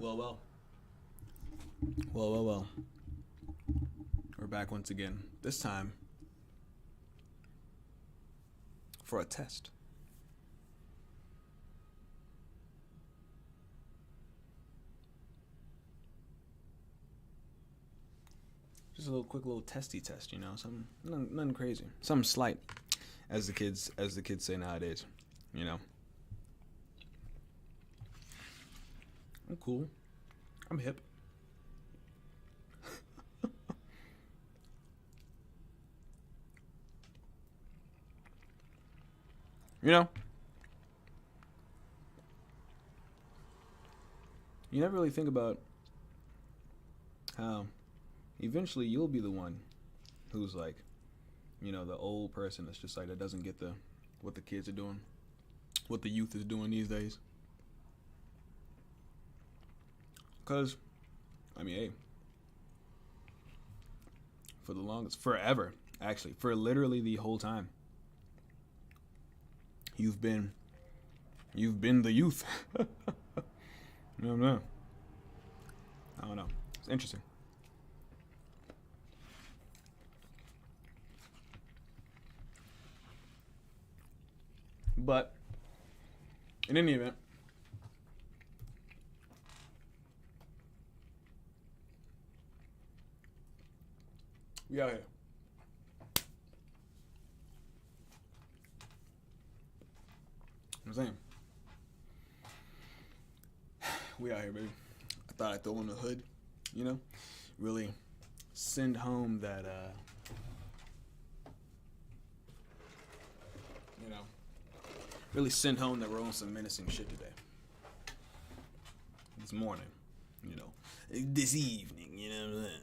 Well, well. Well, well, well. We're back once again. This time for a test. Just a little quick little testy test, you know, something nothing crazy. Something slight, as the kids say nowadays, you know. I'm cool. I'm hip. You know, you never really think about how eventually you'll be the one who's like, you know, the old person that's just like that doesn't get the what the kids are doing, what the youth is doing these days. Cause, I mean, hey, for the longest, forever, actually, for literally the whole time, you've been the youth. No, I don't know. It's interesting. But in any event, we out here. I'm saying, we out here, baby. I thought I'd throw in the hood, you know, really send home that, you know, really send home that we're on some menacing shit today. This morning, you know, this evening, you know what I'm saying?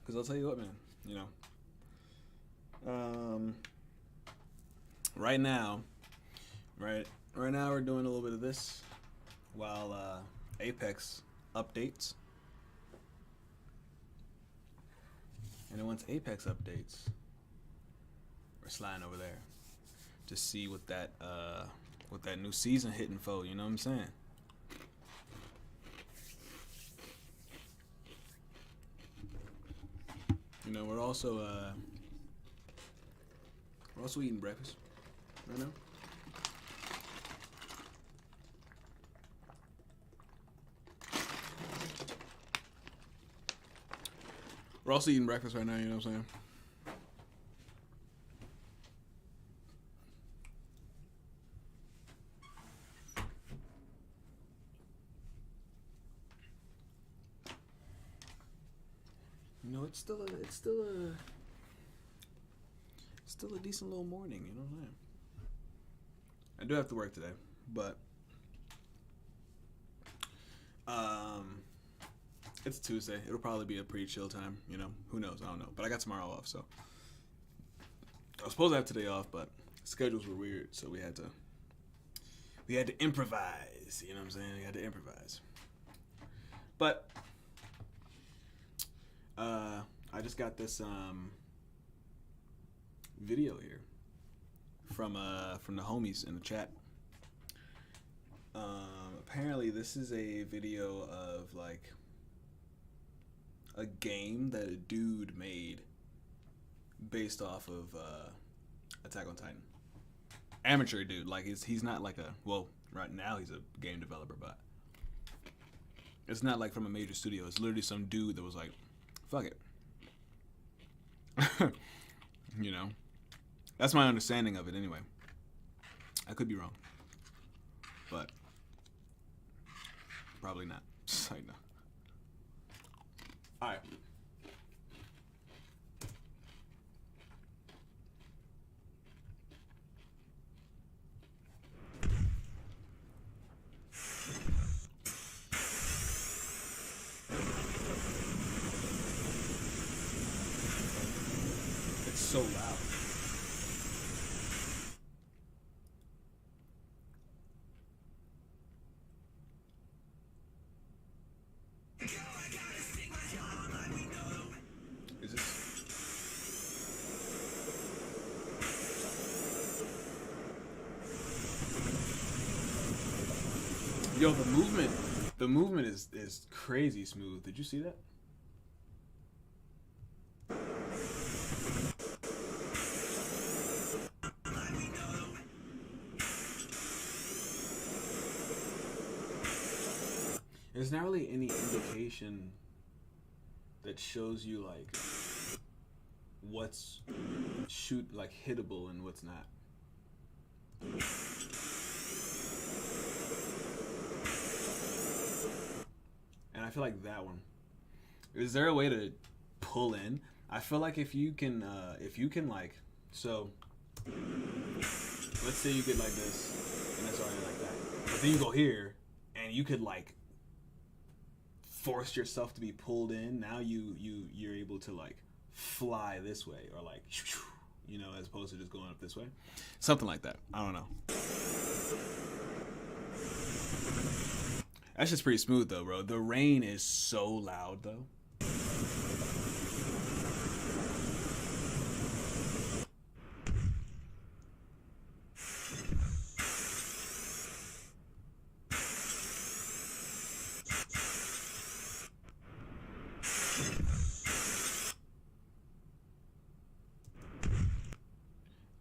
Because I'll tell you what, man, you know, right now we're doing a little bit of this while Apex updates. And then once Apex updates, we're sliding over there to see what that new season hitting for, you know what I'm saying? You know, we're also eating breakfast right now. We're also eating breakfast right now, you know what I'm saying? You know, it's still a decent little morning, you know what I'm saying? I do have to work today, but it's Tuesday. It'll probably be a pretty chill time, you know. Who knows? I don't know. But I got tomorrow off, so I was supposed to have today off, but schedules were weird, so we had to improvise, you know what I'm saying? We had to improvise. But I just got this video here from the homies in the chat. Apparently this is a video of like a game that a dude made based off of Attack on Titan. Amateur dude, like he's not like right now he's a game developer, but it's not like from a major studio. It's literally some dude that was like, fuck it. You know, that's my understanding of it anyway. I could be wrong, but probably not. Like, no. All right. It's so loud. Is this? Yo, the movement is crazy smooth. Did you see that? There's not really any indication that shows you like what's hittable and what's not. And I feel like that one. Is there a way to pull in? I feel like if you can like, so let's say you get like this and it's already like that, but then you go here and you could like force yourself to be pulled in. Now you're able to like fly this way or like, you know, as opposed to just going up this way, something like that. I don't know. That's just pretty smooth though, bro. The rain is so loud though.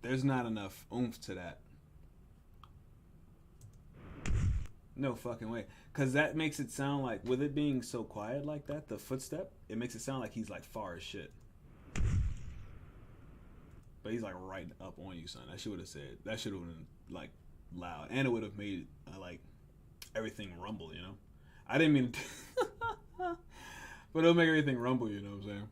There's not enough oomph to that. No fucking way. Because that makes it sound like, with it being so quiet like that, the footstep, it makes it sound like he's like far as shit. But he's like right up on you, son. That shit would have said, that should have been like loud. And it would have made like everything rumble, you know? I didn't mean to, but it'll make everything rumble, you know what I'm saying?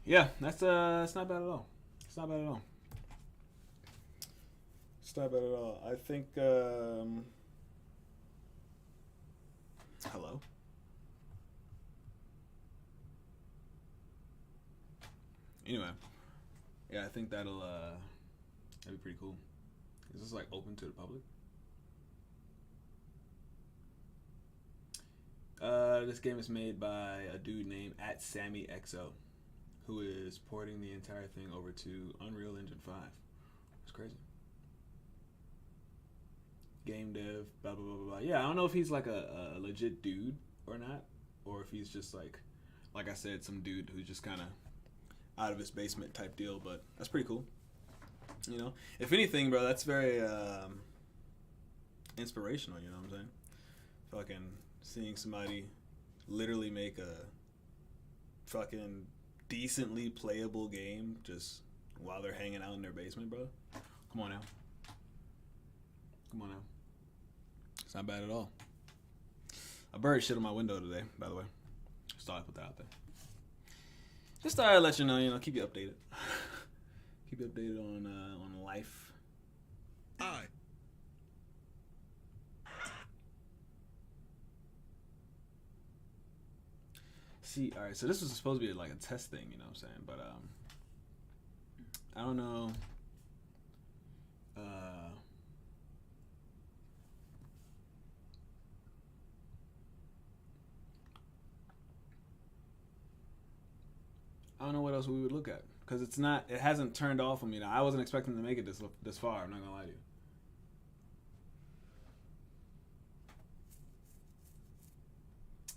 Yeah, that's not bad at all. It's not bad at all. It's not bad at all. I think hello. Anyway, yeah, I think that'll be pretty cool. Is this like open to the public? This game is made by a dude named @SammyXO, who is porting the entire thing over to Unreal Engine 5. It's crazy. Game dev, blah blah blah blah blah. Yeah, I don't know if he's like a legit dude or not, or if he's just like I said, some dude who's just kind of out of his basement type deal. But that's pretty cool. You know, if anything, bro, that's very inspirational. You know what I'm saying? Fucking seeing somebody literally make a fucking decently playable game just while they're hanging out in their basement, bro. Come on now. Come on now. It's not bad at all. A bird shit on my window today, by the way. Just thought I'd put that out there. Just thought I'd let you know, keep you updated. Keep you updated on life. Hi. See, alright, so this was supposed to be like a test thing, you know what I'm saying? But I don't know. I don't know what else we would look at, because it hasn't turned off on me now. I wasn't expecting to make it this far. I'm not gonna lie to you.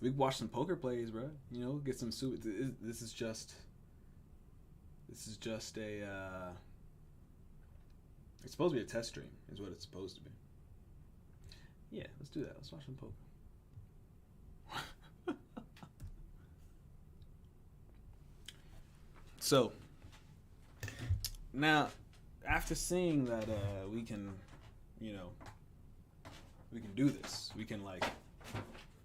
We could watch some poker plays, bro. You know, get some suit. This is just a. It's supposed to be a test stream, is what it's supposed to be. Yeah, let's do that. Let's watch some poker. So, now, after seeing that we can do this. We can, like,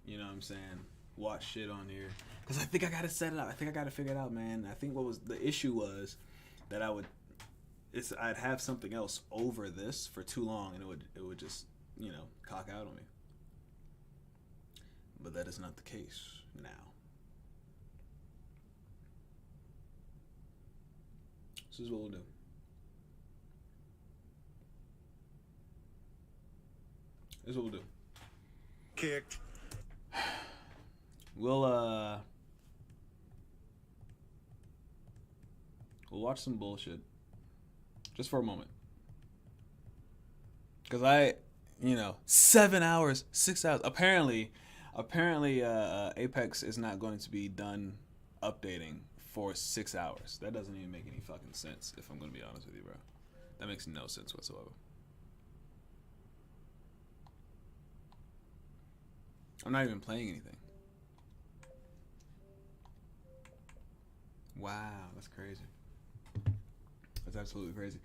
you know what I'm saying, watch shit on here. Because I think I got to set it up. I think I got to figure it out, man. I think what was the issue was that I'd have something else over this for too long, and it would just, cock out on me. But that is not the case now. This is what we'll do. This is what we'll do. Kicked. We'll We'll watch some bullshit. Just for a moment. Because I, 7 hours, 6 hours. Apparently, Apex is not going to be done updating for 6 hours. That doesn't even make any fucking sense, if I'm going to be honest with you, bro. That makes no sense whatsoever. I'm not even playing anything. Wow, that's crazy. That's absolutely crazy.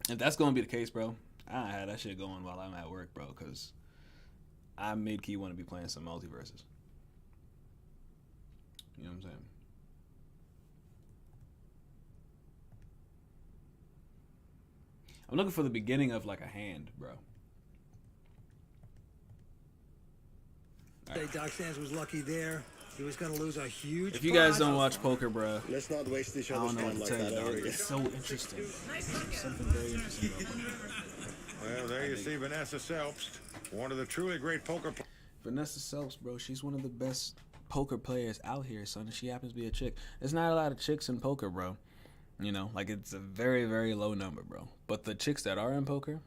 If that's gonna be the case, bro, I had that shit going while I'm at work, bro, because I mid-key want to be playing some multiverses. You know what I'm saying? I'm looking for the beginning of like a hand, bro. Right. Doc Sands was lucky there. He was going to lose a huge. If you guys don't watch poker, bro, let's not waste each other's time like that. It's so interesting. There's something very interesting about poker. Well, there you see Vanessa Selbst, one of the truly great poker players. Vanessa Selbst, bro, she's one of the best poker players out here, son. And she happens to be a chick. There's not a lot of chicks in poker, bro. Like it's a very, very low number, bro. But the chicks that are in poker,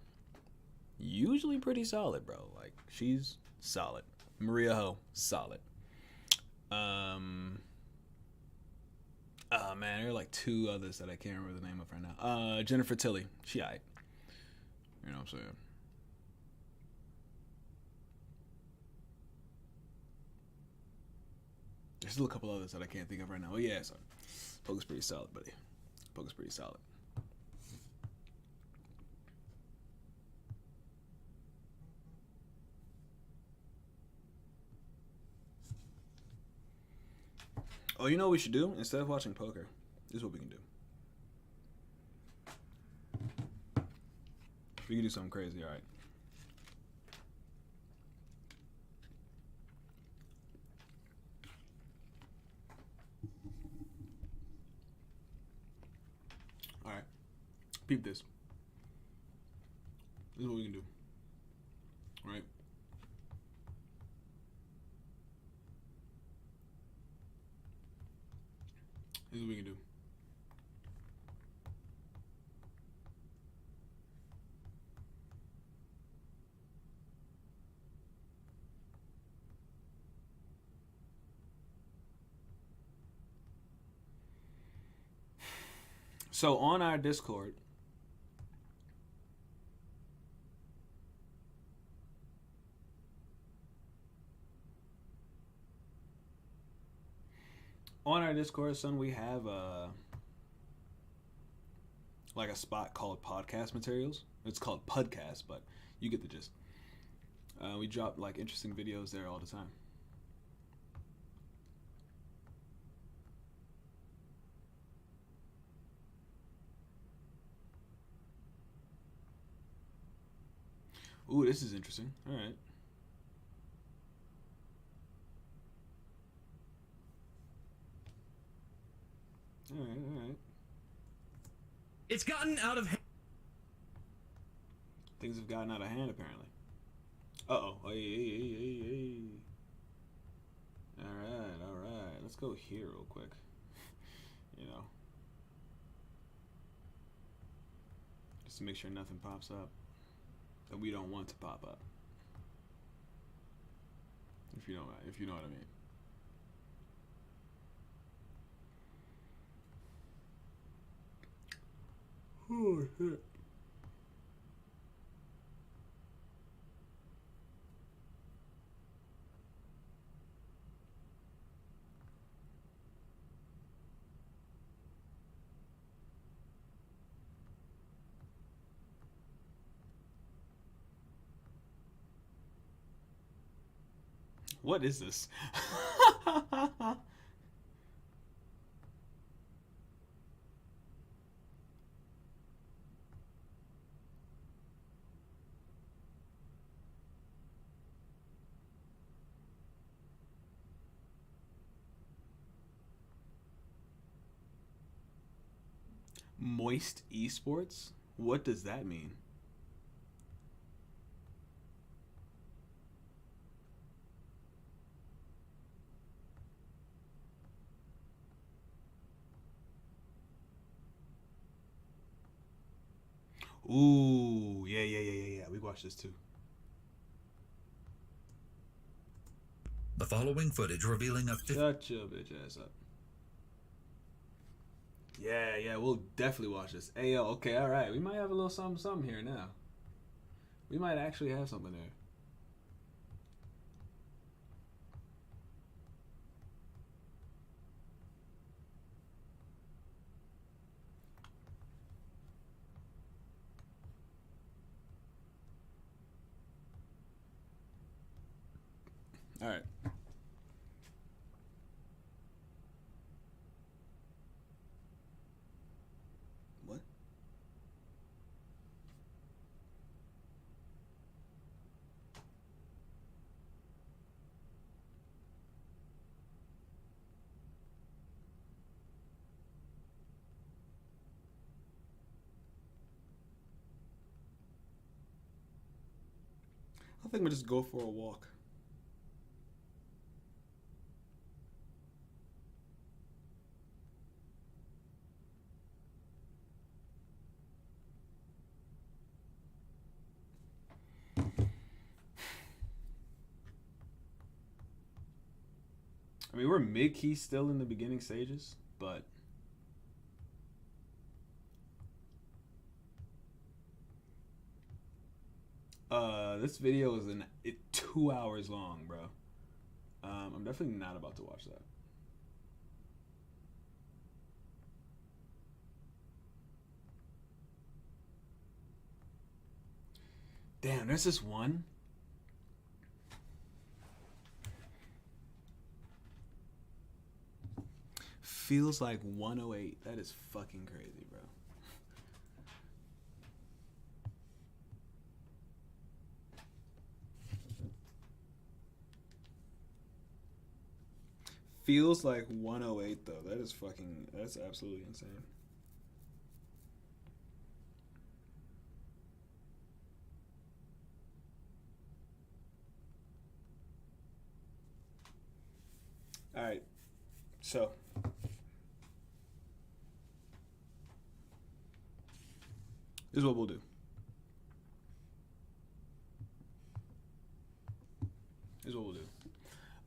usually pretty solid, bro. Like she's solid. Maria Ho, solid. Oh man, there are like two others that I can't remember the name of right now. Jennifer Tilly, she aight. You know what I'm saying? There's still a couple others that I can't think of right now. Oh yeah, sorry. Poker's pretty solid, buddy. Poker's pretty solid. Oh, you know what we should do? Instead of watching poker, this is what we can do. We can do something crazy, alright. Alright. Peep this. This is what we can do. Alright. This is what we can do. So on our Discord, son, we have like a spot called podcast materials. It's called Pudcast, but you get the gist. We drop like interesting videos there all the time. Ooh, this is interesting. All right. All right. It's gotten out of hand. Things have gotten out of hand, apparently. Uh-oh. Hey. All right. Let's go here real quick. Just to make sure nothing pops up that we don't want to pop up. If you know what I mean. Oh shit. What is this? Moist Esports? What does that mean? Ooh, yeah. We watched this too. The following footage revealing a Shut your bitch ass up. Yeah, we'll definitely watch this. Hey, yo, okay, all right. We might have a little something here now. We might actually have something there. All right. What? I think we'll just go for a walk. I mean, we're mid-key still in the beginning stages, but this video is 2 hours long, bro. I'm definitely not about to watch that. Damn, there's this one. Feels like 108. That is fucking crazy, bro. Feels like 108 though. That is fucking. That's absolutely insane. All right. So. This is what we'll do.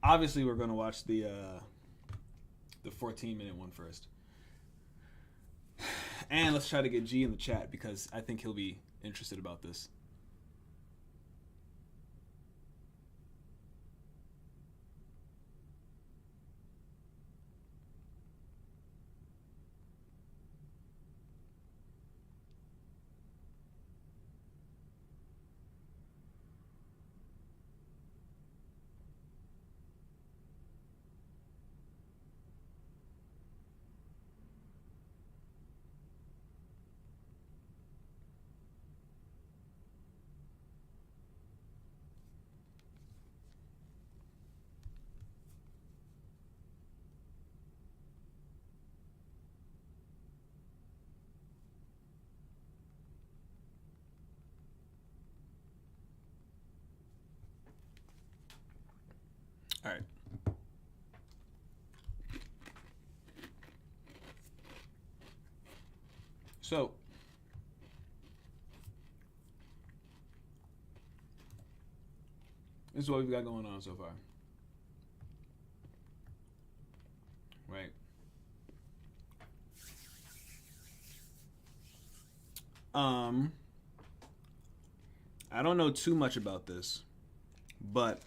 Obviously, we're going to watch the 14-minute one first. And let's try to get G in the chat because I think he'll be interested about this. All right. So, this is what we've got going on so far. Right. I don't know too much about this, but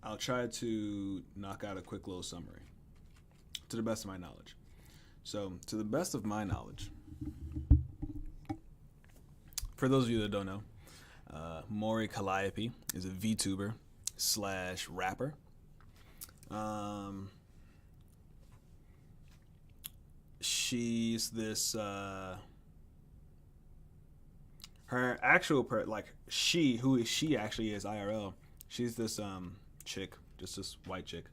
I'll try to knock out a quick little summary to the best of my knowledge. So, to the best of my knowledge, for those of you that don't know, Mori Calliope is a VTuber / rapper. She's this her actual who she actually is IRL. She's this chick, just this white chick.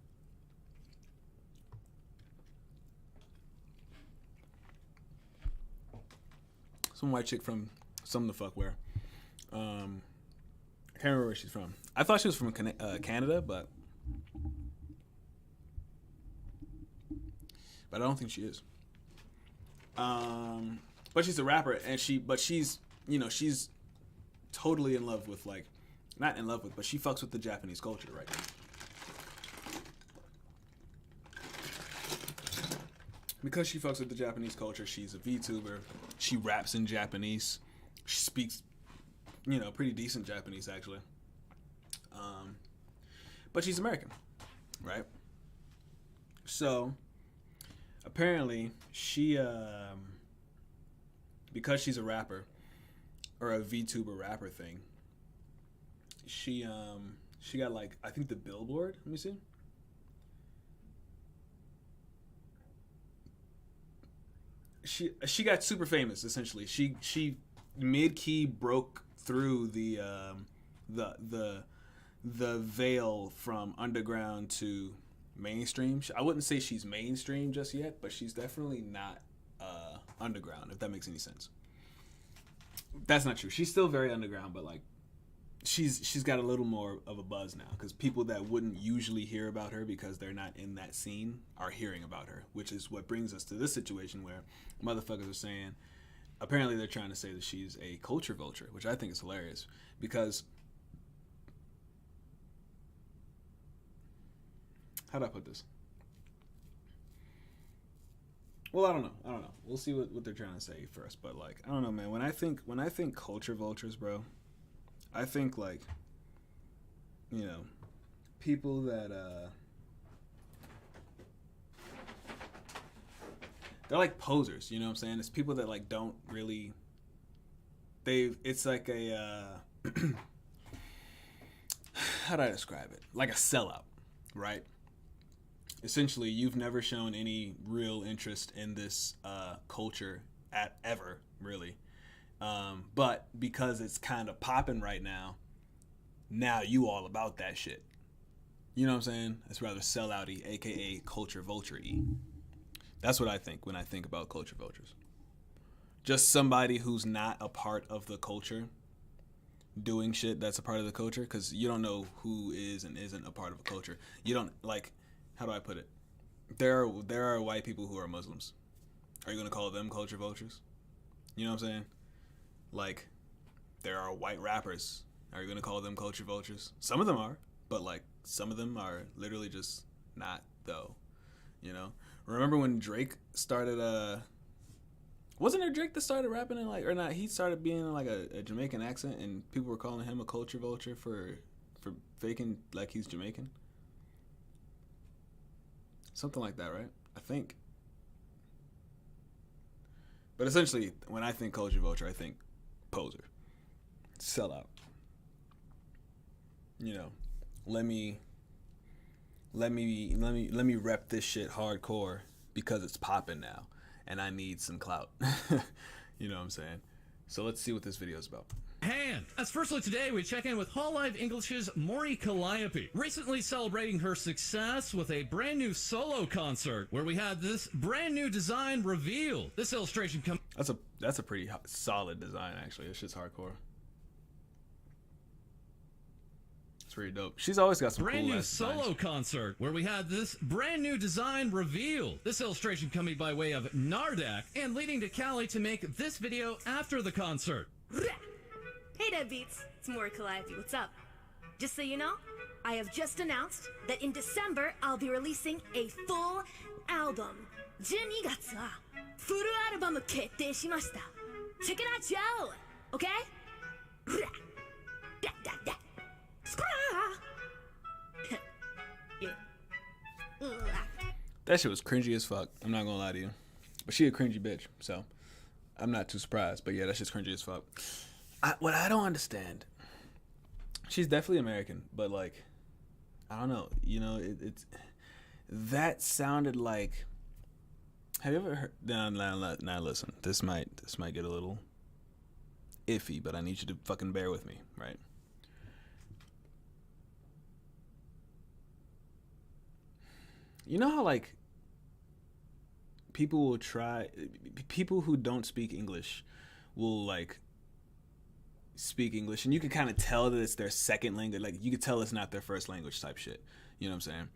Some white chick from some the fuck where. I can't remember where she's from. I thought she was from Canada, but I don't think she is. But she's a rapper, and she's she's totally in love with, like, not in love with, but she fucks with the Japanese culture right now. Because she fucks with the Japanese culture, she's a VTuber. She raps in Japanese. She speaks, pretty decent Japanese, actually. But she's American, right? So, apparently, she, because she's a rapper, or a VTuber rapper thing, she got, like, I think the Billboard, let me see. She got super famous, essentially. She mid-key broke through the veil from underground to mainstream. I wouldn't say she's mainstream just yet, but she's definitely not underground, if that makes any sense. That's not true. She's still very underground, but, like, she's got a little more of a buzz now, because people that wouldn't usually hear about her because they're not in that scene are hearing about her, which is what brings us to this situation where motherfuckers are saying, apparently they're trying to say that she's a culture vulture, which I think is hilarious, because how do I put this? Well, I don't know. We'll see what they're trying to say first, but, like, I don't know, man. When I think culture vultures, bro, I think, like, people that they're like posers, you know what I'm saying? It's people that, like, don't really, it's like a how do I describe it? Like a sellout, right? Essentially, you've never shown any real interest in this culture ever, really. But because it's kind of popping right now you all about that shit. You know what I'm saying? It's rather sellouty, aka culture vulture-y. That's what I think when I think about culture vultures. Just somebody who's not a part of the culture doing shit that's a part of the culture, because you don't know who is and isn't a part of a culture. You don't, like, how do I put it? There are white people who are Muslims. Are you going to call them culture vultures? You know what I'm saying? Like, there are white rappers. Are you going to call them culture vultures? Some of them are, but, like, some of them are literally just not, though. Remember when Drake started, wasn't there Drake that started rapping in, like, or not, he started being in, like, a Jamaican accent, and people were calling him a culture vulture for faking like he's Jamaican? Something like that, right? I think. But essentially, when I think culture vulture, I think poser, sellout. Let me rep this shit hardcore because it's popping now, and I need some clout. You know what I'm saying? So let's see what this video is about. And as firstly today, we check in with Hololive English's Maury Calliope, recently celebrating her success with a brand new solo concert where we had this brand new design reveal. This illustration comes. That's a pretty solid design, actually. This shit's hardcore. It's pretty dope. She's always got some brand cool new solo designs. Concert where we had this brand new design reveal. This illustration coming by way of Nardak and leading to Callie to make this video after the concert. Hey Deadbeats, it's Maury Calliope, what's up? Just so you know, I have just announced that in December I'll be releasing a full album. 12月はフルアルバム決定しました。Check it out, yo! Okay? That shit was cringy as fuck. I'm not gonna lie to you. But she a cringy bitch, so I'm not too surprised. But yeah, that shit's cringy as fuck. What I don't understand, she's definitely American, but, like, I don't know. It's that sounded like. Have you ever heard? Now listen. This might get a little iffy, but I need you to fucking bear with me, right? You know how, like, people who don't speak English will, like, speak English, and you can kind of tell that it's their second language. Like, you can tell it's not their first language type shit. You know what I'm saying?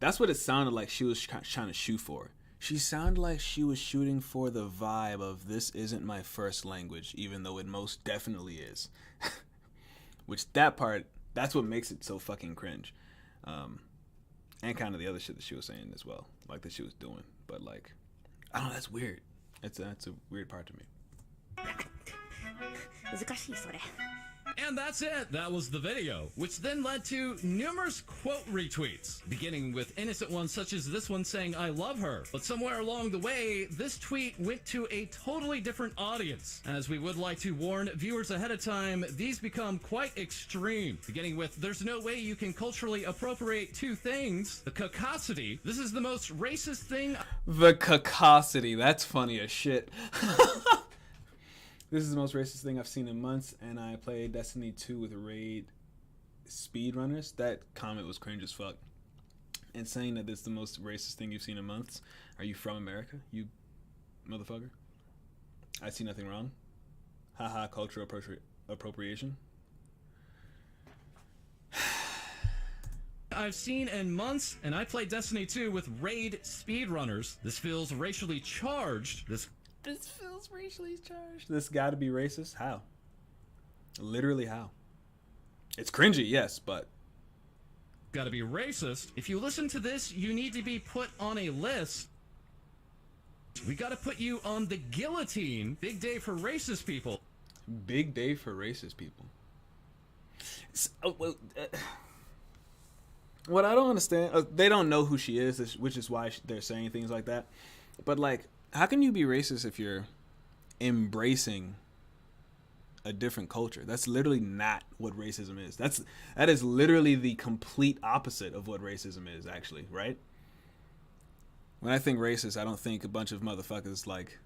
That's what it sounded like she was trying to shoot for. She sounded like she was shooting for the vibe of this isn't my first language, even though it most definitely is. Which that's what makes it so fucking cringe. And kind of the other shit that she was saying as well, like that she was doing. But like, I don't know, that's weird. That's a weird part to me. 難しいそれ And that's it. That was the video, which then led to numerous quote retweets, beginning with innocent ones such as this one saying, I love her. But somewhere along the way, this tweet went to a totally different audience. As we would like to warn viewers ahead of time, these become quite extreme, beginning with, there's no way you can culturally appropriate two things. The cacosity. This is the most racist thing. The cacosity. That's funny as shit. This is the most racist thing I've seen in months, and I played Destiny 2 with raid speedrunners. That comment was cringe as fuck. And saying that this is the most racist thing you've seen in months. Are you from America, you motherfucker? I see nothing wrong. Haha, cultural appropriation. I've seen in months, and I played Destiny 2 with raid speedrunners. This feels racially charged. This feels racially charged. This gotta be racist? How? Literally how? It's cringy, yes, but... Gotta be racist. If you listen to this, you need to be put on a list. We gotta put you on the guillotine. Big day for racist people. Big day for racist people. What I don't understand... they don't know who she is, which is why they're saying things like that. But, like... How can you be racist if you're embracing a different culture? That's literally not what racism is. That is literally the complete opposite of what racism is, actually, right? When I think racist, I don't think a bunch of motherfuckers like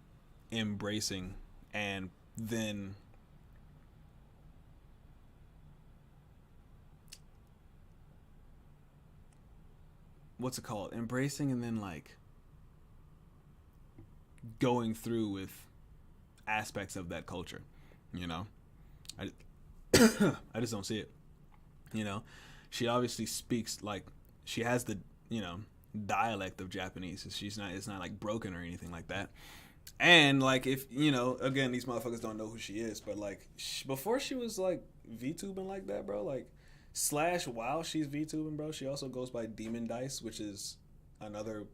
embracing and then what's it called? Embracing and then like going through with aspects of that culture, you know. I just don't see it, you know. She obviously speaks like she has the, you know, dialect of Japanese. It's not like broken or anything like that. And like, if you know, again, these motherfuckers don't know who she is, but like before she was like VTubing like that, bro, like / while she's VTubing, bro, she also goes by Demon Dice, which is another,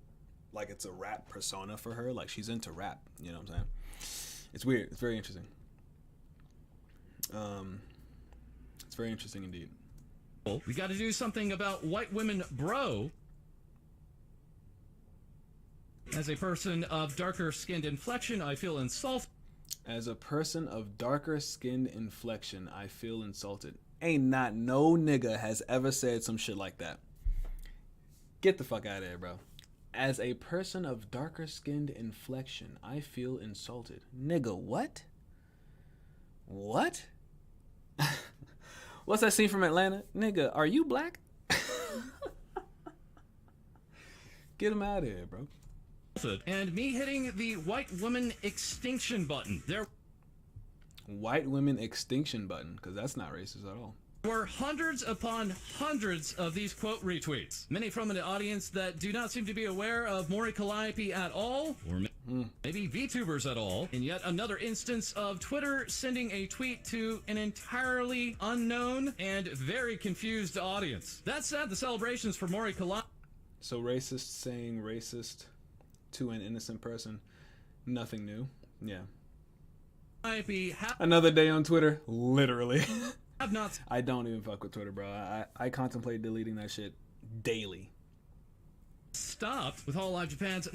like, it's a rap persona for her. Like, she's into rap. You know what I'm saying? It's weird. It's very interesting. It's very interesting indeed. We got to do something about white women, bro. As a person of darker skinned inflection, I feel insulted. As a person of darker skinned inflection, I feel insulted. Ain't not no nigga has ever said some shit like that. Get the fuck out of here, bro. As a person of darker skinned inflection, I feel insulted. Nigga, what? What? What's that scene from Atlanta? Nigga, are you black? Get him out of here, bro. And me hitting the white woman extinction button. There White women extinction button, because that's not racist at all. were hundreds upon hundreds of these quote retweets, many from an audience that do not seem to be aware of Mori Calliope at all, or maybe VTubers at all, in yet another instance of Twitter sending a tweet to an entirely unknown and very confused audience. That said, the celebrations for Mori Calliope... So racist saying racist to an innocent person, nothing new. Yeah. Another day on Twitter, literally. I don't even fuck with Twitter, bro. I contemplate deleting that shit daily. Stopped with Hololive Japan's...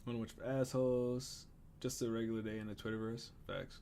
Wanna watch for assholes. Just a regular day in the Twitterverse. Facts.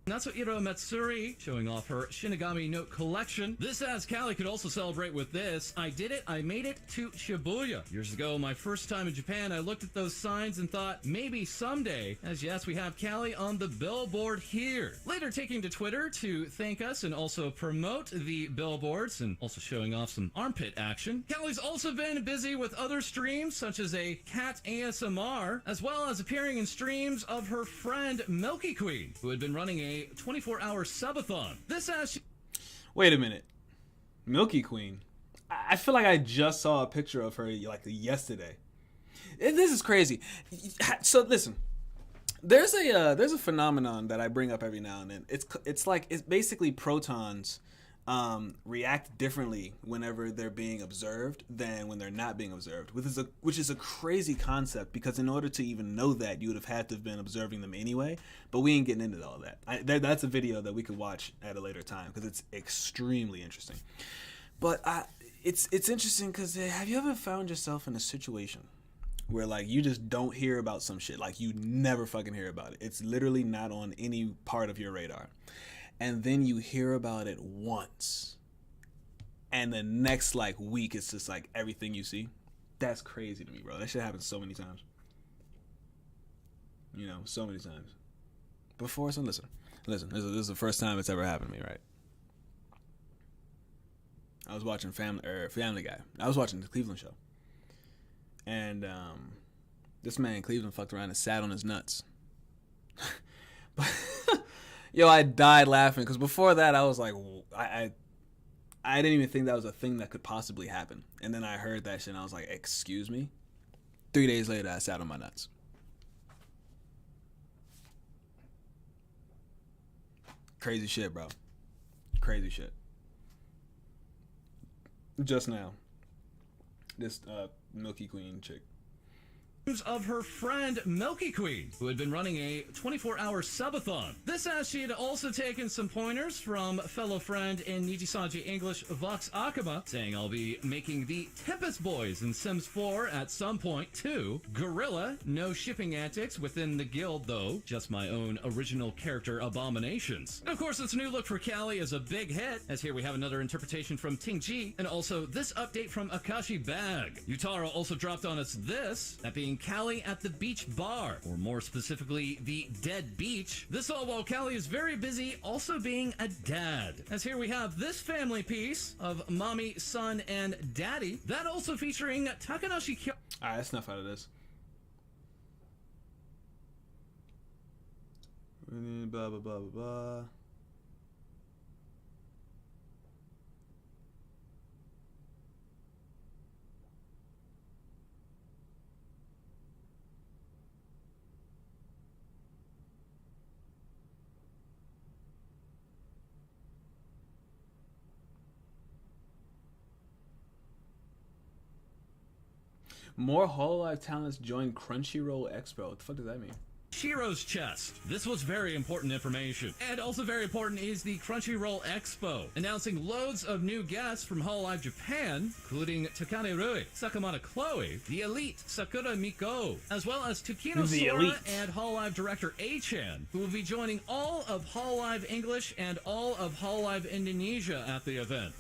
Natsuhiro Matsuri showing off her Shinigami Note collection. This as Callie could also celebrate with this. I did it. I made it to Shibuya. Years ago, my first time in Japan, I looked at those signs and thought, maybe someday. As yes, we have Callie on the billboard here. Later taking to Twitter to thank us and also promote the billboards and also showing off some armpit action. Callie's also been busy with other streams such as a cat ASMR, as well as appearing in streams of her friend Milky Queen, who had been running a 24-hour subathon. This as Wait a minute. Milky Queen. I feel like I just saw a picture of her like yesterday. This is crazy. So listen, there's a phenomenon that I bring up every now and then. It's basically protons react differently whenever they're being observed than when they're not being observed, which is a crazy concept, because in order to even know that, you would have had to have been observing them anyway. But we ain't getting into all that. That's a video that we could watch at a later time because it's extremely interesting. But it's interesting because have you ever found yourself in a situation where like you just don't hear about some shit, like you never fucking hear about it? It's literally not on any part of your radar. And then you hear about it once, and the next like week it's just like everything you see. That's crazy to me, bro. That shit happens so many times. You know, so many times. Before, so listen. This is the first time it's ever happened to me, right? I was watching Family Guy. I was watching the Cleveland show, and this man in Cleveland fucked around and sat on his nuts. But yo, I died laughing because before that I was like, I didn't even think that was a thing that could possibly happen. And then I heard that shit and I was like, excuse me? 3 days later, I sat on my nuts. Crazy shit, bro. Crazy shit. Just now, this Milky Queen chick. Of her friend Milky Queen, who had been running a 24-hour subathon. This as she had also taken some pointers from fellow friend in Nijisanji English Vox Akama, saying I'll be making the Tempest Boys in Sims 4 at some point too. Gorilla, no shipping antics within the guild though, just my own original character abominations. And of course this new look for Callie is a big hit, as here we have another interpretation from Ting-Ji, and also this update from Akashi Bag. Yutaro also dropped on us this, that being Callie at the beach bar, or more specifically, the dead beach. This all while Callie is very busy also being a dad. As here we have this family piece of mommy, son, and daddy. That also featuring Takanashi Kyo. Alright, that's enough out of this. Blah, blah, blah, blah, blah. More Hololive talents join Crunchyroll Expo. What the fuck does that mean? Shiro's chest. This was very important information. And also very important is the Crunchyroll Expo, announcing loads of new guests from Hololive Japan, including Takane Rui, Sakamata Chloe, the Elite Sakura Miko, as well as Tsukino Sora and Hololive director A-chan, who will be joining all of Hololive English and all of Hololive Indonesia at the event.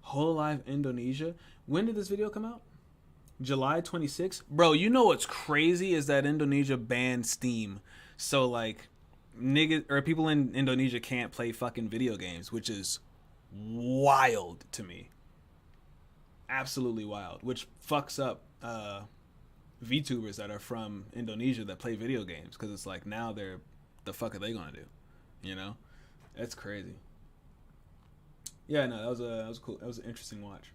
Hololive Indonesia? When did this video come out? July 26th? Bro, you know what's crazy is that Indonesia banned Steam. So like niggas or people in Indonesia can't play fucking video games, which is wild to me. Absolutely wild. Which fucks up VTubers that are from Indonesia that play video games, because it's like now they're, the fuck are they gonna do? You know? That's crazy. Yeah, no, that was cool. That was an interesting watch.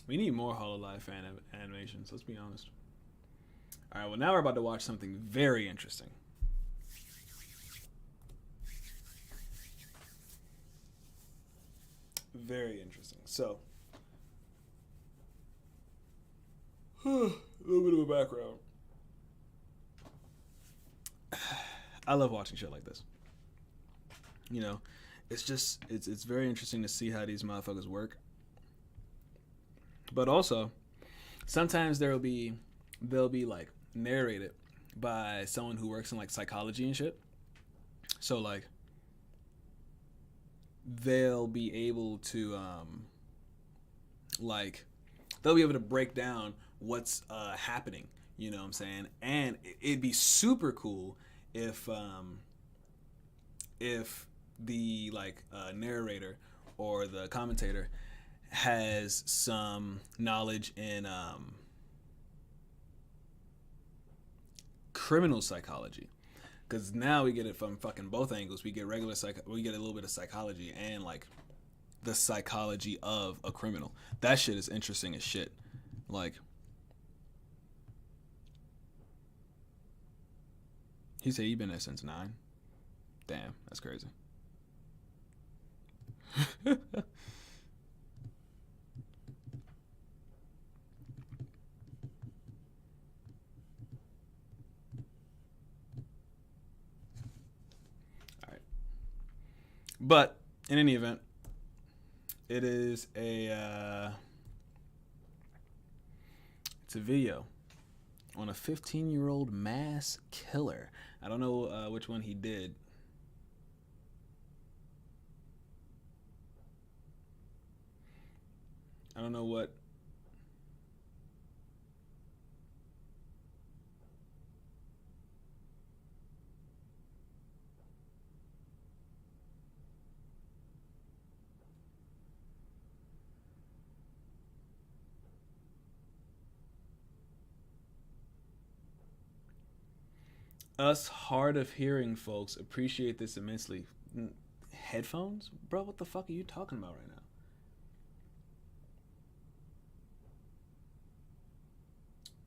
We need more Hololive fan animations, let's be honest. Alright, well now we're about to watch something very interesting. Very interesting. So, a little bit of a background. I love watching shit like this. You know, it's just, it's very interesting to see how these motherfuckers work. But also, sometimes they'll be like narrated by someone who works in like psychology and shit. So like they'll be able to they'll be able to break down what's happening, you know what I'm saying? And it'd be super cool if the narrator or the commentator has some knowledge in criminal psychology, because now we get it from fucking both angles. We get we get a little bit of psychology and like the psychology of a criminal. That shit is interesting as shit. Like, he said he been there since 9. Damn, that's crazy. But in any event, it is it's a video on a 15-year-old mass killer. I don't know which one he did. I don't know what. Us hard of hearing folks appreciate this immensely. Headphones? Bro, what the fuck are you talking about right now?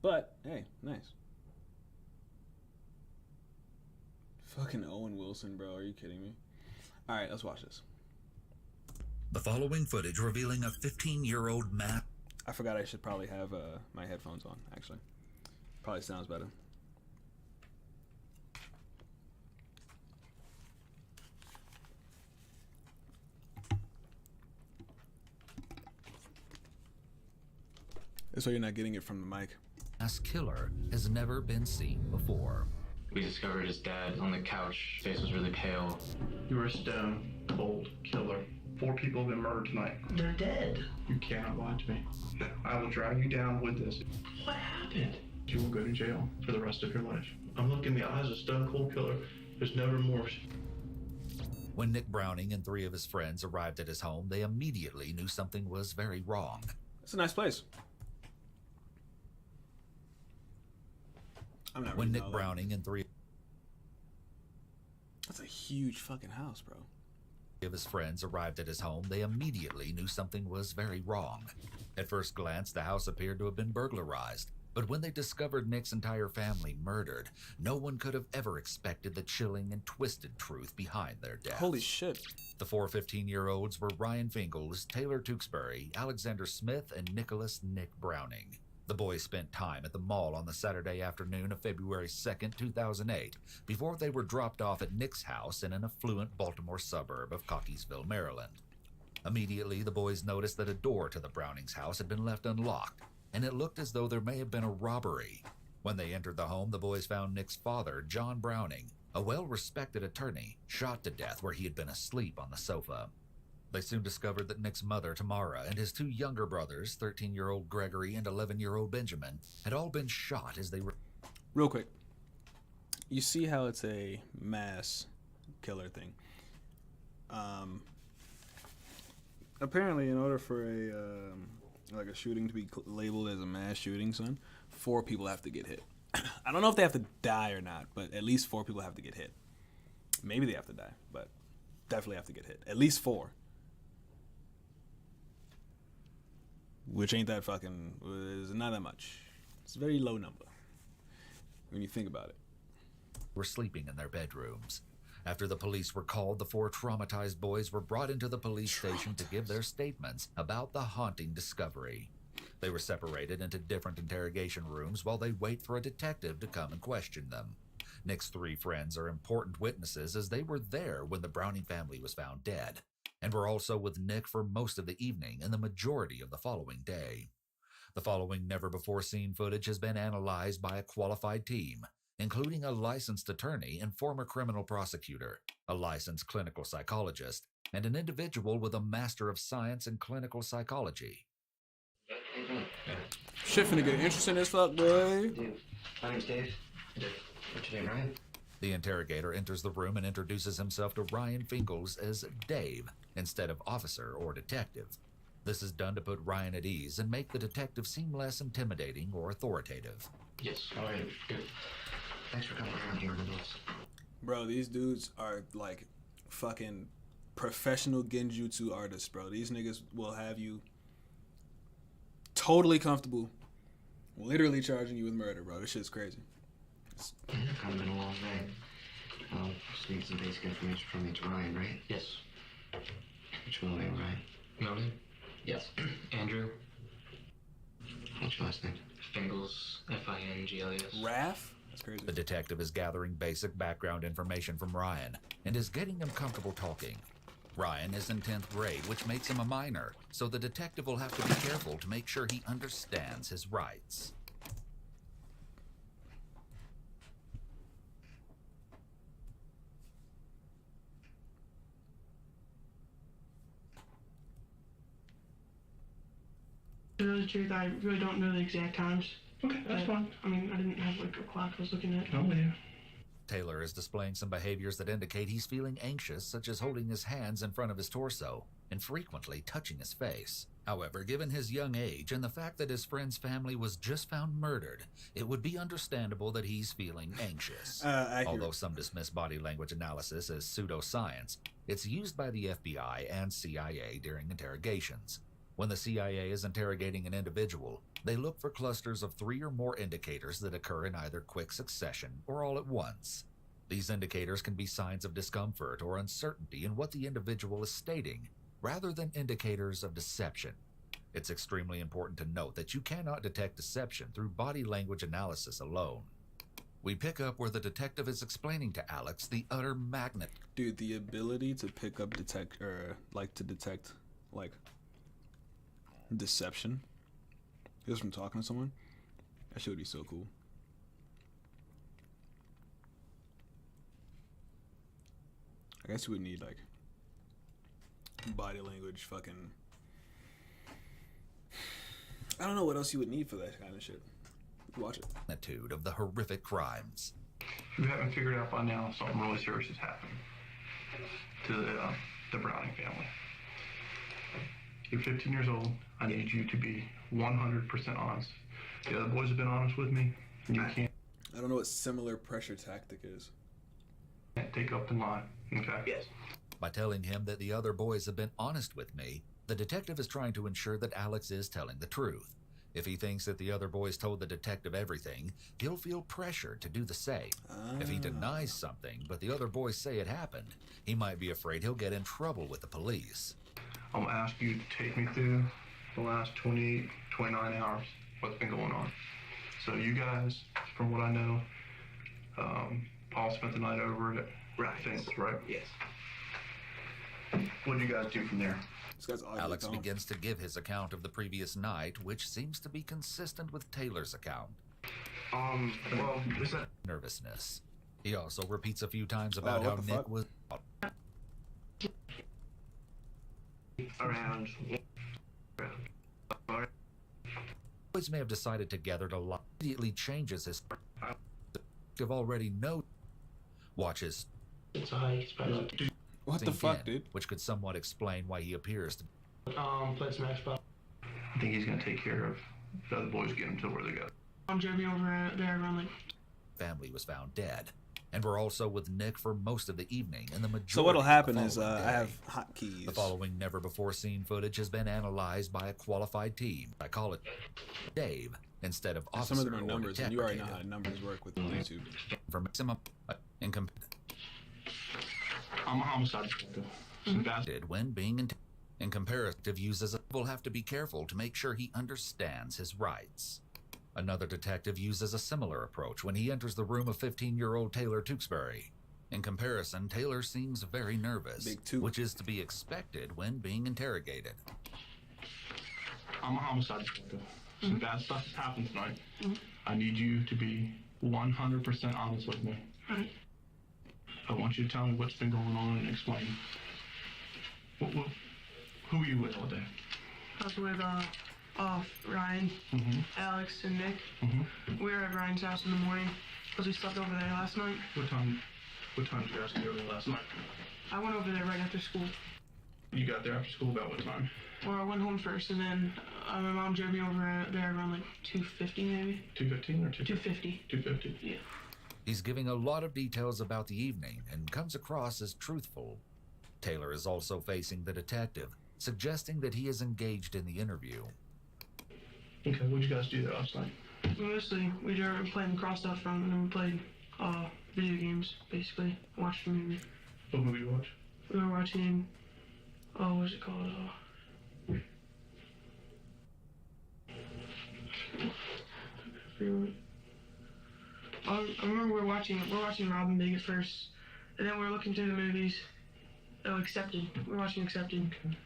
But, hey, nice. Fucking Owen Wilson, bro. Are you kidding me? Alright, let's watch this. The following footage revealing a 15-year-old man. I forgot I should probably have my headphones on, actually. Probably sounds better. So you're not getting it from the mic. Mass killer has never been seen before. We discovered his dad on the couch. His face was really pale. You were a stone cold killer. 4 people have been murdered tonight. They're dead. You cannot lie to me. I will drag you down with this. What happened? You will go to jail for the rest of your life. I'm looking in the eyes of a stone cold killer. There's no remorse. When Nick Browning and 3 of his friends arrived at his home, they immediately knew something was very wrong. It's a nice place. I'm not When Nick Browning and 3 That's a huge fucking house, bro. of his friends arrived at his home, they immediately knew something was very wrong. At first glance, the house appeared to have been burglarized. But when they discovered Nick's entire family murdered, no one could have ever expected the chilling and twisted truth behind their deaths. Holy shit. The 4 15-year-olds were Ryan Fingles, Taylor Tewksbury, Alexander Smith, and Nicholas Nick Browning. The boys spent time at the mall on the Saturday afternoon of February 2nd, 2008, before they were dropped off at Nick's house in an affluent Baltimore suburb of Cockeysville, Maryland. Immediately, the boys noticed that a door to the Brownings' house had been left unlocked, and it looked as though there may have been a robbery. When they entered the home, the boys found Nick's father, John Browning, a well-respected attorney, shot to death where he had been asleep on the sofa. They soon discovered that Nick's mother, Tamara, and his 2 younger brothers, 13-year-old Gregory and 11-year-old Benjamin, had all been shot as they were... Real quick. You see how it's a mass killer thing. Apparently, in order for a shooting to be labeled as a mass shooting, son, 4 people have to get hit. I don't know if they have to die or not, but at least 4 people have to get hit. Maybe they have to die, but definitely have to get hit. At least 4. Which ain't that fucking, is not that much. It's a very low number when you think about it. Were sleeping in their bedrooms. After the police were called, the 4 traumatized boys were brought into the police station to give their statements about the haunting discovery. They were separated into different interrogation rooms while they wait for a detective to come and question them. Nick's 3 friends are important witnesses as they were there when the Browning family was found dead, and were also with Nick for most of the evening and the majority of the following day. The following never-before-seen footage has been analyzed by a qualified team, including a licensed attorney and former criminal prosecutor, a licensed clinical psychologist, and an individual with a Master of Science in Clinical Psychology. Shit finna get interesting as fuck, boy. Dude, my name's Dave. What's your name, Ryan? The interrogator enters the room and introduces himself to Ryan Fingles as Dave instead of officer or detective. This is done to put Ryan at ease and make the detective seem less intimidating or authoritative. Yes. All right. Good. Thanks for coming around here with us. Bro, these dudes are like fucking professional genjutsu artists, bro. These niggas will have you totally comfortable, literally charging you with murder, bro. This shit's crazy. Kind of been a long day. Just need some basic information from you. It's Ryan, right? Yes. Which middle name, Ryan? Middle name? Yes. Andrew. What's your last name? Fingles. Fingles. Raph? That's crazy. The detective is gathering basic background information from Ryan and is getting him comfortable talking. Ryan is in 10th grade, which makes him a minor, so the detective will have to be careful to make sure he understands his rights. To tell the truth, I really don't know the exact times. Okay, that's fine. I mean, I didn't have like a clock I was looking at. Oh, yeah. Taylor is displaying some behaviors that indicate he's feeling anxious, such as holding his hands in front of his torso and frequently touching his face. However, given his young age and the fact that his friend's family was just found murdered, it would be understandable that he's feeling anxious. Although some dismiss body language analysis as pseudoscience, it's used by the FBI and CIA during interrogations. When the CIA is interrogating an individual, they look for clusters of 3 or more indicators that occur in either quick succession or all at once. These indicators can be signs of discomfort or uncertainty in what the individual is stating, rather than indicators of deception. It's extremely important to note that you cannot detect deception through body language analysis alone. We pick up where the detective is explaining to Alex the utter magnet. Dude, the ability to pick up detect deception just from talking to someone, that shit would be so cool. I guess you would need like body language fucking, I don't know what else you would need for that kind of shit. Watch it. Magnitude of the horrific crimes. If you haven't figured out by now, something really serious has happened to the Browning family. You're 15 years old. I need you to be 100% honest. The other boys have been honest with me. You can't I don't know what similar pressure tactic is. take up the line. Okay? Yes. By telling him that the other boys have been honest with me, the detective is trying to ensure that Alex is telling the truth. If he thinks that the other boys told the detective everything, he'll feel pressure to do the same. If he denies something, but the other boys say it happened, he might be afraid he'll get in trouble with the police. I'm gonna ask you to take me through the last 28, 29 hours, what's been going on. So you guys, from what I know, Paul spent the night over at Fingles, right? Yes. What did you guys do from there? Alex begins to give his account of the previous night, which seems to be consistent with Taylor's account. Well, is that nervousness? He also repeats a few times about how Nick was around. Boys may have decided together to lie. Immediately changes his. Detective already knows. Watches. It's a hike. What the fuck, dude? Which could somewhat explain why he appears to. Play some Xbox. I think he's gonna take care of the other boys, get them to where they go. I'm driving over there around like. Family was found dead, and we're also with Nick for most of the evening. And the majority. So what'll happen is I have hotkeys. The following never-before-seen footage has been analyzed by a qualified team. I call it Dave instead of officer. Some of them are numbers, and you already know how numbers work with YouTube. For maximum income. I'm a homicide detective. When being in comparative uses, will have to be careful to make sure he understands his rights. Another detective uses a similar approach when he enters the room of 15-year-old Taylor Tewksbury. In comparison, Taylor seems very nervous, which is to be expected when being interrogated. I'm a homicide detective. Some bad stuff has happened tonight. I need you to be 100% honest with me. I want you to tell me what's been going on and explain. Who are you with all day? I was with Ryan, Alex, and Nick. We were at Ryan's house in the morning because we slept over there last night. What time did you guys get over there last night? I went over there right after school. You got there after school about what time? Well, I went home first, and then my mom drove me over there around like 2:50 maybe. 2:15 or 2:50. 2:50. Yeah. He's giving a lot of details about the evening and comes across as truthful. Taylor is also facing the detective, suggesting that he is engaged in the interview. Okay, what'd you guys do there last night? Mostly, we were playing crossed out front, and then we played video games, basically. Watched a movie. What movie you watch? We were watching, what's it called? I remember we're watching Robin Big at first, and then we're looking through the movies. Oh, Accepted. We're watching Accepted. Okay.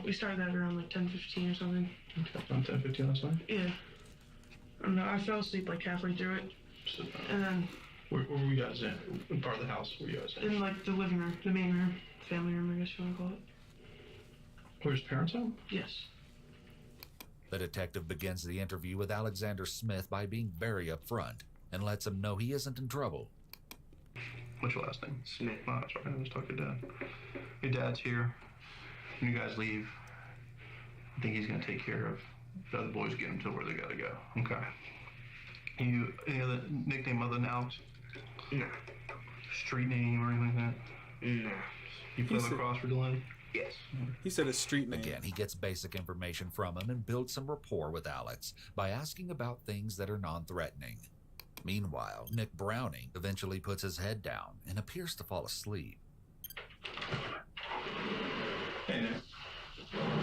We started that around like 10:15 or something. Okay, around 10:15 last night? Yeah. I don't know, I fell asleep like halfway through it. So, And then... Where were you guys in? What part of the house were you guys in? In like the living room, the main room, family room, I guess you want to call it. Where's parents home? Yes. The detective begins the interview with Alexander Smith by being very upfront and lets him know he isn't in trouble. What's your last name? Smith. Oh, that's right. I just talked to Dad. Your dad's here. When you guys leave, I think he's going to take care of the other boys, get them to where they got to go. Okay. You, any other nickname other than Alex? No. Street name or anything like that? No. You play lacrosse for Delaney? Yes. He said a street name. Again, he gets basic information from him and builds some rapport with Alex by asking about things that are non-threatening. Meanwhile, Nick Browning eventually puts his head down and appears to fall asleep. Hey, Nick.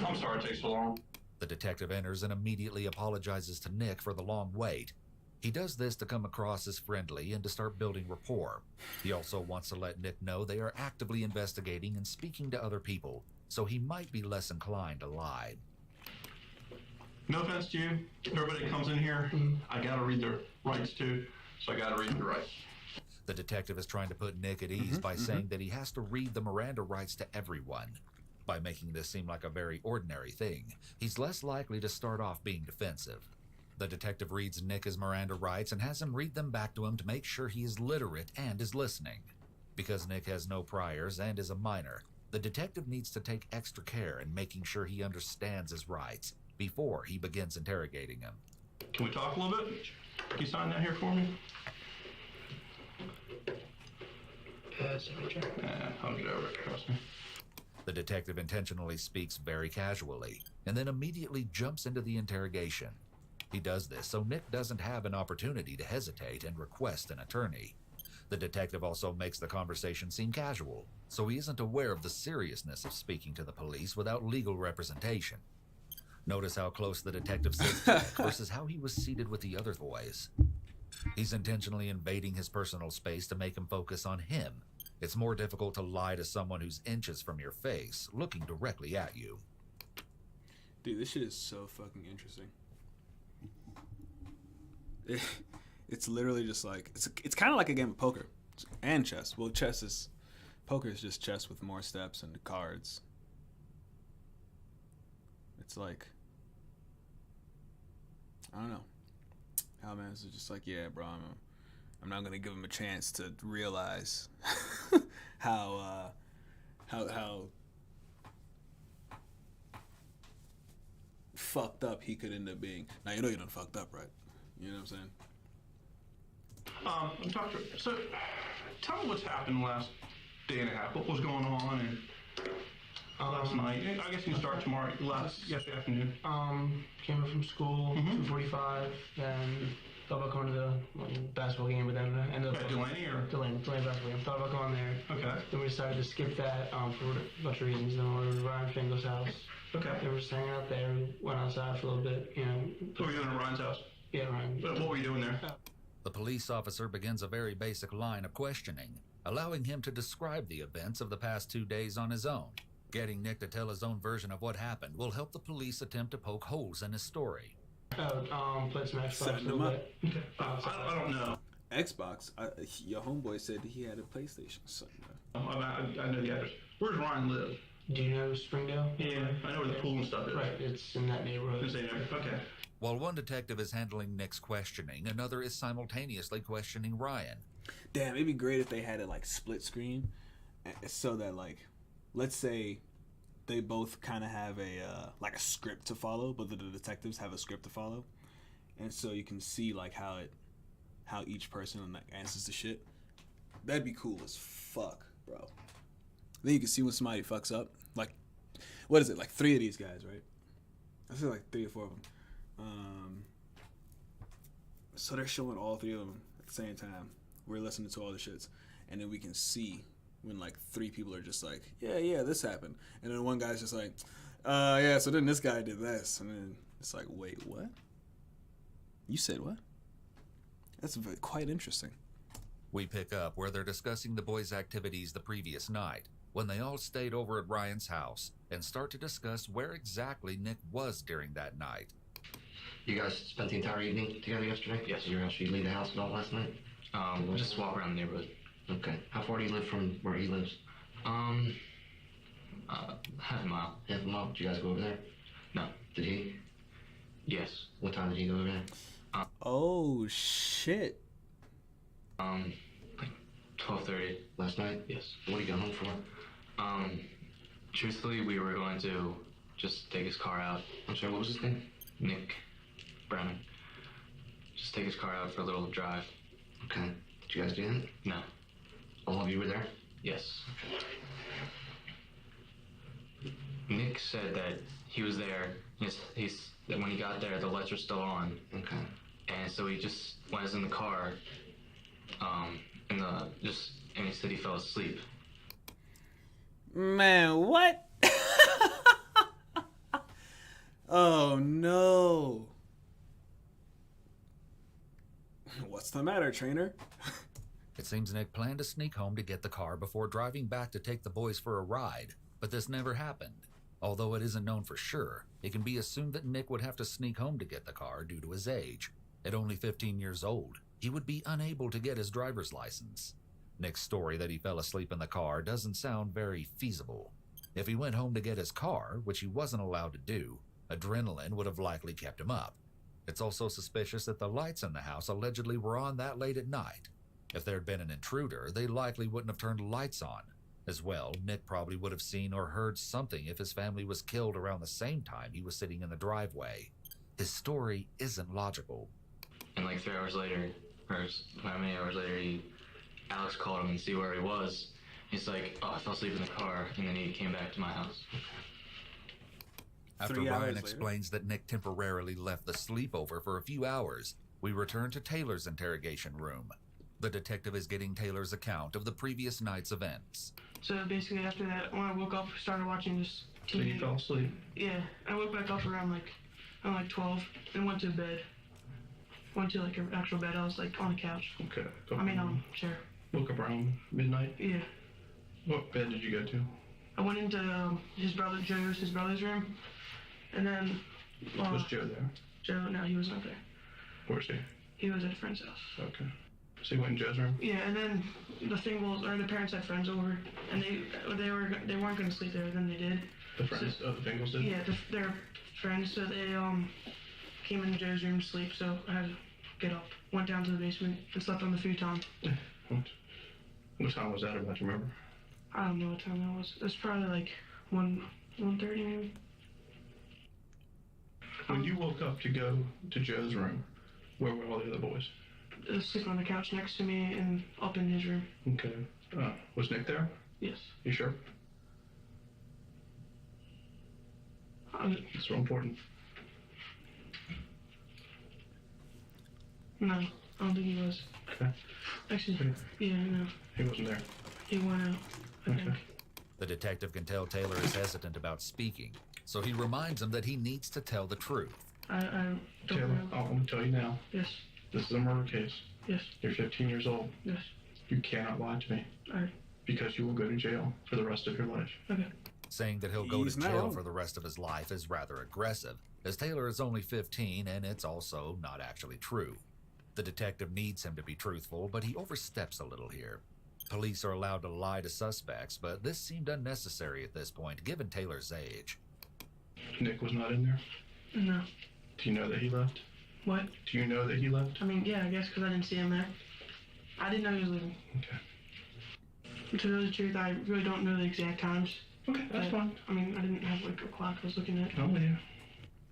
I'm sorry it takes so long. The detective enters and immediately apologizes to Nick for the long wait. He does this to come across as friendly and to start building rapport. He also wants to let Nick know they are actively investigating and speaking to other people, so he might be less inclined to lie. No offense to you. Everybody comes in here, I gotta read their rights too, so I gotta read your rights. The detective is trying to put Nick at ease by saying that he has to read the Miranda rights to everyone. By making this seem like a very ordinary thing, he's less likely to start off being defensive. The detective reads Nick his Miranda rights and has him read them back to him to make sure he is literate and is listening. Because Nick has no priors and is a minor, the detective needs to take extra care in making sure he understands his rights before he begins interrogating him. Can we talk a little bit? Can you sign that here for me? Signature. I'll get over it, trust me. The detective intentionally speaks very casually and then immediately jumps into the interrogation. He does this so Nick doesn't have an opportunity to hesitate and request an attorney. The detective also makes the conversation seem casual, so he isn't aware of the seriousness of speaking to the police without legal representation. Notice how close the detective sits to Nick versus how he was seated with the other boys. He's intentionally invading his personal space to make him focus on him. It's more difficult to lie to someone who's inches from your face, looking directly at you. Dude, this shit is so fucking interesting. It's literally just like it's kind of like a game of poker and chess. Well, poker is just chess with more steps and cards. It's like, I don't know. Alman's is just like, yeah, bro, I'm not gonna give him a chance to realize how fucked up he could end up being. Now you know you done fucked up, right? You know what I'm saying? Doctor, so tell me what's happened the last day and a half. What was going on and last night? I guess you can start tomorrow. Yesterday afternoon. Came up from school, 2:45, then thought about going to the basketball game, but then ended up... Delaney or? Delaney basketball game. Thought about going there. Okay. Then we decided to skip that for a bunch of reasons. Then we went to Ryan Fingal's house. Okay. They were just hanging out there. We went outside for a little bit, you know. What were you doing at Ryan's house? Yeah, Ryan. What were you doing there? The police officer begins a very basic line of questioning, allowing him to describe the events of the past 2 days on his own. Getting Nick to tell his own version of what happened will help the police attempt to poke holes in his story. Played some Xbox. Setting him up. Okay. I don't know. Xbox. Your homeboy said he had a PlayStation. I know the address. Where does Ryan live? Do you know Springdale? Yeah, I know where the pool and stuff is. Right, it's in that neighborhood. Okay. While one detective is handling Nick's questioning, another is simultaneously questioning Ryan. Damn, it'd be great if they had it like split screen, so that like let's say they both kind of have a like a script to follow, but the detectives have a script to follow, and so you can see like how each person like answers the shit. That'd be cool as fuck, bro. Then you can see when somebody fucks up. Like, what is it? Like 3 of these guys, right? I feel like 3 or 4 of them. So they're showing all 3 of them at the same time. We're listening to all the shits, and then we can see when like 3 people are just like, yeah, this happened, and then one guy's just like, yeah. So then this guy did this, and then it's like, wait, what? You said what? That's quite interesting. We pick up where they're discussing the boys' activities the previous night, when they all stayed over at Ryan's house, and start to discuss where exactly Nick was during that night. You guys spent the entire evening together yesterday? Yes. Did you actually leave the house at all last night? We'll just walk around the neighborhood. Okay. How far do you live from where he lives? Half a mile. Half a mile? Did you guys go over there? No. Did he? Yes. What time did he go over there? Oh shit. Like 12:30. Last night? Yes. What did he go home for? Truthfully, we were going to just take his car out. I'm sorry, what was his name? Nick Browning. Just take his car out for a little drive. Okay. Did you guys do that? No. All of you were there? Yes. Nick said that he was there. That when he got there, the lights were still on. Okay. And so he just went in the car, and he said he fell asleep. Man, what? Oh no. What's the matter, trainer? It seems Nick planned to sneak home to get the car before driving back to take the boys for a ride, but this never happened. Although it isn't known for sure, it can be assumed that Nick would have to sneak home to get the car due to his age. At only 15 years old, he would be unable to get his driver's license. Nick's story that he fell asleep in the car doesn't sound very feasible. If he went home to get his car, which he wasn't allowed to do, adrenaline would have likely kept him up. It's also suspicious that the lights in the house allegedly were on that late at night. If there'd been an intruder, they likely wouldn't have turned lights on. As well, Nick probably would have seen or heard something if his family was killed around the same time he was sitting in the driveway. His story isn't logical. And like 3 hours later, or how many hours later, Alex called him and see where he was. He's like, oh, I fell asleep in the car, and then he came back to my house. After Ryan explains that Nick temporarily left the sleepover for a few hours, we return to Taylor's interrogation room. The detective is getting Taylor's account of the previous night's events. So basically after that, when I woke up, started watching this TV. So you fell asleep? Yeah. I woke back up around like 12 and went to bed. Went to like an actual bed. I was like on the couch. Okay. Chair. Woke up around midnight? Yeah. What bed did you go to? I went into his brother's room. And then... was Joe there? Joe, no, he was not there. Where's he? He was at a friend's house. Okay. So you went in Joe's room? Yeah, and then the parents had friends over, and they weren't going to sleep there, then they did. The friends, the Fingles did? Yeah, they're friends, so they came into Joe's room to sleep, so I had to get up, went down to the basement, and slept on the futon. What time was that about, do you remember? I don't know what time that was. It was probably like 1:30 maybe. When you woke up to go to Joe's room, where were all the other boys? They were sleeping on the couch next to me and up in his room. Okay. Was Nick there? Yes. You sure? It's so important. No, I don't think he was. Okay. Actually, yeah, no. He wasn't there? He went out, I think. The detective can tell Taylor is hesitant about speaking, so he reminds him that he needs to tell the truth. I don't Taylor, know. I'm going to tell you now. Yes. This is a murder case. Yes. You're 15 years old. Yes. You cannot lie to me. All right. Because you will go to jail for the rest of your life. Okay. Saying that he'll go to jail for the rest of his life is rather aggressive, as Taylor is only 15 and it's also not actually true. The detective needs him to be truthful, but he oversteps a little here. Police are allowed to lie to suspects, but this seemed unnecessary at this point, given Taylor's age. Nick was not in there? No. Do you know that he left? What? Do you know that he left? I mean, yeah, I guess because I didn't see him there. I didn't know he was leaving. Okay. To tell you the truth, I really don't know the exact times. Okay, that's fine. I mean, I didn't have like a clock I was looking at. I'm with you.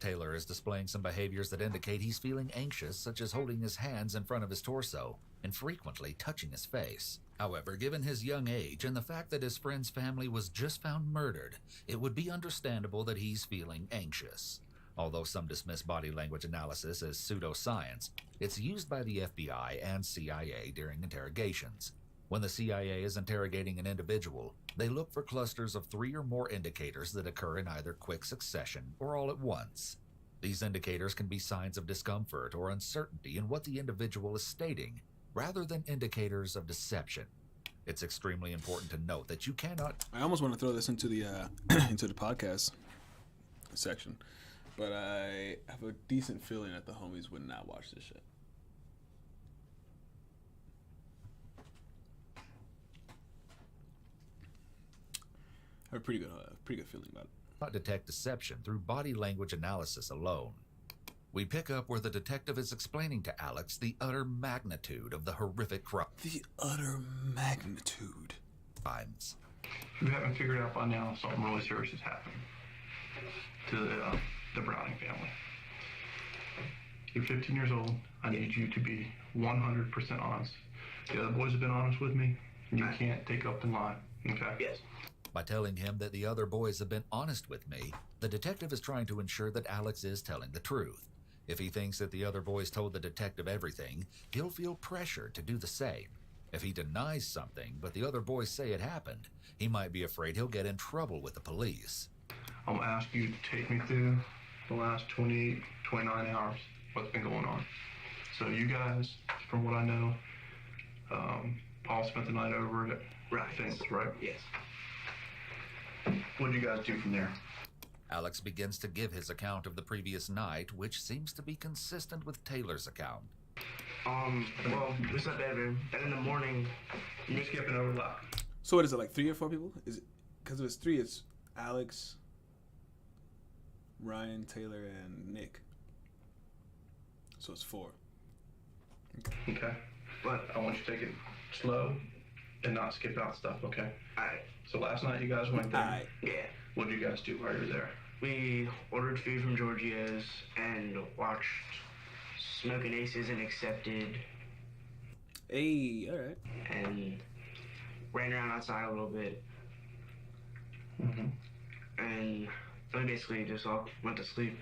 Taylor is displaying some behaviors that indicate he's feeling anxious, such as holding his hands in front of his torso and frequently touching his face. However, given his young age and the fact that his friend's family was just found murdered, it would be understandable that he's feeling anxious. Although some dismiss body language analysis as pseudoscience, it's used by the FBI and CIA during interrogations. When the CIA is interrogating an individual, they look for clusters of 3 or more indicators that occur in either quick succession or all at once. These indicators can be signs of discomfort or uncertainty in what the individual is stating, rather than indicators of deception. It's extremely important to note that you cannot... I almost want to throw this into the into the podcast section, but I have a decent feeling that the homies would not watch this shit. I have a pretty good feeling about it. Not detect deception through body language analysis alone. We pick up where the detective is explaining to Alex the utter magnitude of the horrific crime. The utter magnitude. Crimes. If you haven't figured out by now, something really serious has happened to the Browning family. You're 15 years old. I need you to be 100% honest. The other boys have been honest with me. You can't take up the line. Okay? Yes. By telling him that the other boys have been honest with me, the detective is trying to ensure that Alex is telling the truth. If he thinks that the other boys told the detective everything, he'll feel pressure to do the same. If he denies something, but the other boys say it happened, he might be afraid he'll get in trouble with the police. I'm going to ask you to take me through the last 28, 29 hours, what's been going on. So you guys, from what I know, Paul spent the night over at Things, right? Yes. What did you guys do from there? Alex begins to give his account of the previous night, which seems to be consistent with Taylor's account. Well, it was a bedroom, and in the morning, Nick skipping over luck. So what is it, like 3 or 4 people? Is it, because if it's 3, it's Alex, Ryan, Taylor, and Nick. So it's 4. Okay. But I want you to take it slow and not skip out stuff, okay? Alright. So last night you guys went there. Alright. Yeah. What did you guys do while you were there? We ordered food from Georgia's and watched Smoking Aces and Accepted. Hey, alright. And ran around outside a little bit. Mm-hmm. And then we basically just all went to sleep.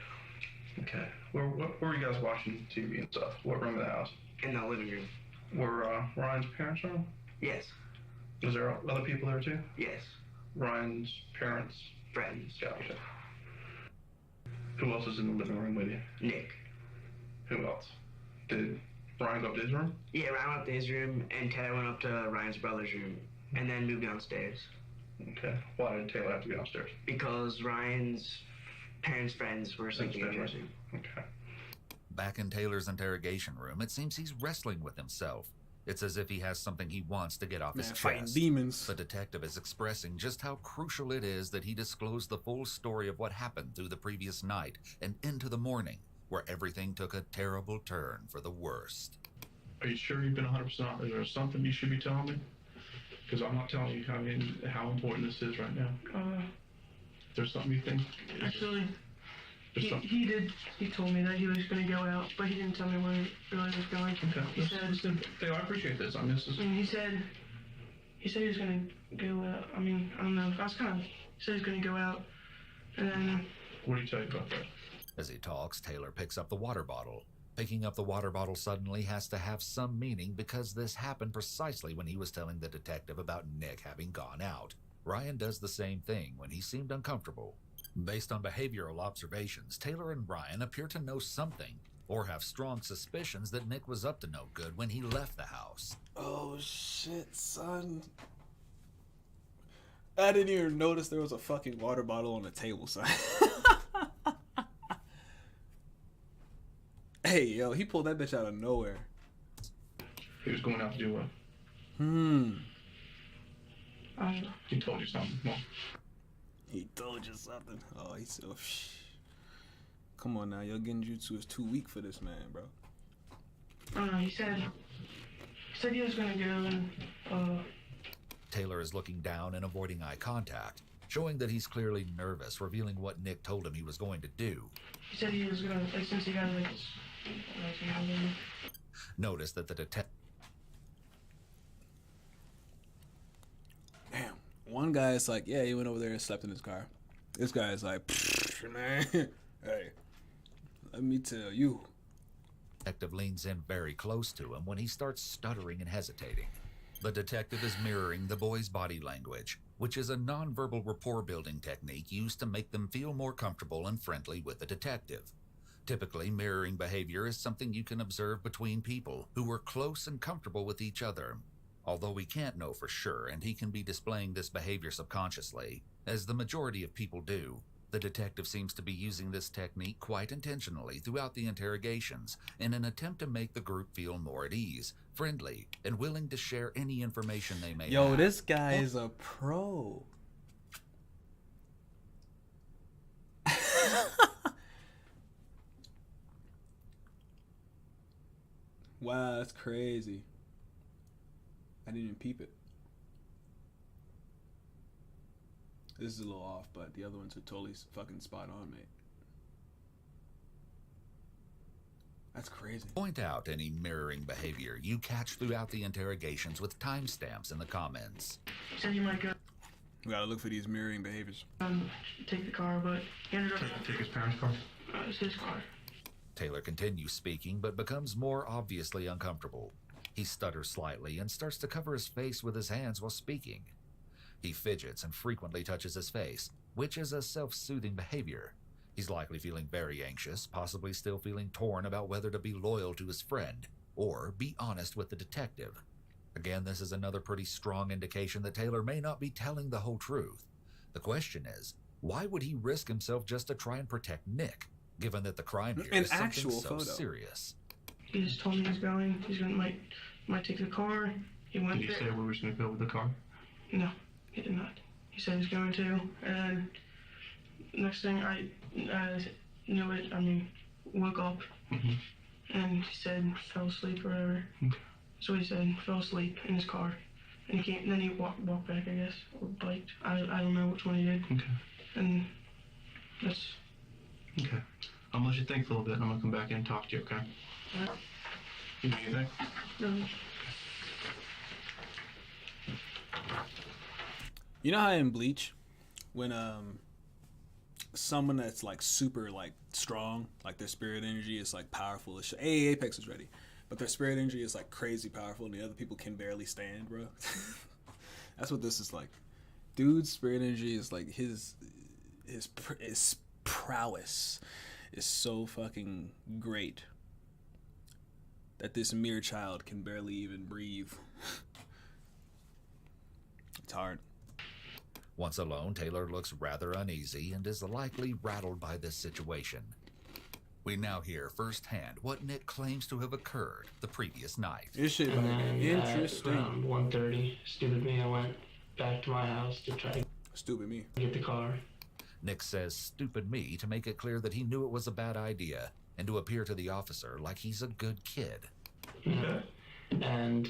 Okay. Where were you guys watching TV and stuff? What room of the house? In the living room. Were Ryan's parents home? Yes. Was there other people there too? Yes. Ryan's parents? Friends. Gotcha. Who else was in the living room with you? Nick. Who else? Did Ryan go up to his room? Yeah, Ryan went up to his room, and Taylor went up to Ryan's brother's room, and then moved downstairs. Okay. Why did Taylor have to go downstairs? Because Ryan's parents' friends were sleeping in his room. Okay. Back in Taylor's interrogation room, it seems he's wrestling with himself. It's as if he has something he wants to get off his fighting chest. demons. The detective is expressing just how crucial it is that he disclose the full story of what happened through the previous night and into the morning, where everything took a terrible turn for the worst. Are you sure you've been 100% honest? Is there something you should be telling me? Because I'm not telling you how important this is right now. Is there something you think? Actually, he told me that he was going to go out, but he didn't tell me where he really was going. Okay. I appreciate this. I mean, this is... he said he was going to go out. I mean, I don't know. He said he was going to go out, and then... What did he tell you about that? As he talks, Taylor picks up the water bottle. Picking up the water bottle suddenly has to have some meaning because this happened precisely when he was telling the detective about Nick having gone out. Ryan does the same thing when he seemed uncomfortable. Based on behavioral observations, Taylor and Ryan appear to know something, or have strong suspicions that Nick was up to no good when he left the house. Oh shit, son. I didn't even notice there was a fucking water bottle on the table, son. Hey, yo, he pulled that bitch out of nowhere. He was going out to do what? He told you something. Well, he told you something. Oh, he's so... Come on now, your genjutsu is too weak for this man, bro. He said he was gonna go and Taylor is looking down and avoiding eye contact, showing that he's clearly nervous, revealing what Nick told him he was going to do. He said he was gonna, like, since he got like his, Notice that the detective. Damn. One guy is like, yeah, he went over there and slept in his car. This guy is like, man, hey, let me tell you. Detective leans in very close to him when he starts stuttering and hesitating. The detective is mirroring the boy's body language, which is a nonverbal rapport building technique used to make them feel more comfortable and friendly with the detective. Typically, mirroring behavior is something you can observe between people who are close and comfortable with each other. Although we can't know for sure, and he can be displaying this behavior subconsciously, as the majority of people do, the detective seems to be using this technique quite intentionally throughout the interrogations in an attempt to make the group feel more at ease, friendly, and willing to share any information they may have. Yo, this guy is a pro. Wow, that's crazy. I didn't even peep it. This is a little off, but the other ones are totally fucking spot on, mate. That's crazy. Point out any mirroring behavior you catch throughout the interrogations with timestamps in the comments. he said he might go We gotta look for these mirroring behaviors. take the car, but he ended up Take his parents' car. it was his car. Taylor continues speaking, but becomes more obviously uncomfortable. He stutters slightly and starts to cover his face with his hands while speaking. He fidgets and frequently touches his face, which is a self-soothing behavior. He's likely feeling very anxious, possibly still feeling torn about whether to be loyal to his friend or be honest with the detective. Again, this is another pretty strong indication that Taylor may not be telling the whole truth. The question is, why would he risk himself just to try and protect Nick, given that the crime here An is something actual so photo. serious? He just told me he's going. He's gonna might take the car. He went Did he there. say we were just gonna go with the car? No, he did not. He said he's going to, and next thing I knew it. I mean, woke up, and he said fell asleep or whatever. Okay. So he said fell asleep in his car, and he came. Then he walked back, I guess, or biked. I don't know which one he did. Okay. And that's. Okay. I'm gonna let you think for a little bit, and I'm gonna come back in and talk to you. Okay. You need anything? No. You know how in Bleach, when someone that's like super like strong, like their spirit energy is like powerful as shit. Hey, Apex is ready, but their spirit energy is like crazy powerful, and the other people can barely stand, bro. That's what this is like. Dude's spirit energy is like his prowess is so fucking great that this mere child can barely even breathe. It's hard. Once alone, Taylor looks rather uneasy and is likely rattled by this situation. We now hear firsthand what Nick claims to have occurred the previous night. This shit And then interesting. around 1:30, stupid me, I went back to my house to try to Stupid me. get the car. Nick says stupid me to make it clear that he knew it was a bad idea and to appear to the officer like he's a good kid. And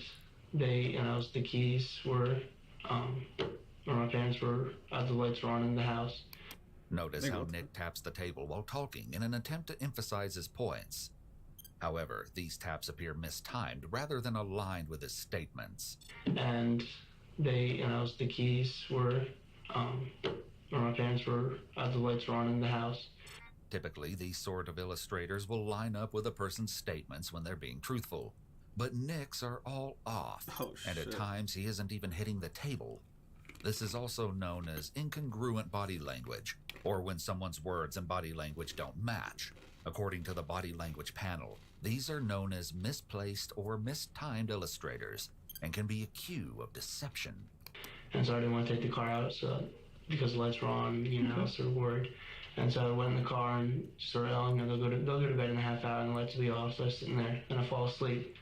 they, the keys were, or my parents were, the lights were on in the house. Notice how Nick taps the table while talking in an attempt to emphasize his points. However, these taps appear mistimed rather than aligned with his statements. And they, the keys were, or my parents were, the lights were on in the house. Typically, these sort of illustrators will line up with a person's statements when they're being truthful. But Nick's are all off, and at times he isn't even hitting the table. This is also known as incongruent body language, or when someone's words and body language don't match. According to the body language panel, these are known as misplaced or mistimed illustrators, and can be a cue of deception. And so I didn't want to take the car out, so because the lights were on, I was sort of worried. And so I went in the car and started yelling, they'll go to bed in a half hour and the lights will be off. So I was sitting there and I fall asleep.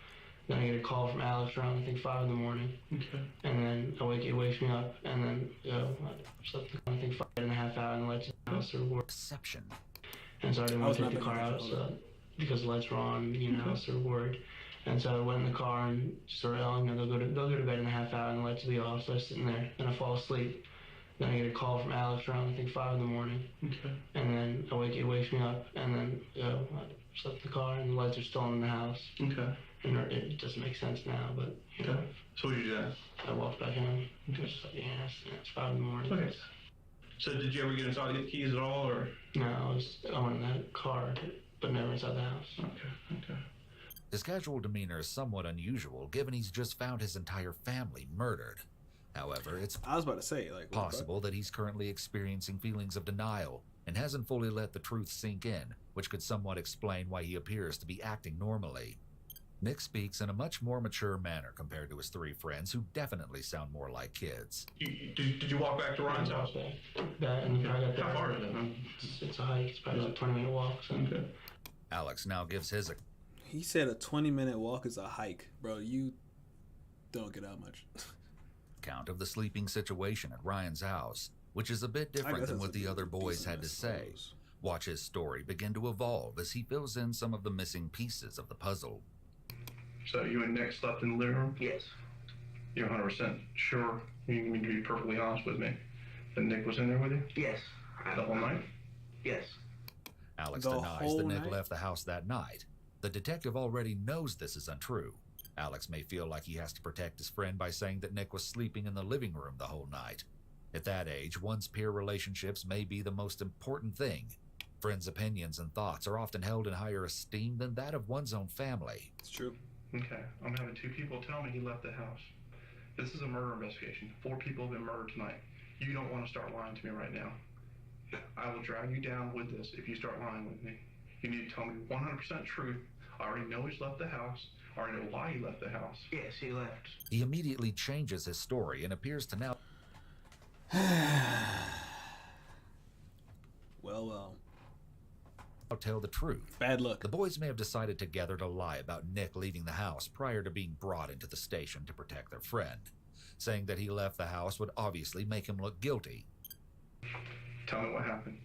Then I get a call from Alex around, I think, 5 in the morning. Okay. And then it wakes me up, and then I slept, I think, 5 and a half hours, and the lights were sort of worried. Deception. And so I didn't want to take the car out, so because the lights were on, I was sort of worried. And so I went in the car and started yelling, they'll go to bed in a half hour and the lights will be off. So I was sitting there and I fall asleep. Then I get a call from Alex around, I think, 5 in the morning. Okay. And then it wakes me up, and then I slept in the car and the lights are still on in the house. Okay. And it doesn't make sense now, but, you know. So what did you do? I walked back in. Okay. Just like, it's 5 in the morning. Okay. So did you ever get inside to get the keys at all, or? No, I went in that car, but never inside the house. Okay. His casual demeanor is somewhat unusual, given he's just found his entire family murdered. However, it's I was about to say, like, possible that he's currently experiencing feelings of denial and hasn't fully let the truth sink in, which could somewhat explain why he appears to be acting normally. Nick speaks in a much more mature manner compared to his 3 friends, who definitely sound more like kids. Did you walk back to Ryan's house? That, and I got there. How far is it? It's a hike. It's probably like a 20-minute walk. So. Okay. Alex now gives his He said a 20-minute walk is a hike. Bro, you don't get out much. account of the sleeping situation at Ryan's house, which is a bit different than what the other boys had to say. Watch his story begin to evolve as he fills in some of the missing pieces of the puzzle. So you and Nick slept in the living room? Yes. You're 100% sure? You need to be perfectly honest with me. That Nick was in there with you? Yes. The whole night? Yes. Alex The denies whole that Nick night? left the house that night. The detective already knows this is untrue. Alex may feel like he has to protect his friend by saying that Nick was sleeping in the living room the whole night. At that age, one's peer relationships may be the most important thing. Friends' opinions and thoughts are often held in higher esteem than that of one's own family. It's true. Okay. I'm having 2 people tell me he left the house. This is a murder investigation. 4 people have been murdered tonight. You don't want to start lying to me right now. I will drag you down with this if you start lying with me. You need to tell me 100% truth. I already know he's left the house. I already know why he left the house. Yes, he left. He immediately changes his story and appears to now Well. tell the truth. Bad luck. The boys may have decided together to lie about Nick leaving the house prior to being brought into the station to protect their friend. Saying that he left the house would obviously make him look guilty. Tell me what happened.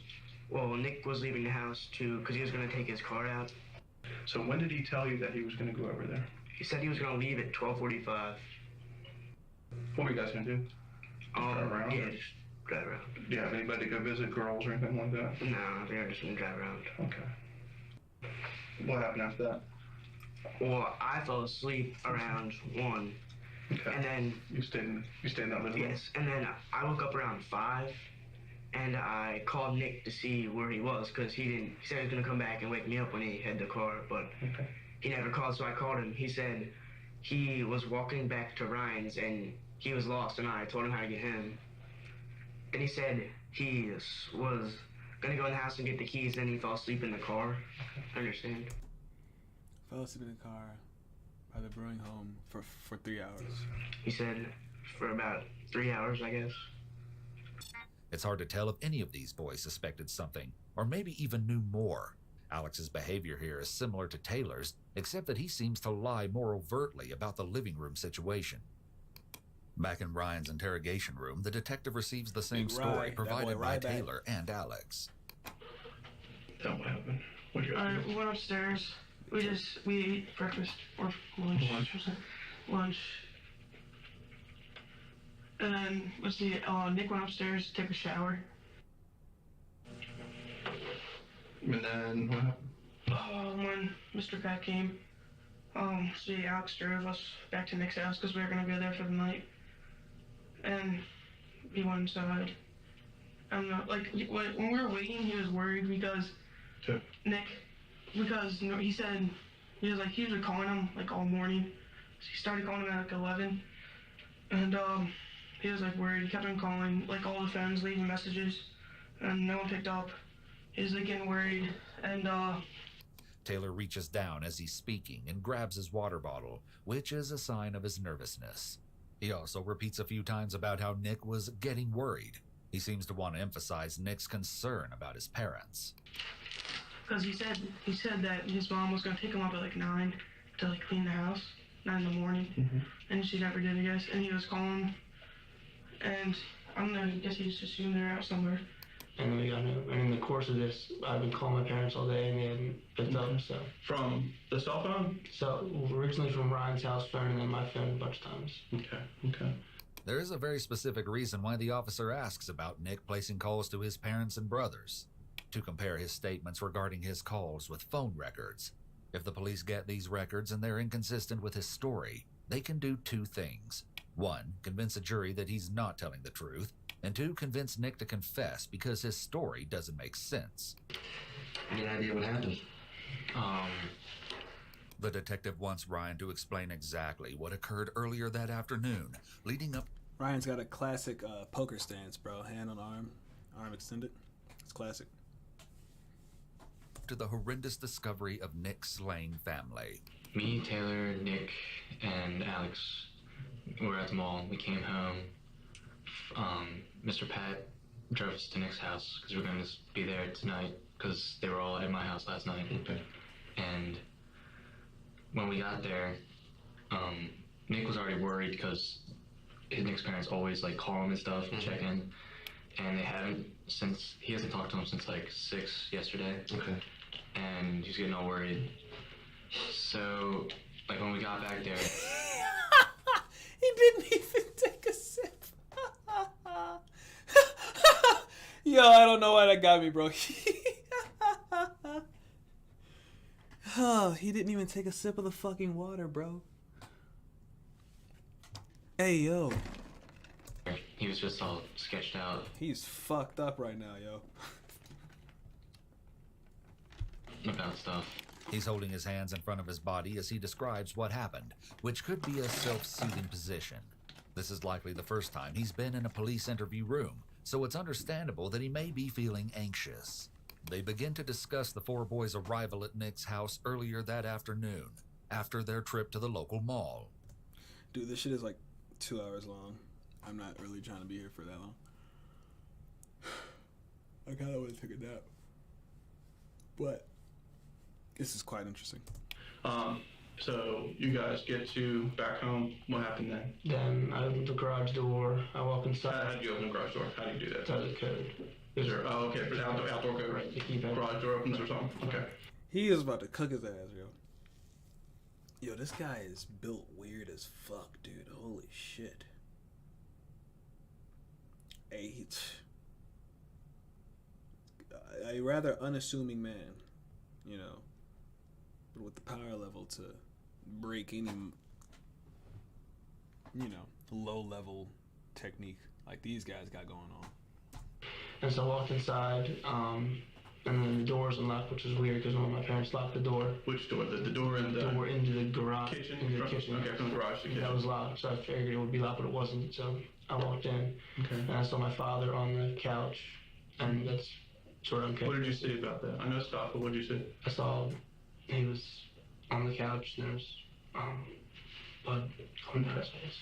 Well, Nick was leaving the house because he was going to take his car out. So when did he tell you that he was going to go over there? He said he was going to leave at 12:45. What were you guys going to do? Drive around? Yeah, just drive around. Do you have anybody to go visit girls or anything like that? No, they were just going to drive around. Okay. What happened after that? Well, I fell asleep around 1. Okay. And then... You stayed in that living room? Yes, and then I woke up around 5. And I called Nick to see where he was, because he said he was going to come back and wake me up when he had the car, but he never called, so I called him. He said he was walking back to Ryan's and he was lost, and I told him how to get him. And he said he was going to go in the house and get the keys, and then he fell asleep in the car. I understand. Fell asleep in the car by the brewing home for 3 hours. He said for about 3 hours, I guess. It's hard to tell if any of these boys suspected something, or maybe even knew more. Alex's behavior here is similar to Taylor's, except that he seems to lie more overtly about the living room situation. Back in Ryan's interrogation room, the detective receives the same story provided by Taylor and Alex. Tell what happened. We went upstairs. We ate breakfast or lunch. Lunch. And then, Nick went upstairs to take a shower. And then what happened? When Mr. Pat came, Alex drove us back to Nick's house because we were going to go there for the night. And he went inside. And, when we were waiting, he was worried because Nick, because he said, he was calling him, all morning. So he started calling him at, 11. And, he was worried. He kept on calling all the phones, leaving messages, and no one picked up. He was getting worried, and Taylor reaches down as he's speaking and grabs his water bottle, which is a sign of his nervousness. He also repeats a few times about how Nick was getting worried. He seems to want to emphasize Nick's concern about his parents. Because he said that his mom was going to pick him up at 9 to clean the house, 9 in the morning, and she never did, I guess. And he was calling. And I don't know, I guess he just assumed they're out somewhere. and then we got home. And in the course of this, I've been calling my parents all day, and they hadn't picked up. So From the cell phone? So originally from Ryan's house phone, and then my phone a bunch of times. Okay. There is a very specific reason why the officer asks about Nick placing calls to his parents and brothers: to compare his statements regarding his calls with phone records. If the police get these records and they're inconsistent with his story, they can do two things. One, convince a jury that he's not telling the truth, and two, convince Nick to confess because his story doesn't make sense. Any idea what happened? The detective wants Ryan to explain exactly what occurred earlier that afternoon, leading up. Ryan's got a classic poker stance, bro. Hand on arm extended. It's classic. To the horrendous discovery of Nick's slain family. Me, Taylor, Nick, and Alex were at the mall. We came home. Mr. Pat drove us to Nick's house because we were going to be there tonight because they were all at my house last night. Okay. And when we got there, Nick was already worried because Nick's parents always like call him and stuff and check in, and they haven't since. He hasn't talked to him since like 6 yesterday. Okay. And he's getting all worried. So, like when we got back there, he didn't even take a sip. Yo, I don't know why that got me, bro. He didn't even take a sip of the fucking water, bro. Hey, yo. he was just all sketched out. He's fucked up right now, yo. About stuff. He's holding his hands in front of his body as he describes what happened, which could be a self-soothing position. This is likely the first time he's been in a police interview room, so it's understandable that he may be feeling anxious. They begin to discuss the four boys' arrival at Nick's house earlier that afternoon, after their trip to the local mall. Dude, this shit is like 2 hours long. I'm not really trying to be here for that long. I kinda want to take a nap. But this is quite interesting. So you guys get to back home. What happened then? Then I opened the garage door. I walk inside. How did you open the garage door? How do you do that? That's the code. Is there? Oh, okay. For the outdoor code, right? The keypad. Garage door opens or something. Okay. He is about to cook his ass, yo. Yo, this guy is built weird as fuck, dude. Holy shit. A rather unassuming man, you know, but with the power level to break any, you know, low-level technique like these guys got going on. And so I walked inside, and then the door was unlocked, which was weird because one of my parents locked the door. Which door? The door in the door into the garage. Kitchen? Into the kitchen. Okay, from the garage to the kitchen. That was locked, so I figured it would be locked, but it wasn't. So I walked in, and I saw my father on the couch, and that's sort of okay. What did you see about that? I know stuff, but what did you see? I saw he was on the couch, and there was blood coming out of his face.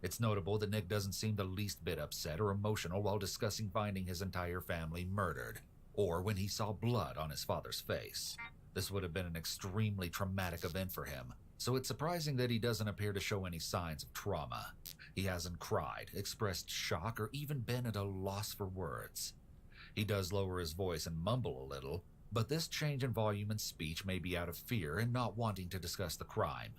It's notable that Nick doesn't seem the least bit upset or emotional while discussing finding his entire family murdered, or when he saw blood on his father's face. This would have been an extremely traumatic event for him, so it's surprising that he doesn't appear to show any signs of trauma. He hasn't cried, expressed shock, or even been at a loss for words. He does lower his voice and mumble a little, but this change in volume and speech may be out of fear and not wanting to discuss the crime.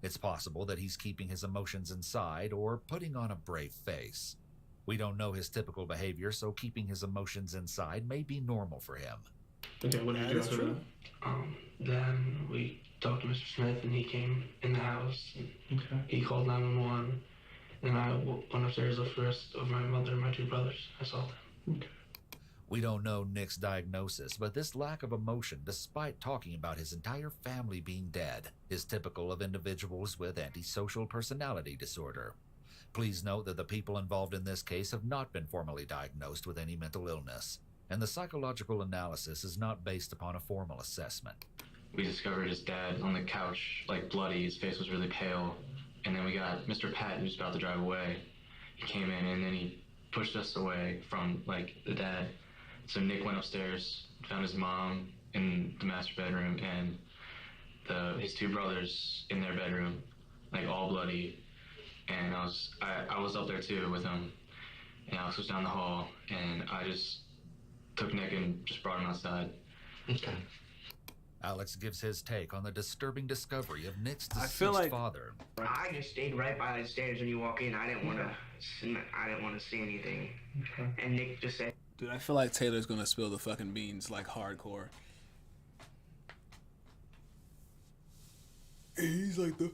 It's possible that he's keeping his emotions inside or putting on a brave face. We don't know his typical behavior, so keeping his emotions inside may be normal for him. Okay, what did you do after that? Then we talked to Mr. Smith, and he came in the house. And he called 911, and I went upstairs with the rest of my mother and my two brothers. I saw them. Okay. We don't know Nick's diagnosis, but this lack of emotion, despite talking about his entire family being dead, is typical of individuals with antisocial personality disorder. Please note that the people involved in this case have not been formally diagnosed with any mental illness, and the psychological analysis is not based upon a formal assessment. We discovered his dad on the couch, like bloody. His face was really pale. And then we got Mr. Pat, who was about to drive away. He came in, and then he pushed us away from, like, the dad. So Nick went upstairs, found his mom in the master bedroom, and his two brothers in their bedroom, like all bloody. And I was up there too with him, and Alex was down the hall, and I just took Nick and just brought him outside. Okay. Alex gives his take on the disturbing discovery of Nick's I deceased feel like- father. I just stayed right by the stairs when you walk in. I didn't want to see anything. Okay. And Nick just said, Dude, I feel like Taylor's gonna spill the fucking beans like hardcore. He's like the.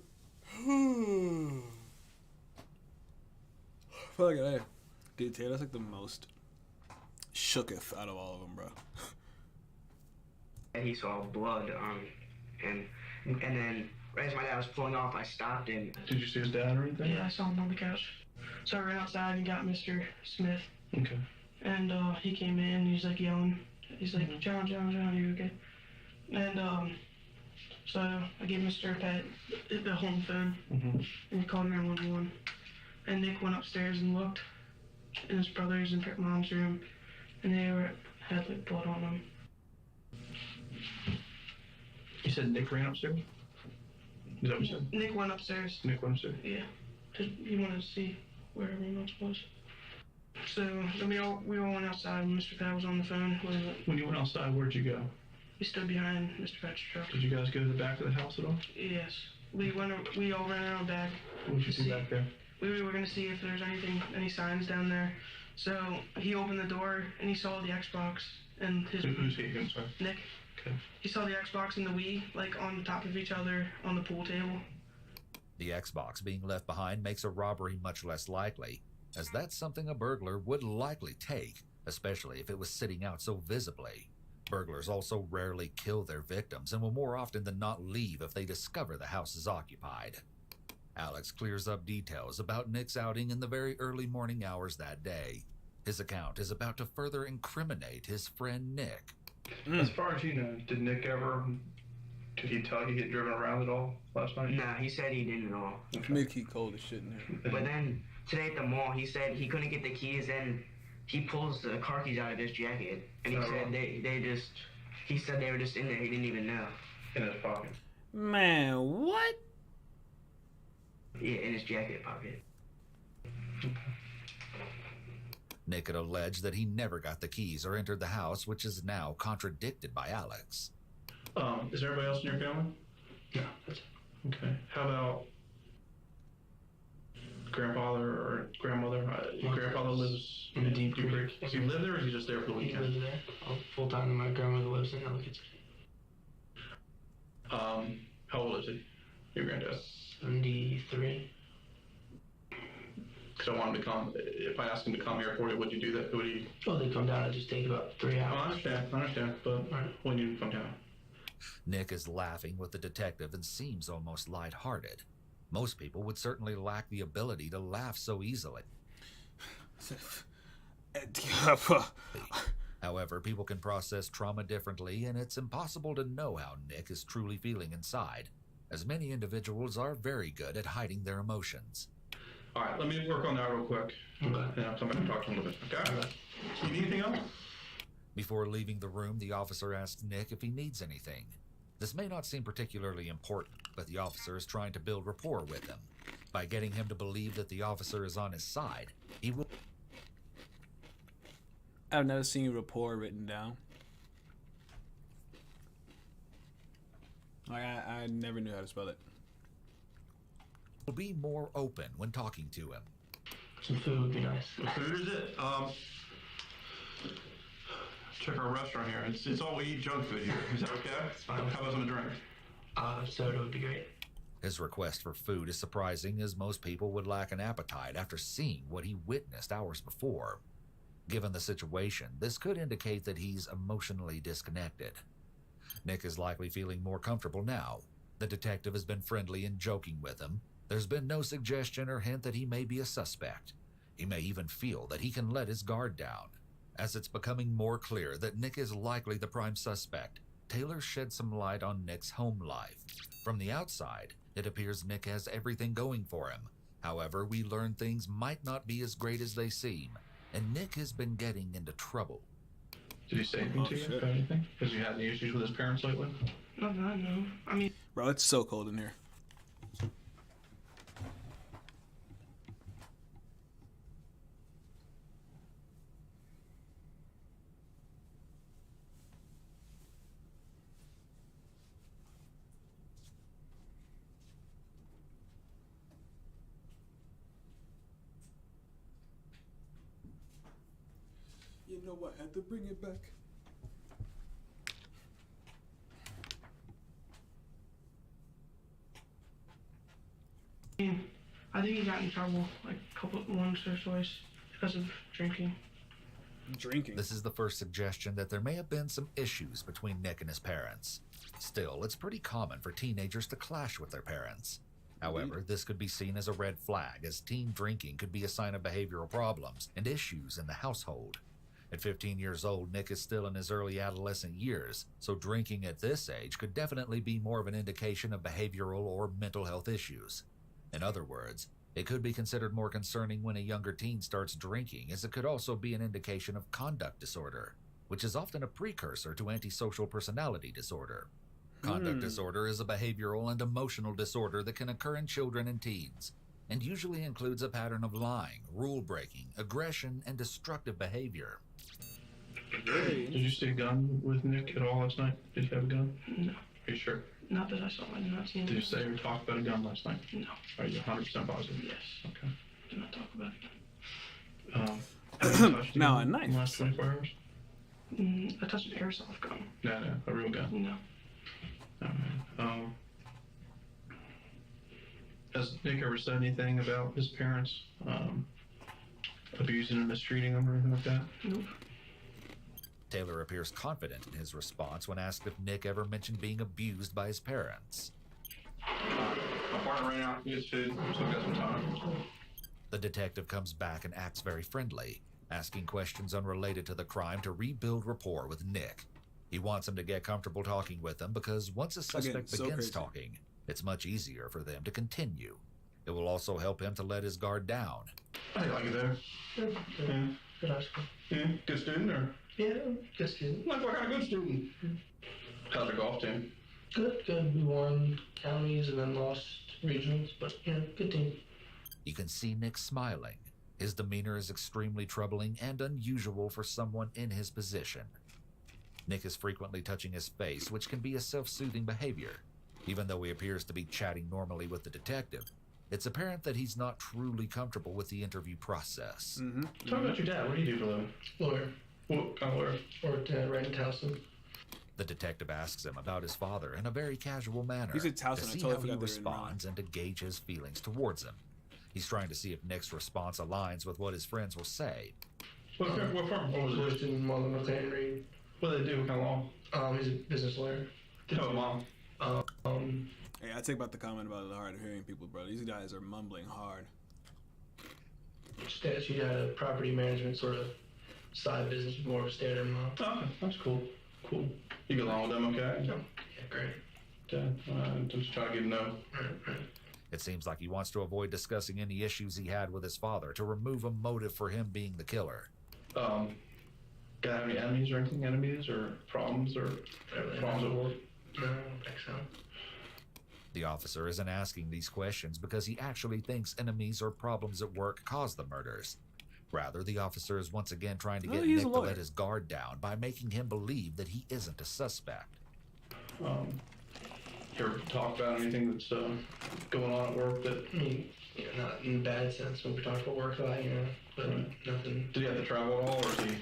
Fucking hey. Dude, Taylor's like the most shooketh out of all of them, bro. he saw blood, and then right as my dad was pulling off, I stopped and. Did you see his dad or anything? Yeah, I saw him on the couch. So I ran outside and got Mr. Smith. Okay. And he came in, he's like yelling. He's like, John, you okay? And so I gave Mr. Pat the home phone, and he called 911. And Nick went upstairs and looked in his brother's and mom's room, and they had like blood on them. You said Nick ran upstairs? Is that what you said? Nick went upstairs. Nick went upstairs? Yeah. He wanted to see where everyone else was. So then we all went outside when Mr. Pat was on the phone. When you went outside, where'd you go? We stood behind Mr. Pat's truck. Did you guys go to the back of the house at all? Yes. We all ran around back. What did you see back there? We were gonna see if there's any signs down there. So he opened the door and he saw the Xbox and his. Who's he? I'm sorry. Nick. Okay. He saw the Xbox and the Wii like on the top of each other on the pool table. The Xbox being left behind makes a robbery much less likely, as that's something a burglar would likely take, especially if it was sitting out so visibly. Burglars also rarely kill their victims and will more often than not leave if they discover the house is occupied. Alex clears up details about Nick's outing in the very early morning hours that day. His account is about to further incriminate his friend Nick. As far as you know, did he tell you he had driven around at all last night? Nah, he said he didn't at all. Nick, he cold as shit in there. But then today at the mall, he said he couldn't get the keys, and he pulls the car keys out of his jacket, and he said he said they were just in there. He didn't even know. In his pocket. Man, what? Yeah, in his jacket pocket. Nick had alleged that he never got the keys or entered the house, which is now contradicted by Alex. Is there anybody else in your family? No, that's Okay. How about grandfather or grandmother? Your grandfather lives in Deep Creek. Does he live there or is he just there for the He weekend? lives there. Full time, and my grandmother lives in Ellicott City. How old is he? Your granddad? 73. Because I want him to come. If I asked him to come here for you, would you do that? Would he? Oh, they come down. It just take about 3 hours. I understand. But when you come down. Nick is laughing with the detective and seems almost lighthearted. Most people would certainly lack the ability to laugh so easily. However, people can process trauma differently, and it's impossible to know how Nick is truly feeling inside, as many individuals are very good at hiding their emotions. All right, let me work on that real quick. And I'll come back and talk to him a little bit. Okay? You need anything else? Before leaving the room, the officer asks Nick if he needs anything. This may not seem particularly important, but the officer is trying to build rapport with him. By getting him to believe that the officer is on his side, he will... I've never seen rapport written down. Like, I never knew how to spell it. Will be more open when talking to him. Some food would be nice. Food is it? Check our restaurant here. It's all we eat junk food here. Is that okay? It's fine. How about some drink? Soda would be great. His request for food is surprising, as most people would lack an appetite after seeing what he witnessed hours before. Given the situation, this could indicate that he's emotionally disconnected. Nick is likely feeling more comfortable now. The detective has been friendly and joking with him. There's been no suggestion or hint that he may be a suspect. He may even feel that he can let his guard down. As it's becoming more clear that Nick is likely the prime suspect, Taylor sheds some light on Nick's home life. From the outside, it appears Nick has everything going for him. However, we learn things might not be as great as they seem, and Nick has been getting into trouble. Did he say anything to you about anything? Has he had any issues with his parents lately? Not that I know. I mean, bro, it's so cold in here. You know what? I had to bring it back. I think he got in trouble like once or twice because of drinking. Drinking. This is the first suggestion that there may have been some issues between Nick and his parents. Still, it's pretty common for teenagers to clash with their parents. However, this could be seen as a red flag, as teen drinking could be a sign of behavioral problems and issues in the household. At 15 years old, Nick is still in his early adolescent years, so drinking at this age could definitely be more of an indication of behavioral or mental health issues. In other words, it could be considered more concerning when a younger teen starts drinking, as it could also be an indication of conduct disorder, which is often a precursor to antisocial personality disorder. Conduct disorder is a behavioral and emotional disorder that can occur in children and teens, and usually includes a pattern of lying, rule-breaking, aggression, and destructive behavior. Did you see a gun with Nick at all last night? Did he have a gun? No. Are you sure? Not that I saw. I did not see anything. Did you say or talk about a gun last night? No. Are you 100% positive? Yes. Okay. Did not talk about it. Have you touched Now, a in knife. the last 24 hours? I touched an airsoft gun. No, a real gun. No. Alright. Has Nick ever said anything about his parents abusing and mistreating him or anything like that? Nope. Taylor appears confident in his response when asked if Nick ever mentioned being abused by his parents. My partner ran out to get food, so we got some time. The detective comes back and acts very friendly, asking questions unrelated to the crime to rebuild rapport with Nick. He wants him to get comfortable talking with him because once a suspect begins talking, it's much easier for them to continue. It will also help him to let his guard down. How you like it there? Good. Yeah. Good high school. Yeah. Good student or? Yeah, good student. Like what kind of good student? How's the golf team? Good. We won counties and then lost regionals, but yeah, good team. You can see Nick smiling. His demeanor is extremely troubling and unusual for someone in his position. Nick is frequently touching his face, which can be a self-soothing behavior. Even though he appears to be chatting normally with the detective, it's apparent that he's not truly comfortable with the interview process. Talk about your dad. What do you do for a living? Lawyer. What kind of lawyer? Worked right in Towson. The detective asks him about his father in a very casual manner He's at Towson. to I see totally how he forgot they were in responds and to gauge his feelings towards him. He's trying to see if Nick's response aligns with what his friends will say. What firm? What was Worked in Marlon McLean Reed. What do they do? How long? He's a business lawyer. How long? Hey, I take back the comment about the hard of hearing people, bro. These guys are mumbling hard. She had a property management sort of side business, more of a standard mom. Okay, that's cool. Cool. You get along with them okay? Yeah, great. Okay, just trying to get to know. Right. It seems like he wants to avoid discussing any issues he had with his father to remove a motive for him being the killer. Got any enemies or anything? Enemies or problems or problems at work? No, I don't think so. The officer isn't asking these questions because he actually thinks enemies or problems at work caused the murders. Rather, the officer is once again trying to get Nick to let his guard down by making him believe that he isn't a suspect. You ever talk about anything that's going on at work that... I mean, not in a bad sense when we talk about work life, but nothing. Did he have to travel at all, or is he...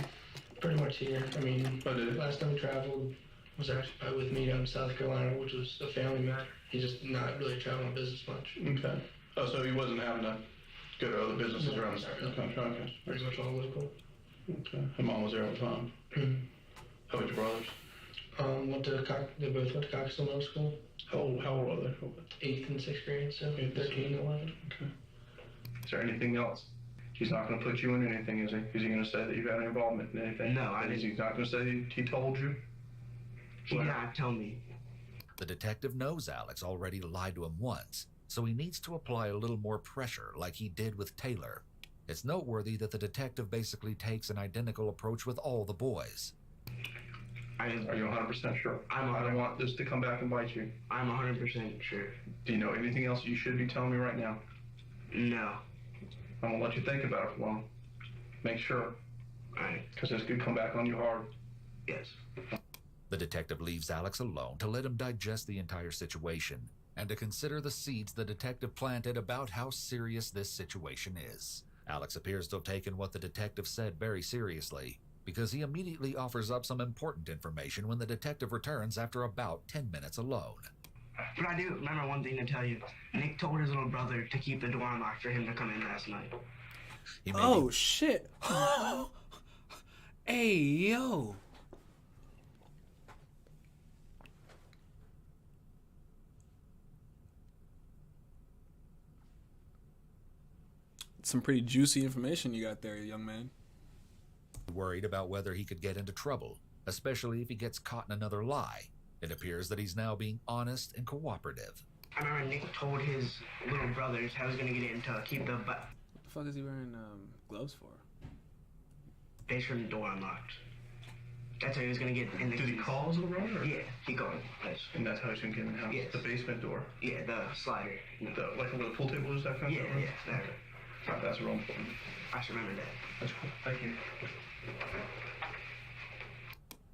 Pretty much here. I mean, last time we traveled was actually with me down in South Carolina, which was a family matter. He's just not really traveling business much. Okay. Oh, so he wasn't having to go to other businesses around the country? Okay. Pretty much all local. Okay. And Mom was there all the time? How about your brothers? They both went to Coxville Middle School. How old are they? 8th and 6th grade, so 13 and 11. Okay. Is there anything else? He's not going to put you in anything, is he? Is he going to say that you've had any involvement in anything? No, I didn't. Is he not going to say he told you? He did not tell me. The detective knows Alex already lied to him once, so he needs to apply a little more pressure like he did with Taylor. It's noteworthy that the detective basically takes an identical approach with all the boys. Are you 100% sure? I don't want this to come back and bite you. I'm 100% sure. Do you know anything else you should be telling me right now? No. I'm going to let you think about it for a while. Make sure. Alright. Because this could come back on you hard. Yes. The detective leaves Alex alone to let him digest the entire situation and to consider the seeds the detective planted about how serious this situation is. Alex appears to have taken what the detective said very seriously. because he immediately offers up some important information when the detective returns after about 10 minutes alone. But I do remember one thing to tell you. Nick told his little brother to keep the door unlocked for him to come in last night. Oh, shit. Hey, yo. Some pretty juicy information you got there, young man. Worried about whether he could get into trouble, especially if he gets caught in another lie. It appears that he's now being honest and cooperative. I remember Nick told his little brothers how he was going to get in to keep the What the fuck is he wearing gloves for? base from the door unlocked. That's how he was going to get in the Did he keys. call his little brother? Or? Yeah, he called. Yes. And that's how he's going to get in the house? Yes. The basement door? Yeah, the slider. No. The, like where the pool table is, that kind Yeah, of stuff? yeah, that. Right, that's real important. I should remember that. That's cool. Thank you.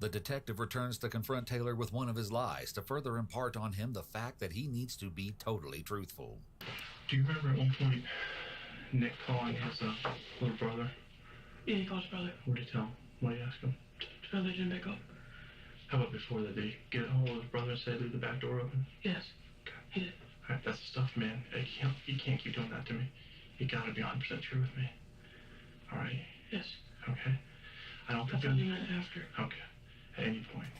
The detective returns to confront Taylor with one of his lies to further impart on him the fact that he needs to be totally truthful. Do you remember at one point Nick calling his little brother? Yeah, he called his brother. What did he tell him? What did he ask him? His brother didn't pick up. How about before that? Did he get a hold of his brother and say leave the back door open? Yes. He did. All right, that's the stuff, man. You can't keep doing that to me. You gotta be 100% true with me. All right? Yes. Okay? I don't think That's what he meant after. Okay. At any point,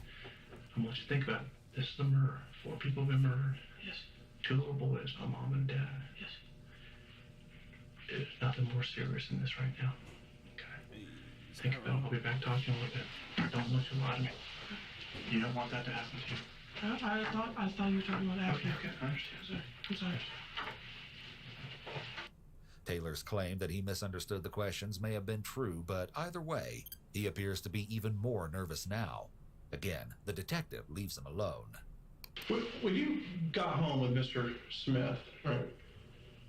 I want you to think about it. This is a murder. 4 people have been murdered. Yes. 2 little boys, a mom and a dad. Yes. There's nothing more serious than this right now. Okay. Think about it. I'll be back talking a little bit. Don't let you lie to me. You don't want that to happen to you. I thought you were talking about after. Okay, I understand. I'm sorry. Taylor's claim that he misunderstood the questions may have been true, but either way, he appears to be even more nervous now. Again, the detective leaves him alone. When you got home with Mr. Smith, right?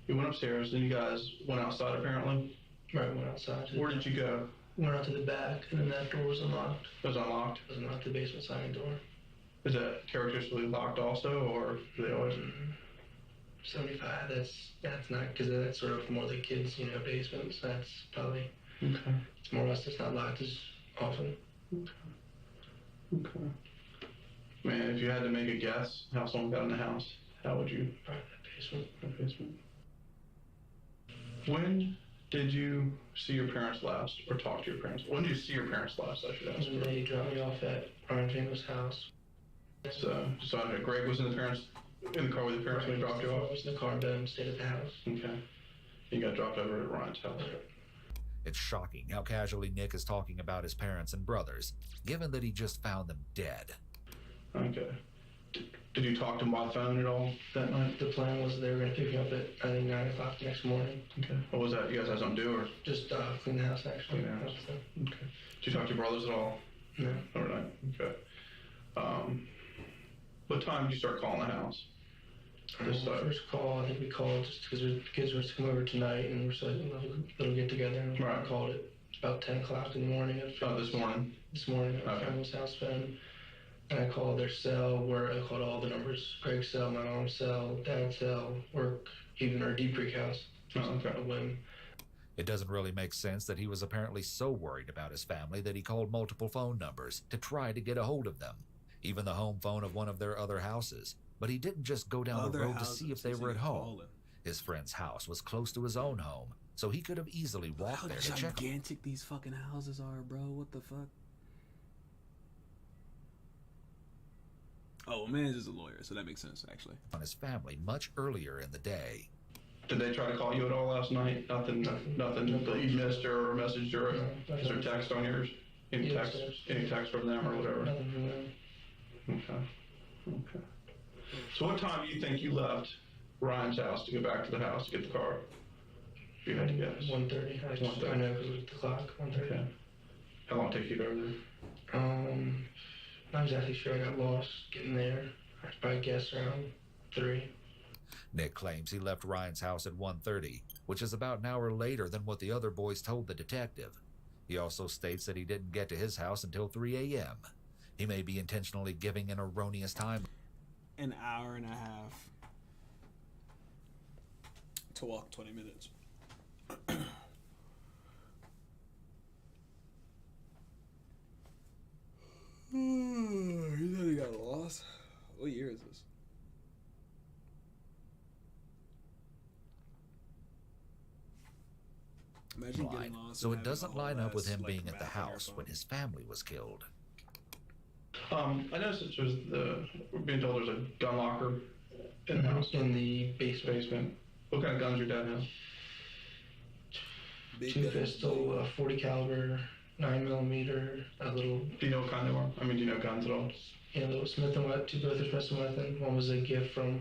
You went upstairs, then you guys went outside apparently? Right, went outside. Where did you go? Went out to the back, and then that door was unlocked. It was unlocked? It was unlocked, the basement sliding door. Is that characteristically locked also, or do they always... 75, that's not, because that's sort of more the kids, basements. That's probably, Okay. it's more or less, it's not locked as often. Okay. Man, if you had to make a guess how someone got in the house, how would you? Probably that basement. That basement. When did you see your parents last, or talk to your parents? When did you see your parents last, I should ask? And they dropped me off at Brian Finkel's house. So Greg was in the car with the parents when he dropped you off? I was in the car, Ben stayed at the house. Okay. You got dropped over at Ryan's house. It's shocking how casually Nick is talking about his parents and brothers, given that he just found them dead. Okay. Did you talk to him by phone at all that night? The plan was they were going to pick me up at, I think, 9 o'clock the next morning. Okay. What was that? You guys had something to do, or? Just clean the house, actually. Clean the house. Okay. Did you talk to your brothers at all? No. Overnight? Okay. What time did you start calling the house? First call, I think we called just because the kids were to come over tonight and we're saying a little get together. And Right. I called it about 10 o'clock in the morning. This morning? This morning at Okay. Finkel's house, Ben. And I called their cell, where I called all the numbers. Greg's cell, my mom's cell, dad's cell, work, even our Deep Creek house. Okay. A whim. It doesn't really make sense that he was apparently so worried about his family that he called multiple phone numbers to try to get a hold of them, even the home phone of one of their other houses. But he didn't just go down the road to see if they were at home. His friend's house was close to his own home, so he could have easily walked there to check. How gigantic these fucking houses are, bro. What the fuck? Oh, man's is a lawyer, so that makes sense, actually. On his family much earlier in the day. Did they try to call you at all last night? Nothing that you missed or messaged or is there text on yours? Any text from them or whatever? Nothing from them. Okay. So what time do you think you left Ryan's house to go back to the house to get the car? If you had to guess. 1:30. I know because of the clock. 1:30. Okay. How long did it take you to go there? Not exactly sure. I got lost getting there. I'd probably guess around 3. Nick claims he left Ryan's house at 1:30, which is about an hour later than what the other boys told the detective. He also states that he didn't get to his house until 3 a.m. He may be intentionally giving an erroneous time. An hour and a half to walk 20 minutes. Imagine getting line, lost so and it having doesn't all line up with that, him like, being at the map on your house phone. when his family was killed. I noticed that we're being told there's a gun locker in the house. In the basement. What kind of guns your dad have? Big 2 guns, pistol, 40 caliber, 9mm, a little. Do you know what kind they were? I mean, do you know guns at all? Yeah, little Smith & Wesson, 2 both are Smith & Wesson. One was a gift from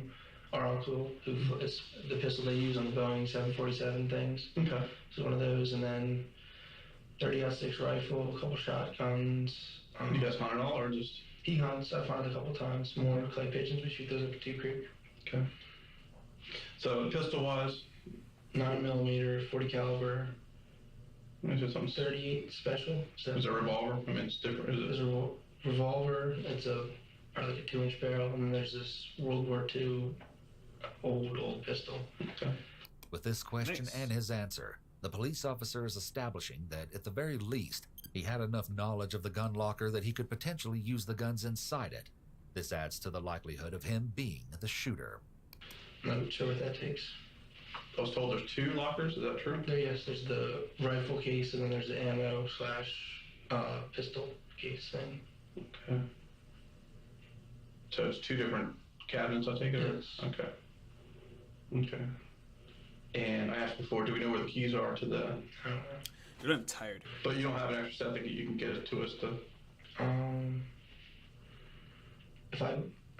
our uncle, who it's the pistol they use on the Boeing 747 things. Okay. So one of those, and then 30-06 rifle, a couple shotguns. You guys hunt at all, or just? He hunts. I've hunted a couple times. More clay pigeons. We shoot those up at 2 Creek. Okay. So pistol-wise, 9mm, 40 caliber. is it something? 38 special. So Is it a revolver? I mean, it's different. There's Is it? a revolver. It's like a 2-inch barrel, and then there's this World War II old pistol. Okay. With this question Nice. and his answer, the police officer is establishing that, at the very least, he had enough knowledge of the gun locker that he could potentially use the guns inside it. This adds to the likelihood of him being the shooter. I'm not sure what that takes. I was told there's 2 lockers. Is that true? Yes, there's the rifle case, and then there's the ammo / pistol case thing. Okay. So it's 2 different cabinets, I take it? or- Yes. Okay. Okay. And I asked before, do we know where the keys are to the? I don't know. Dude, I'm tired. But you don't have an extra set that you can get it to us to. If I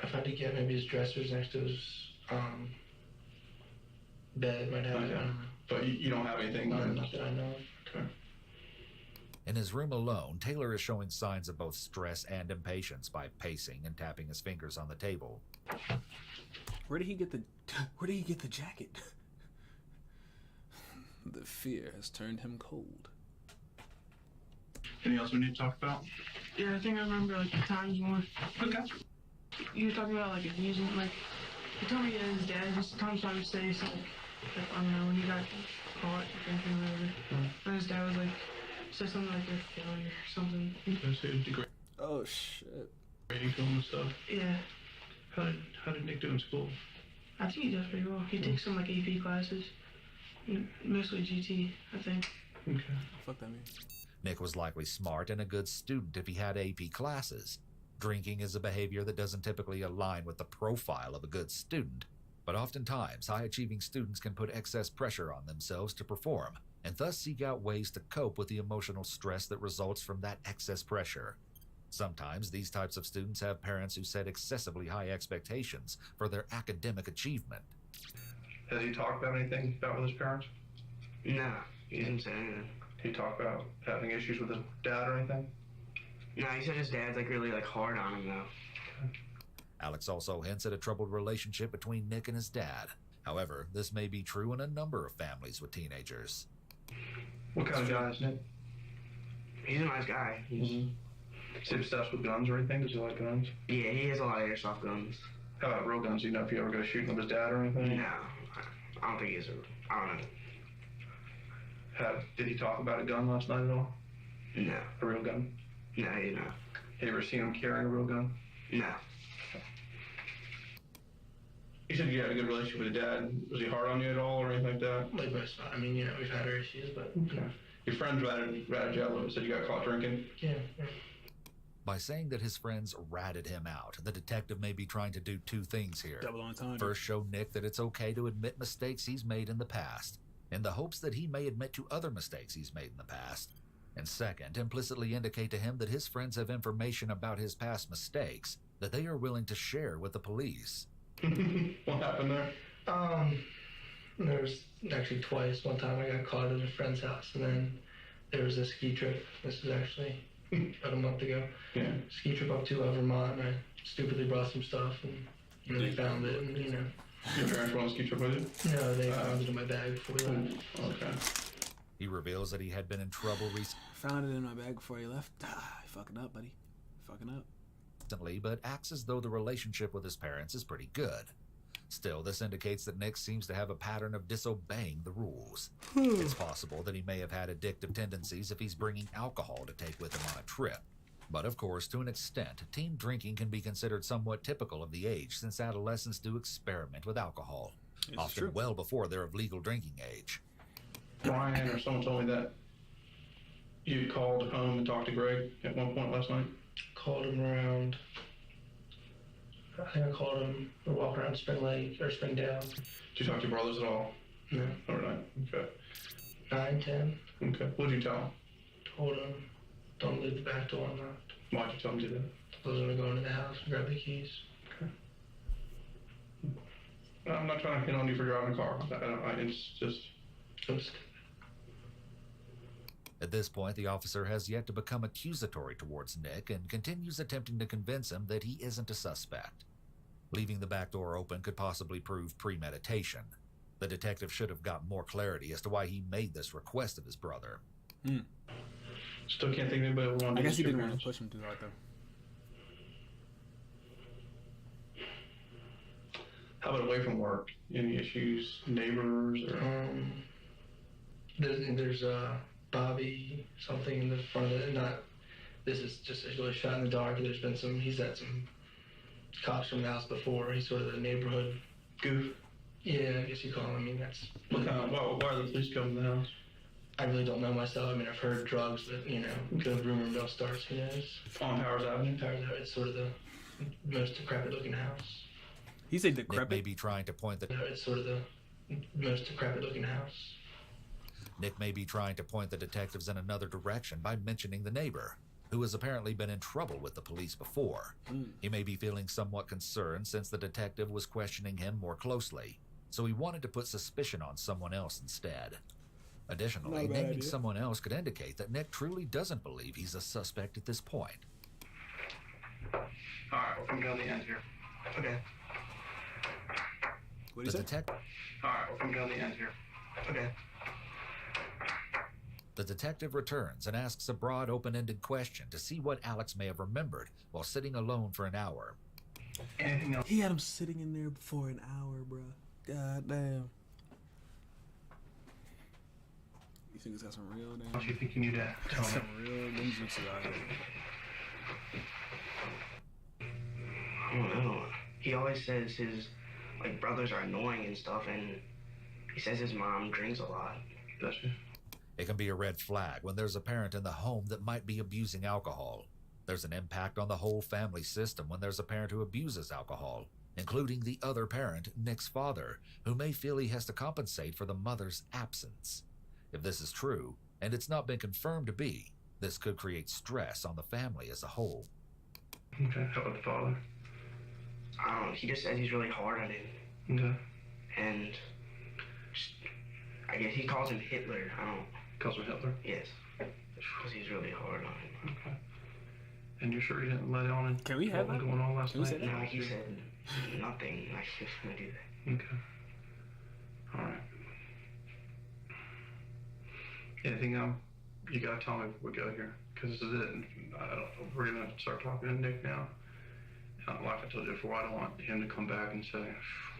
had to get maybe his dressers next to his bed, might have it. I Okay. don't know. But you don't have anything. Not that I know of. Okay. In his room alone, Taylor is showing signs of both stress and impatience by pacing and tapping his fingers on the table. Where did he get the jacket? The fear has turned him cold. Anything else we need to talk about? Yeah, I think I remember like the times when you were talking about like abusing, like he told me that his dad just sometimes trying to say something like I don't know, when he got caught drinking or whatever. And his dad was like said something like a failure or something. Oh shit. Grading film and stuff. Yeah. How did Nick do in school? I think he does pretty well. He takes some like AP classes. Mostly GT, I think. Okay. Fuck that means. Nick was likely smart and a good student if he had AP classes. Drinking is a behavior that doesn't typically align with the profile of a good student, but oftentimes high-achieving students can put excess pressure on themselves to perform, and thus seek out ways to cope with the emotional stress that results from that excess pressure. Sometimes these types of students have parents who set excessively high expectations for their academic achievement. Has he talked about anything about with his parents? No, he didn't say anything. Did he talk about having issues with his dad or anything? No, he said his dad's like really like hard on him though. Alex also hints at a troubled relationship between Nick and his dad. However, this may be true in a number of families with teenagers. What kind of guy is Nick? He's a nice guy. Is he obsessed with guns or anything? Does he like guns? Yeah, he has a lot of airsoft guns. How about real guns? Do you know if you ever go shooting with his dad or anything? No, I don't think he's I don't know. Did he talk about a gun last night at all? No. A real gun? No, you know. Have you ever seen him carrying a real gun? No. You said you had a good relationship with your dad. Was he hard on you at all or anything like that? Like most, I mean, you know, we've had our issues, but Okay. Your friends ratted you out a little bit, said you got caught drinking. yeah. By saying that his friends ratted him out, the detective may be trying to do 2 things here. Double entendre. First, show Nick that it's okay to admit mistakes he's made in the past, in the hopes that he may admit to other mistakes he's made in the past. And second, implicitly indicate to him that his friends have information about his past mistakes that they are willing to share with the police. What happened there? There was actually twice. One time I got caught at a friend's house, and then there was a ski trip. This was actually about a month ago. Yeah. Ski trip up to Vermont, and I stupidly brought some stuff, and they found it, and you know. Your parents went on a ski trip with you? No, they found it in my bag before we left. Okay. He reveals that he had been in trouble Found it in my bag before you left. Fucking up, buddy. Fucking up. recently, but acts as though the relationship with his parents is pretty good. Still, this indicates that Nick seems to have a pattern of disobeying the rules. It's possible that he may have had addictive tendencies if he's bringing alcohol to take with him on a trip. But of course, to an extent, teen drinking can be considered somewhat typical of the age, since adolescents do experiment with alcohol, often well before they're of legal drinking age. Ryan or someone told me that you called home and talked to Greg at one point last night. Called him around. I think I called him. We walked around Spring Lake or Springdale. Did you talk to your brothers at all? No. Overnight. Okay. 9, 10. Okay. What did you tell him? Told him, don't leave the back door unlocked. Why'd you tell him to do that? I was gonna go into the house and grab the keys. Okay. I'm not trying to hit on you for driving a car. It's just. At this point, the officer has yet to become accusatory towards Nick and continues attempting to convince him that he isn't a suspect. Leaving the back door open could possibly prove premeditation. The detective should have gotten more clarity as to why he made this request of his brother. Still can't think of anybody would want to. I guess he didn't want to push him too hard, though. How about away from work? Any issues, neighbors, or? There's Bobby something in the front of it. Not. This is just a really shot in the dark. There's been some. He's had some cops from the house before. He's sort of the neighborhood goof. Yeah, I guess you call him. I mean, that's. What kind of? Why are the police coming to the house? I really don't know myself. I mean, I've heard drugs that, you know, good rumor mill starts. Who knows? On Powers Avenue. Powers Avenue. It's sort of the most decrepit looking house. He said decrepit. Nick may be trying to point the. It's sort of the most decrepit looking house. Nick may be trying to point the detectives in another direction by mentioning the neighbor, who has apparently been in trouble with the police before. He may be feeling somewhat concerned since the detective was questioning him more closely, so he wanted to put suspicion on someone else instead. Additionally, naming someone else could indicate that Nick truly doesn't believe he's a suspect at this point. Alright, we'll come down the end here. Okay. What do you say? Alright, we'll come down the end here. Okay. The detective returns and asks a broad, open-ended question to see what Alex may have remembered while sitting alone for an hour. Anything else? He had him sitting in there for an hour, bro. God damn. You think it's got some real damn? What you think you need to tell me? Some real ninjutsu out here. I don't know. He always says his brothers are annoying and stuff, and he says his mom drinks a lot. Does she? It can be a red flag when there's a parent in the home that might be abusing alcohol. There's an impact on the whole family system when there's a parent who abuses alcohol, including the other parent, Nick's father, who may feel he has to compensate for the mother's absence. If this is true, and it's not been confirmed to be, this could create stress on the family as a whole. Okay, how about the father? I don't know. He just said he's really hard on him. Okay. And I guess he calls him Hitler. I don't. Calls him Hitler? Yes. Because he's really hard on him. Okay. And you're sure you didn't let on? Can we have what was going on last night? No, he said nothing. I just gonna do that. Okay. All right. Anything you gotta tell me before we go here, because this is it. We're gonna start talking to Nick now. Like I told you before, I don't want him to come back and say,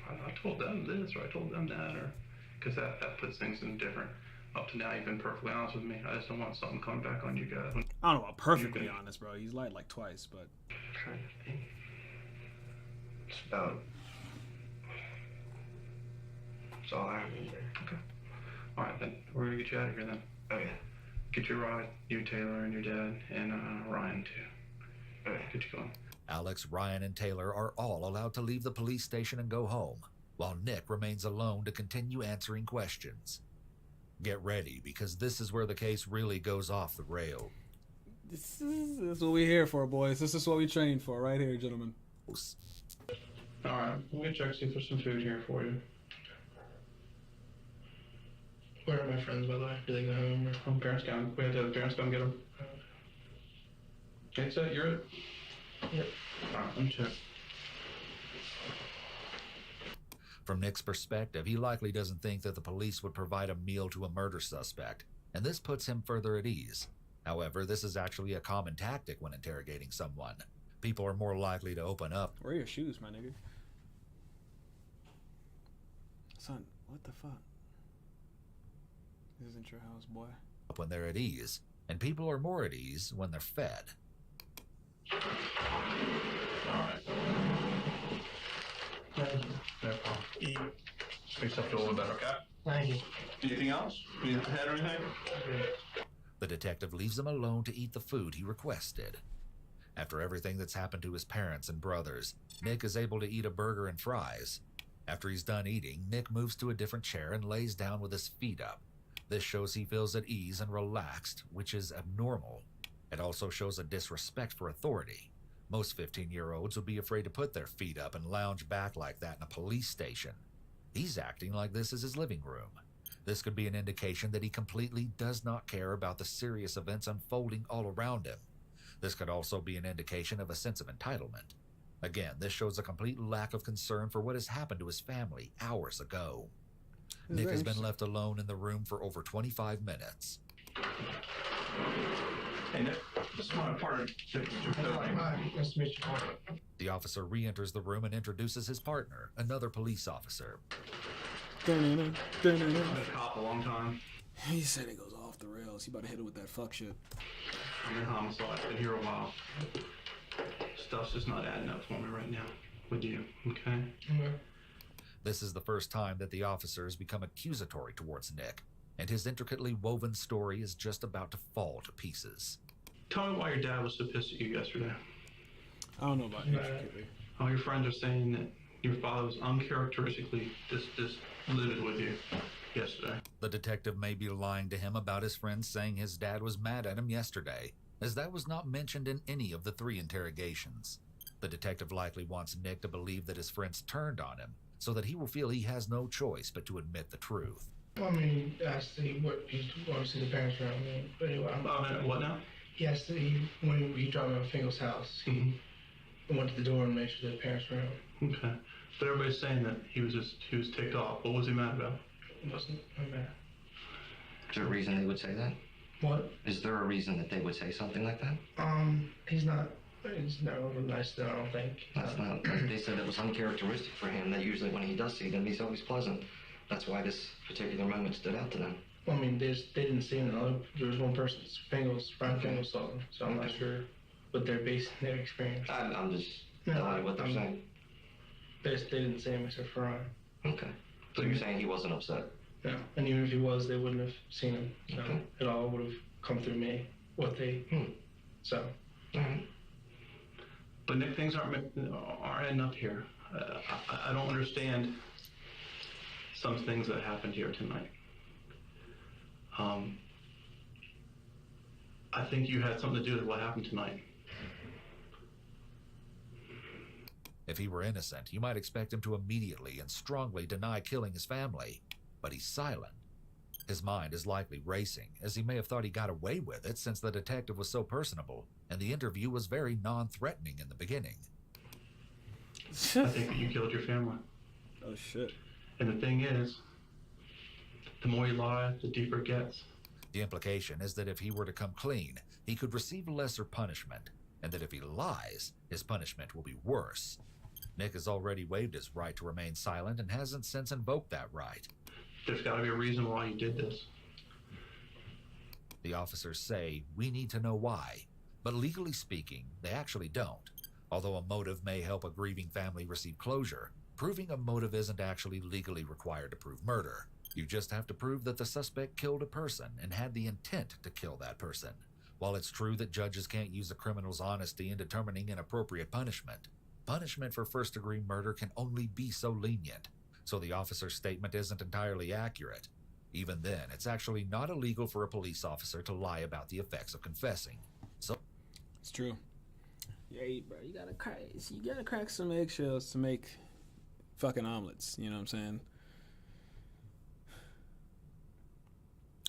I told them this or I told them that, or because that puts things in different. Up to now, you've been perfectly honest with me. I just don't want something coming back on you guys. I don't know about perfectly honest, bro. He's lied like twice, but. It's about. That's all I remember. Okay. All right, then we're gonna get you out of here then. Okay. Get your ride, you, Taylor, and your dad, and Ryan too. Okay. Get you going. Alex, Ryan, and Taylor are all allowed to leave the police station and go home, while Nick remains alone to continue answering questions. Get ready, because this is where the case really goes off the rail. This is what we're here for, boys. This is what we trained for, right here, gentlemen. All right, we're gonna check see if there's some food here for you. Where are my friends, by the way? Do they go home? Or Parents come. We have to have the parents come get them. Okay, so you're it? Yep. All right, let me check. From Nick's perspective, he likely doesn't think that the police would provide a meal to a murder suspect, and this puts him further at ease. However, this is actually a common tactic when interrogating someone. People are more likely to open up. Where are your shoes, my nigga? Son, what the fuck? This isn't your house, boy. When they're at ease, and people are more at ease when they're fed. Alright. Thank you. No problem. Eat. Makes us feel a little better, okay? Thank you. Anything else? Need a head or anything? The detective leaves him alone to eat the food he requested. After everything that's happened to his parents and brothers, Nick is able to eat a burger and fries. After he's done eating, Nick moves to a different chair and lays down with his feet up. This shows he feels at ease and relaxed, which is abnormal. It also shows a disrespect for authority. Most 15-year-olds would be afraid to put their feet up and lounge back like that in a police station. He's acting like this is his living room. This could be an indication that he completely does not care about the serious events unfolding all around him. This could also be an indication of a sense of entitlement. Again, this shows a complete lack of concern for what has happened to his family hours ago. Nick has been left alone in the room for over 25 minutes. Hey, Nick, this is my partner. Nice to meet you. The officer re-enters the room and introduces his partner, another police officer. I've been a cop a long time. He said it goes off the rails. He about to hit it with that fuck shit. I'm in homicide. Been here a while. Stuff's just not adding up for me right now. With you, okay? This is the first time that the officer has become accusatory towards Nick, and his intricately woven story is just about to fall to pieces. Tell me why your dad was so pissed at you yesterday. I don't know about intricately. All your friends are saying that your father was uncharacteristically just livid with you yesterday. The detective may be lying to him about his friends saying his dad was mad at him yesterday, as that was not mentioned in any of the 3 interrogations. The detective likely wants Nick to believe that his friends turned on him, so that he will feel he has no choice but to admit the truth. I mean, I see what he wants to see the parents around me. But anyway, what now? He has to, when he dropped me at Fingal's house, he went to the door and made sure that the parents were home. Okay. But everybody's saying that he was ticked off. What was he mad about? He wasn't mad. Is there a reason they would say that? What? Is there a reason that they would say something like that? He's never nice though, I don't think. That's not, they said it was uncharacteristic for him, that usually when he does see them, he's always pleasant. That's why this particular moment stood out to them. Well, I mean, they didn't see him. There was one person, Brian Fingal saw them, so I'm not sure what they're basing their experience. I'm just telling you what they're saying. They didn't see him except for Ryan. Okay. So you're saying he wasn't upset? No, and even if he was, they wouldn't have seen him. So Okay. it all would have come through me, what they, so. All right. But Nick, things aren't adding up here. I don't understand some things that happened here tonight. I think you had something to do with what happened tonight. If he were innocent, you might expect him to immediately and strongly deny killing his family, but he's silent. His mind is likely racing, as he may have thought he got away with it since the detective was so personable, and the interview was very non-threatening in the beginning. I think that you killed your family. Oh shit. And the thing is, the more you lie, the deeper it gets. The implication is that if he were to come clean, he could receive lesser punishment, and that if he lies, his punishment will be worse. Nick has already waived his right to remain silent and hasn't since invoked that right. There's got to be a reason why you did this. The officers say, we need to know why, but legally speaking, they actually don't. Although a motive may help a grieving family receive closure, proving a motive isn't actually legally required to prove murder. You just have to prove that the suspect killed a person and had the intent to kill that person. While it's true that judges can't use a criminal's honesty in determining an appropriate punishment, punishment for first-degree murder can only be so lenient, so the officer's statement isn't entirely accurate. Even then, it's actually not illegal for a police officer to lie about the effects of confessing. So, it's true. Yeah, bro, you gotta crack some eggshells to make fucking omelets. You know what I'm saying?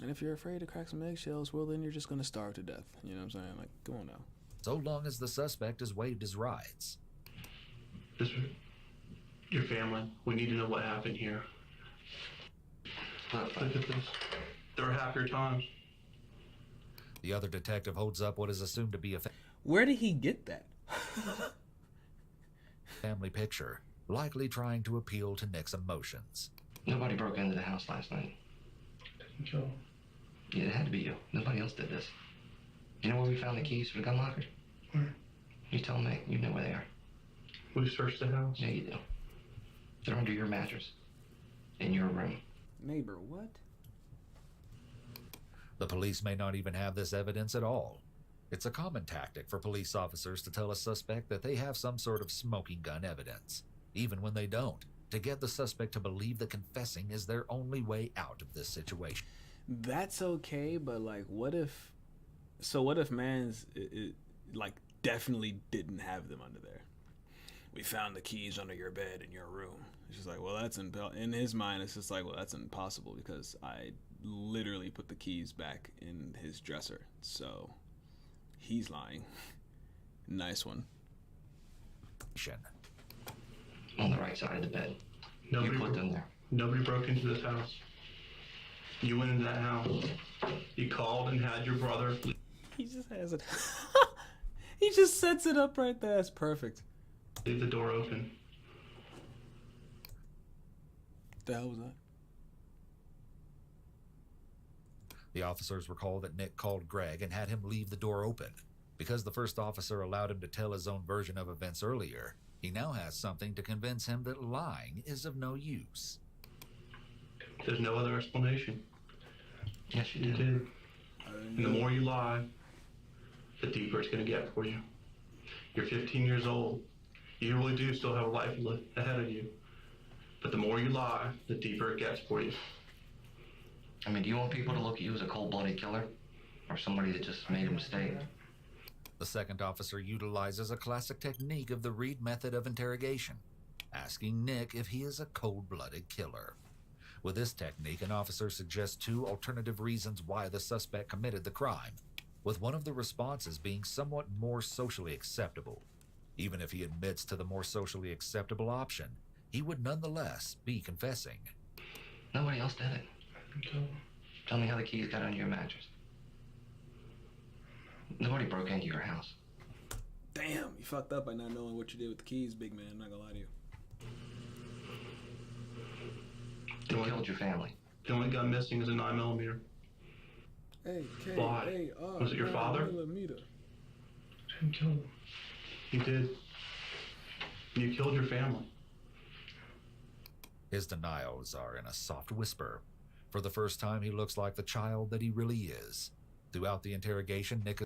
And if you're afraid to crack some eggshells, well, then you're just gonna starve to death. You know what I'm saying? Like, come on now. So long as the suspect has waived his rights. Your family, we need to know what happened here. Look at this. There are happier times. The other detective holds up what is assumed to be a Where did he get that? family picture, likely trying to appeal to Nick's emotions. Nobody broke into the house last night. Joe. Yeah, it had to be you. Nobody else did this. You know where we found the keys for the gun locker? Where? You tell me. You know where they are. We searched the house. Yeah, you do. They're under your mattress. In your room. Neighbor, what? The police may not even have this evidence at all. It's a common tactic for police officers to tell a suspect that they have some sort of smoking gun evidence, even when they don't, to get the suspect to believe that confessing is their only way out of this situation. That's okay, but like, what if man's like definitely didn't have them under there? We found the keys under your bed in your room. It's just like, well, that's in his mind. It's just like, well, that's impossible because I literally put the keys back in his dresser. So he's lying. Nice one. On the right side of the bed. Nobody you put them there. Nobody broke into this house. You went into that house. You called and had your brother. He just has it. He just sets it up right there. That's perfect. Leave the door open. The hell was that? The officers recall that Nick called Greg and had him leave the door open. Because the first officer allowed him to tell his own version of events earlier, he now has something to convince him that lying is of no use. There's no other explanation. Yes, you did. And the more you lie, the deeper it's going to get for you. You're 15 years old. You really do still have a life ahead of you. But the more you lie, the deeper it gets for you. I mean, do you want people to look at you as a cold-blooded killer? Or somebody that just made a mistake? The second officer utilizes a classic technique of the Reed method of interrogation, asking Nick if he is a cold-blooded killer. With this technique, an officer suggests two alternative reasons why the suspect committed the crime, with one of the responses being somewhat more socially acceptable. Even if he admits to the more socially acceptable option, he would nonetheless be confessing. Nobody else did it. Tell me how the keys got under your mattress. Nobody broke into your house. Damn, you fucked up by not knowing what you did with the keys, big man. I'm not gonna lie to you. You killed your family. The only gun missing is a 9mm. Hey, Why? Was it your father? Millimeter. Didn't kill him. You did. You killed your family. His denials are in a soft whisper. For the first time, he looks like the child that he really is. Throughout the interrogation, Nick...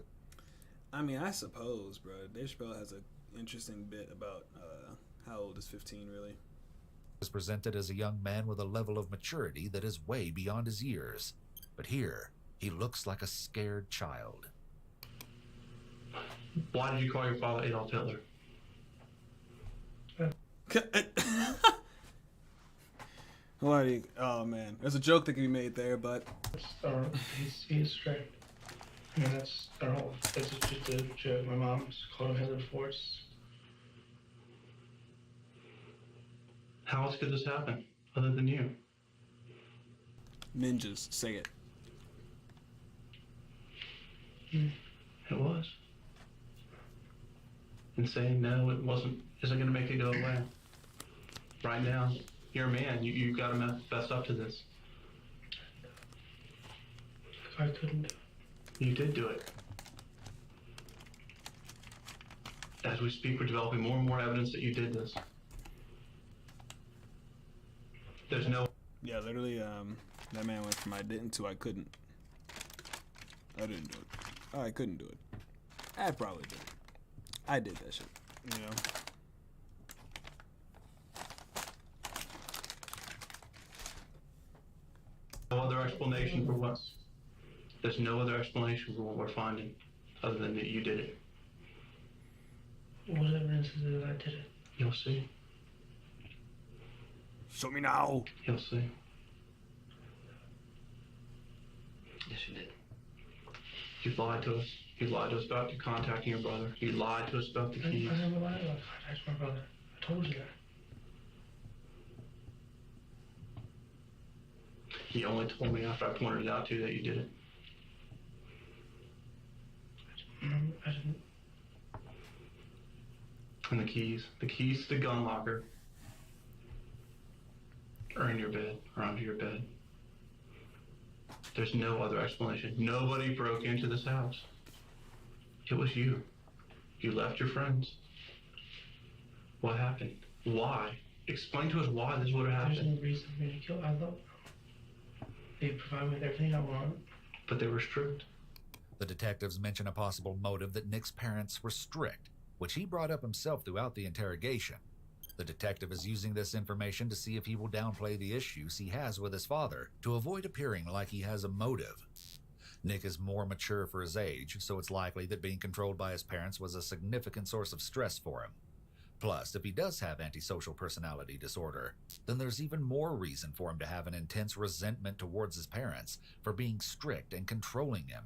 I mean, I suppose, bro. Dave Chappelle has an interesting bit about how old is 15, really. ...is presented as a young man with a level of maturity that is way beyond his years. But here, he looks like a scared child. Why did you call your father Adolf Hitler? Why do you, oh man, there's a joke that can be made there, but He's straight. I mean, that's just a joke. My mom called him Hitler before. How else could this happen, other than you? Ninjas, say it. It was. And saying no, it wasn't, isn't going to make it go away. Right now, you're a man. You've got to fess up to this. I couldn't do it. You did do it. As we speak, we're developing more and more evidence that you did this. There's no... Yeah, literally, that man went from I didn't to I couldn't. I didn't do it. Oh, I couldn't do it. I probably did. I did that shit, you know? No other explanation for what? There's no other explanation for what we're finding other than that you did it. What evidence is it that I did it? You'll see. Show me now. You'll see. Yes, you did. You lied to us. You lied to us about you contacting your brother. You lied to us about the keys. I never lied about contacting my brother. I told you that. He only told me after I pointed it out to you that you did it. I didn't. And the keys to the gun locker are in your bed, or under your bed. There's no other explanation. Nobody broke into this house. It was you. You left your friends. What happened? Why? Explain to us why this would have happened. There's no reason for me to kill. I love They provide me with everything I want, but they were strict. The detectives mention a possible motive that Nick's parents were strict, which he brought up himself throughout the interrogation. The detective is using this information to see if he will downplay the issues he has with his father to avoid appearing like he has a motive. Nick is more mature for his age, so it's likely that being controlled by his parents was a significant source of stress for him. Plus, if he does have antisocial personality disorder, then there's even more reason for him to have an intense resentment towards his parents for being strict and controlling him.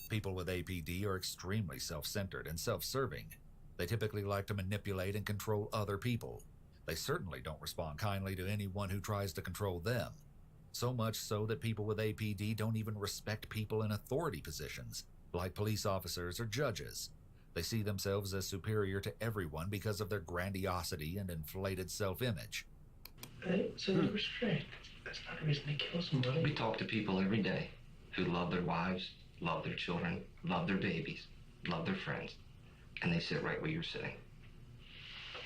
People with APD are extremely self-centered and self-serving. They typically like to manipulate and control other people. They certainly don't respond kindly to anyone who tries to control them. So much so that people with APD don't even respect people in authority positions, like police officers or judges. They see themselves as superior to everyone because of their grandiosity and inflated self-image. So they were strict. That's not a reason to kill somebody. We talk to people every day who love their wives, love their children, love their babies, love their friends, and they sit right where you're sitting.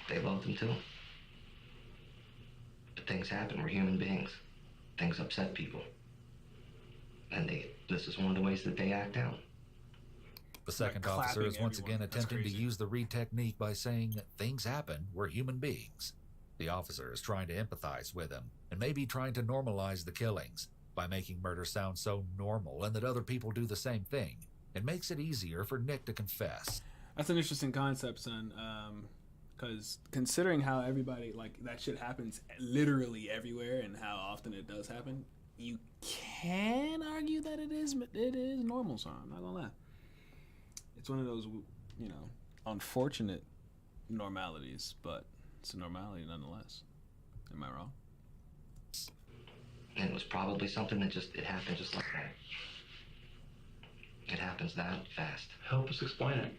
They love them too. But things happen. We're human beings. Things upset people. And this is one of the ways that they act out. The second officer is once again attempting to use the Reed technique by saying, things happen, we're human beings. The officer is trying to empathize with him, and maybe trying to normalize the killings, by making murder sound so normal and that other people do the same thing. It makes it easier for Nick to confess. That's an interesting concept, son. Because considering how everybody, like, that shit happens literally everywhere and how often it does happen, you can argue that it is normal, son. I'm not gonna lie. It's one of those, you know, unfortunate normalities, but it's a normality nonetheless. Am I wrong? And it was probably something that it happened just like that. It happens that fast. Help us explain it.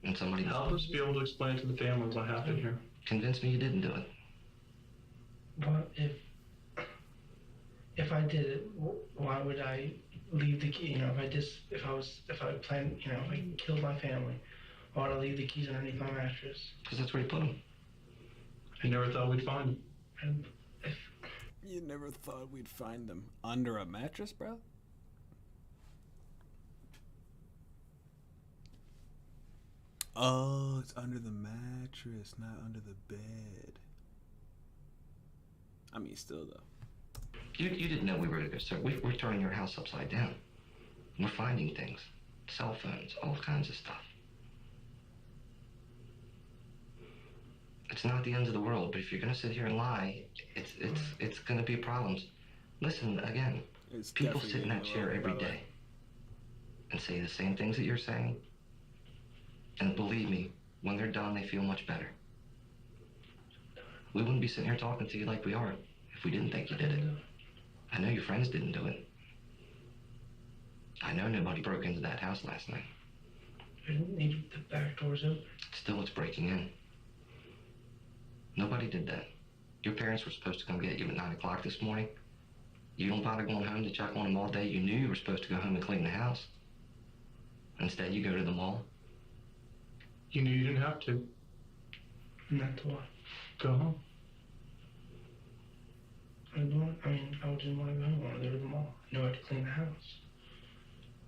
And somebody help us be able to explain to the family what happened here. Convince me you didn't do it. What if I did it? Why would I leave the key? You know, if I planned, you know, if I killed my family, why would I leave the keys underneath my mattress? Because that's where you put them. I never thought we'd find them. And you never thought we'd find them under a mattress, bro? Oh, it's under the mattress, not under the bed. I mean, still though. You didn't know we were we're turning your house upside down. We're finding things, cell phones, all kinds of stuff. It's not the end of the world, but if you're gonna sit here and lie, it's gonna be problems. Listen again. People sit in that chair every day and say the same things that you're saying. And believe me, when they're done, they feel much better. We wouldn't be sitting here talking to you like we are if we didn't think you did it. I know your friends didn't do it. I know nobody broke into that house last night. I didn't need the back doors open. Still, it's breaking in. Nobody did that. Your parents were supposed to come get you at 9 o'clock this morning. You don't bother going home to check on them all day. You knew you were supposed to go home and clean the house. Instead, you go to the mall. You knew you didn't have to. And that's why. Go home. I didn't want to go home. I wanted to go to the mall. I knew I had to clean the house.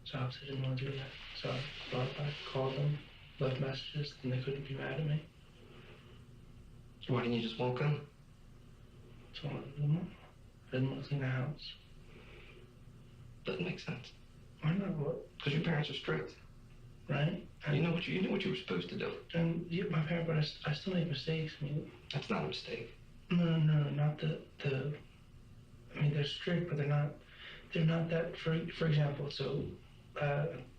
So I didn't want to do that. So I brought it back, called them, left messages, and they couldn't be mad at me. Why didn't you just walk in? So I went to the mall. I didn't want to clean the house. Doesn't make sense. Why not? What? Because your parents are strict. Right? You knew what you were supposed to do. And yeah, my parents, but I still make mistakes. I mean, that's not a mistake. No, not the. I mean, they're strict, but they're not that. For example, so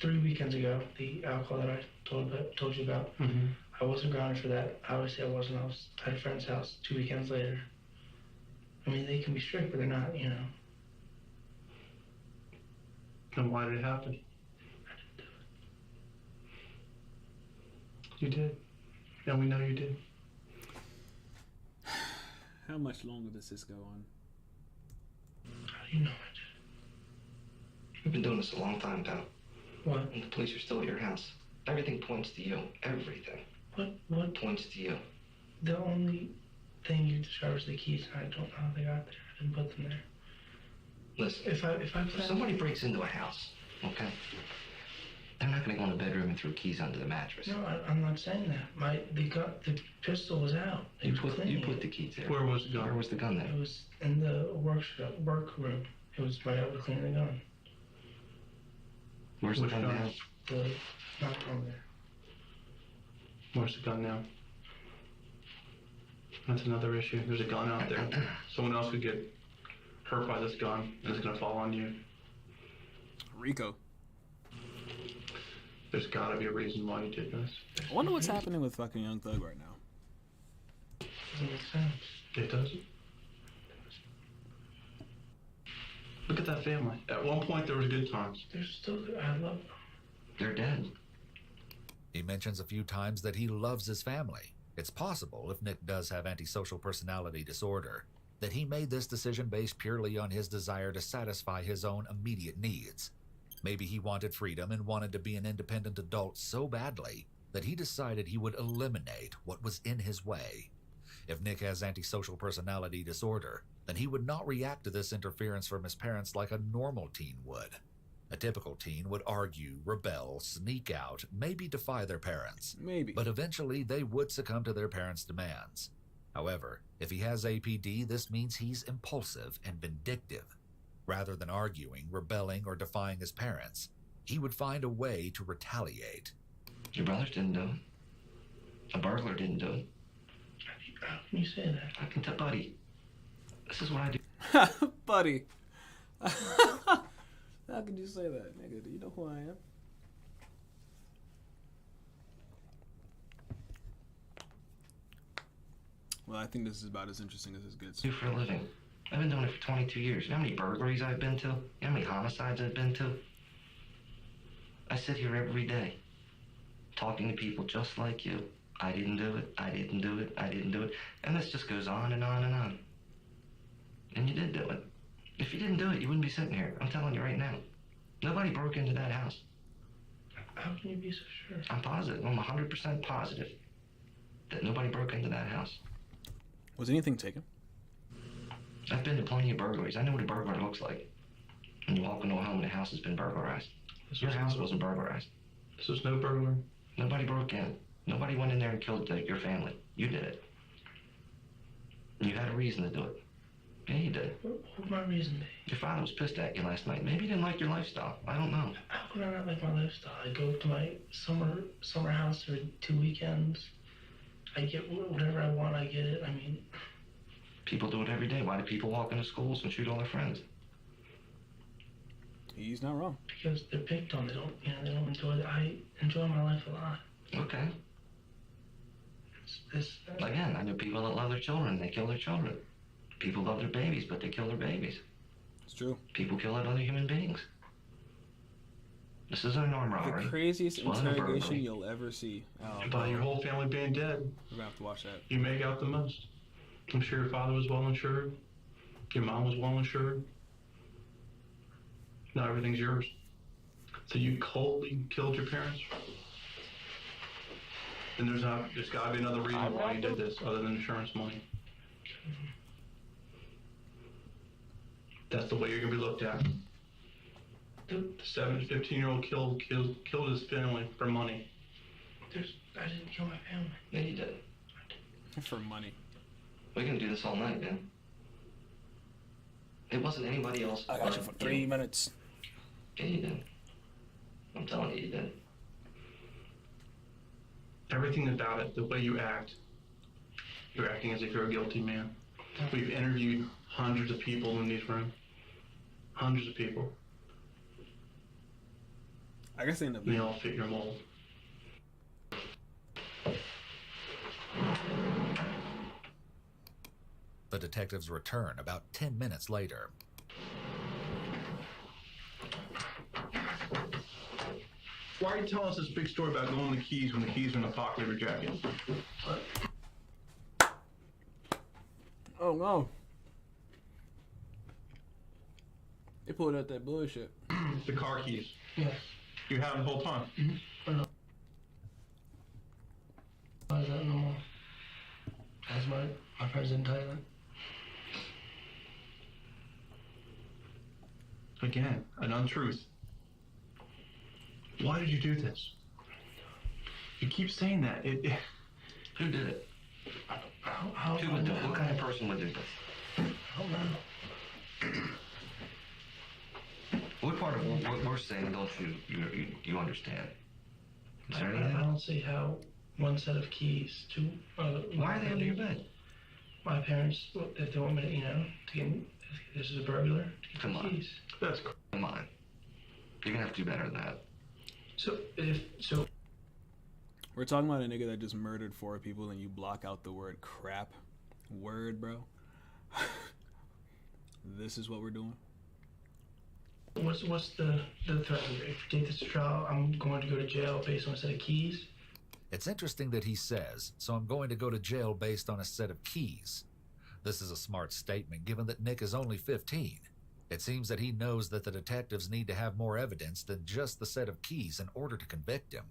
3 weekends ago, the alcohol that I told you about, I wasn't grounded for that. Obviously, I wasn't. I was at a friend's house 2 weekends later. I mean, they can be strict, but they're not. You know. Then why did it happen? You did. And we know you did. How much longer does this go on? How do you know I did? We've been doing this a long time, pal. What? And the police are still at your house. Everything points to you. Everything. What points to you? The only thing you described was the keys, and I don't know how they got there. I didn't put them there. Listen, If I if somebody breaks into a house, okay, they're not going to go in the bedroom and throw keys under the mattress. No, I'm not saying that. The pistol was out. You put the keys there. Where was the gun? Where was the gun there? It was in the workroom. It was right out to clean the gun. Where's the gun now? Not over there. Where's the gun now? That's another issue. There's a gun out there. Someone else could get hurt by this gun, and it's gonna fall on you. Rico. There's gotta be a reason why you did this. I wonder what's happening with fucking Young Thug right now. Doesn't make sense. It doesn't. Look at that family. At one point, there was good times. They're still there. I love them. They're dead. He mentions a few times that he loves his family. It's possible, if Nick does have antisocial personality disorder, that he made this decision based purely on his desire to satisfy his own immediate needs. Maybe he wanted freedom and wanted to be an independent adult so badly that he decided he would eliminate what was in his way. If Nick has antisocial personality disorder, then he would not react to this interference from his parents like a normal teen would. A typical teen would argue, rebel, sneak out, maybe defy their parents. Maybe. But eventually they would succumb to their parents' demands. However, if he has APD, this means he's impulsive and vindictive. Rather than arguing, rebelling, or defying his parents, he would find a way to retaliate. Your brothers didn't do it. A burglar didn't do it. How can you say that? I can tell, buddy. This is what I do. Buddy. How could you say that, nigga? Do you know who I am? Well, I think this is about as interesting as it gets. Do for a living. I've been doing it for 22 years. You know how many burglaries I've been to? You know how many homicides I've been to? I sit here every day talking to people just like you. I didn't do it. I didn't do it. I didn't do it. And this just goes on and on and on. And you did do it. If you didn't do it, you wouldn't be sitting here. I'm telling you right now. Nobody broke into that house. How can you be so sure? I'm positive. I'm 100% positive that nobody broke into that house. Was anything taken? I've been to plenty of burglaries. I know what a burglar looks like. When you walk into a home and the house has been burglarized. Your house wasn't burglarized. This was no burglary? Nobody broke in. Nobody went in there and killed your family. You did it. You had a reason to do it. Yeah, you did. What would my reason be? Your father was pissed at you last night. Maybe he didn't like your lifestyle. I don't know. How could I not like my lifestyle? I go to my summer house every 2 weekends. I get whatever I want. I get it. I mean, people do it every day. Why do people walk into schools and shoot all their friends? He's not wrong. Because they're picked on. They don't enjoy it. I enjoy my life a lot. Okay. Again, I know people that love their children. They kill their children. People love their babies, but they kill their babies. It's true. People kill other human beings. This is an armed robbery. The craziest interrogation you'll ever see. By your whole family being dead. We're gonna have to watch that. You make out the most. I'm sure your father was well insured. Your mom was well insured. Now everything's yours. So you coldly killed your parents? And there's got to be another reason why you did this other than insurance money. That's the way you're going to be looked at. The 15-year-old killed his family for money. I didn't kill my family. Yeah, you did. For money. We can do this all night, man. It wasn't anybody else. I got you for 3 minutes. Yeah, you did. I'm telling you, you did. Everything about it, the way you act, you're acting as if you're a guilty man. We've interviewed hundreds of people in these rooms. Hundreds of people. I guess they end up. They all fit your mold. The detectives return about 10 minutes later. Why are you telling us this big story about going the keys when the keys are in the pocket of your jacket? What? Oh no. They pulled out that bullshit. The car keys. Yes. You had them the whole time? Mm-hmm. Why is that normal? That's my friends in Thailand. Again, an untruth. Why did you do this? You keep saying that. Who did it? Who would do it? What kind of person would do this? I don't know. What part of what we're saying don't you understand? Is there I anything? don't see how one set of keys to. Why are they under your bed? My parents, if they want me to, to get. This is a burglar. To get Come the on. keys. That's cool. Come on. You're gonna have to do better than that. So We're talking about a nigga that just murdered 4 people and you block out the word crap. Word, bro. This is what we're doing. What's the threat? If you take this to trial, I'm going to go to jail based on a set of keys. It's interesting that he says, so I'm going to go to jail based on a set of keys. This is a smart statement given that Nick is only 15. It seems that he knows that the detectives need to have more evidence than just the set of keys in order to convict him.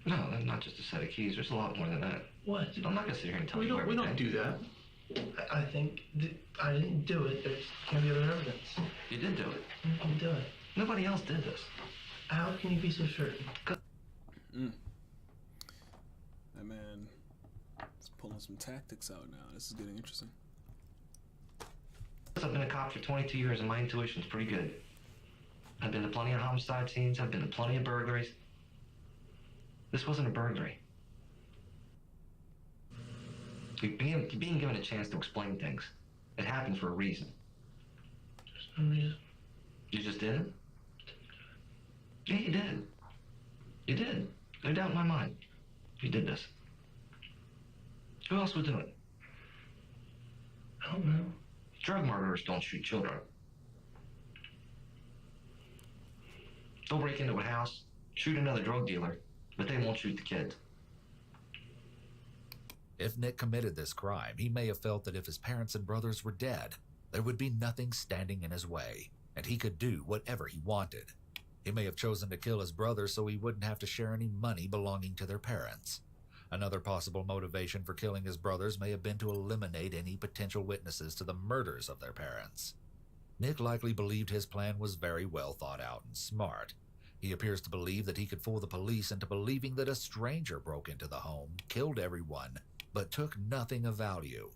No, that's not just a set of keys. There's a lot more than that. What? I'm not gonna sit here and tell We you don't everything. do that. I think I didn't do it. There can't be other evidence. You did do it. I didn't do it. Nobody else did this. How can you be so certain? That man is pulling some tactics out now. This is getting interesting. I've been a cop for 22 years and my intuition's pretty good. I've been to plenty of homicide scenes. I've been to plenty of burglaries. This wasn't a burglary. You're being given a chance to explain things. It happened for a reason. There's no reason. You just didn't? Yeah, you did. You did. No doubt in my mind. You did this. Who else would do it? I don't know. Drug murderers don't shoot children. They'll break into a house, shoot another drug dealer, but they won't shoot the kids. If Nick committed this crime, he may have felt that if his parents and brothers were dead, there would be nothing standing in his way, and he could do whatever he wanted. He may have chosen to kill his brothers so he wouldn't have to share any money belonging to their parents. Another possible motivation for killing his brothers may have been to eliminate any potential witnesses to the murders of their parents. Nick likely believed his plan was very well thought out and smart. He appears to believe that he could fool the police into believing that a stranger broke into the home, killed everyone, but took nothing of value.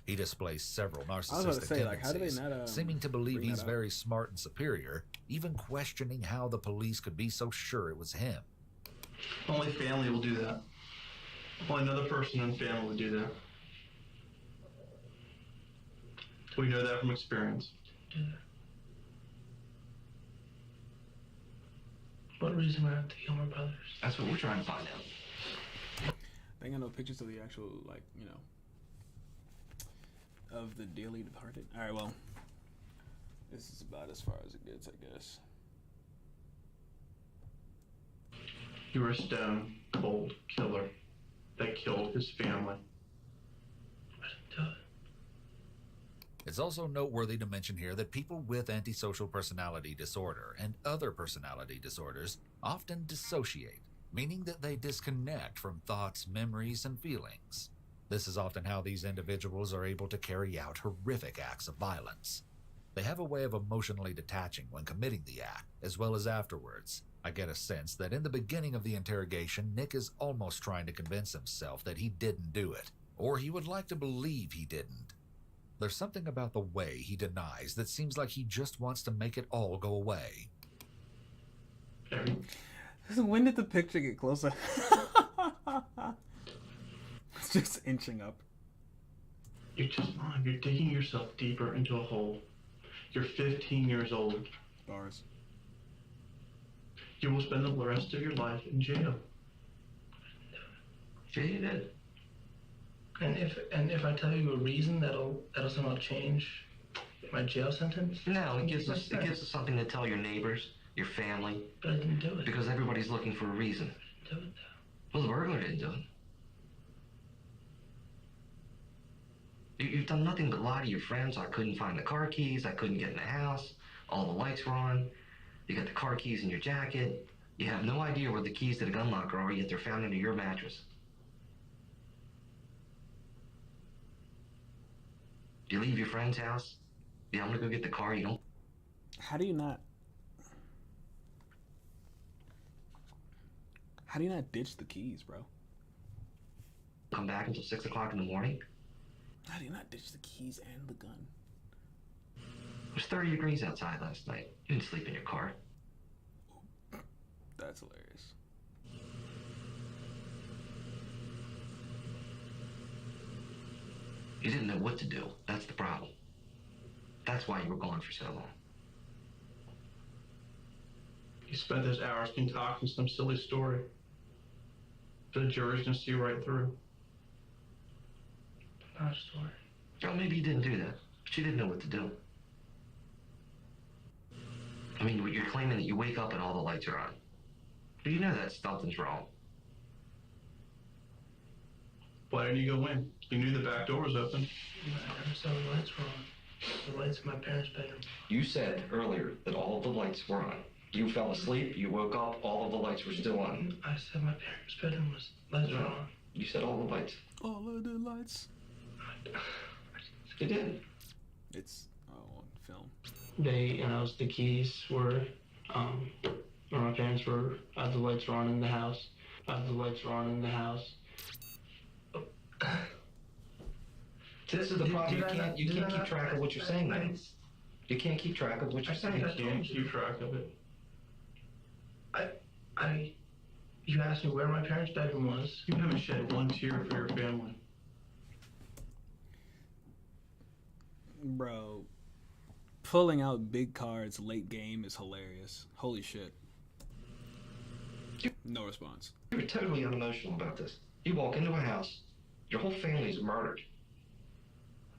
He displays several narcissistic tendencies, seeming to believe he's very smart and superior, even questioning how the police could be so sure it was him. Only family will do that. Only another person in family would do that. We know that from experience. What reason would I have to kill my brothers? That's what we're trying to find out. They got no pictures of the actual, of the dearly departed. Alright, well, this is about as far as it gets, I guess. You were a stone cold killer that killed his family. I didn't do it. It's also noteworthy to mention here that people with antisocial personality disorder and other personality disorders often dissociate, meaning that they disconnect from thoughts, memories, and feelings. This is often how these individuals are able to carry out horrific acts of violence. They have a way of emotionally detaching when committing the act, as well as afterwards. I get a sense that in the beginning of the interrogation, Nick is almost trying to convince himself that he didn't do it, or he would like to believe he didn't. There's something about the way he denies that seems like he just wants to make it all go away. When did the picture get closer? It's just inching up. You're just lying. You're digging yourself deeper into a hole. You're 15 years old. Bars. You will spend the rest of your life in jail. Yeah, you did. And if I tell you a reason that'll somehow change my jail sentence? No, it gives us something to tell your neighbors, your family. But I didn't do it. Because everybody's looking for a reason. I didn't do it Well, the burglar didn't do it. You've done nothing but lie to your friends. I couldn't find the car keys. I couldn't get in the house. All the lights were on. You got the car keys in your jacket. You have no idea where the keys to the gun locker are, yet they're found under your mattress. You leave your friend's house. You want to go get the car. You don't. How do you not ditch the keys, bro? Come back until 6 o'clock in the morning? How do you not ditch the keys and the gun? It was 30 degrees outside last night. You didn't sleep in your car. That's hilarious. You didn't know what to do. That's the problem. That's why you were gone for so long. You spent those hours concocting some silly story. The jury's gonna see right through. Not a story. Well, maybe you didn't do that, but you didn't know what to do. I mean, you're claiming that you wake up and all the lights are on. But you know that something's wrong. Why didn't you go in? You knew the back door was open. I never saw the lights were on. The lights in my parents' bedroom. You said earlier that all of the lights were on. You fell asleep, you woke up, all of the lights were still on. I said my parents' bedroom was lights were on. You said all the lights. All of the lights. You did. It's on film. The keys were, or my parents were, the lights were on in the house. The lights were on in the house. This is the problem. You can't keep track of what you're saying now. You can't keep track of what you're saying. You can't keep track of it. You asked me where my parents' bedroom was. You haven't shed one tear for your family. Bro, pulling out big cards late game is hilarious. Holy shit. No response. You're totally unemotional about this. You walk into a house, your whole family's murdered,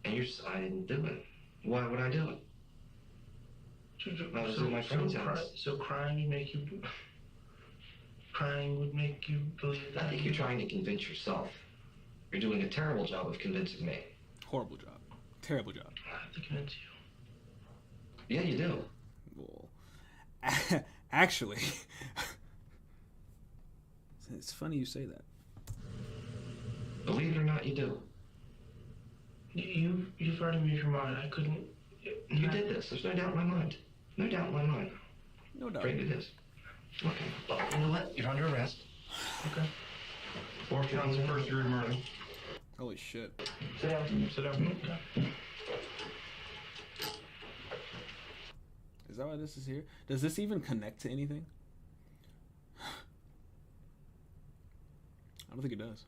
and you say, I didn't do it. Why would I do it? I was in my friend's house. So crying would make you... Crying would make you believe that? I think you're trying to convince yourself. You're doing a terrible job of convincing me. Horrible job. Terrible job. I have to convince you. Yeah, you do. Well, actually, it's funny you say that. Believe it or not, you do. You've already made your mind. I couldn't... You did this. There's no doubt in my mind. No doubt in my mind. No doubt. Great it is. Okay. Well, you know what? You're under arrest. Okay. 4 counts of first-degree murder. Holy shit. Sit down. Sit down. Okay. Is that why this is here? Does this even connect to anything? I don't think it does.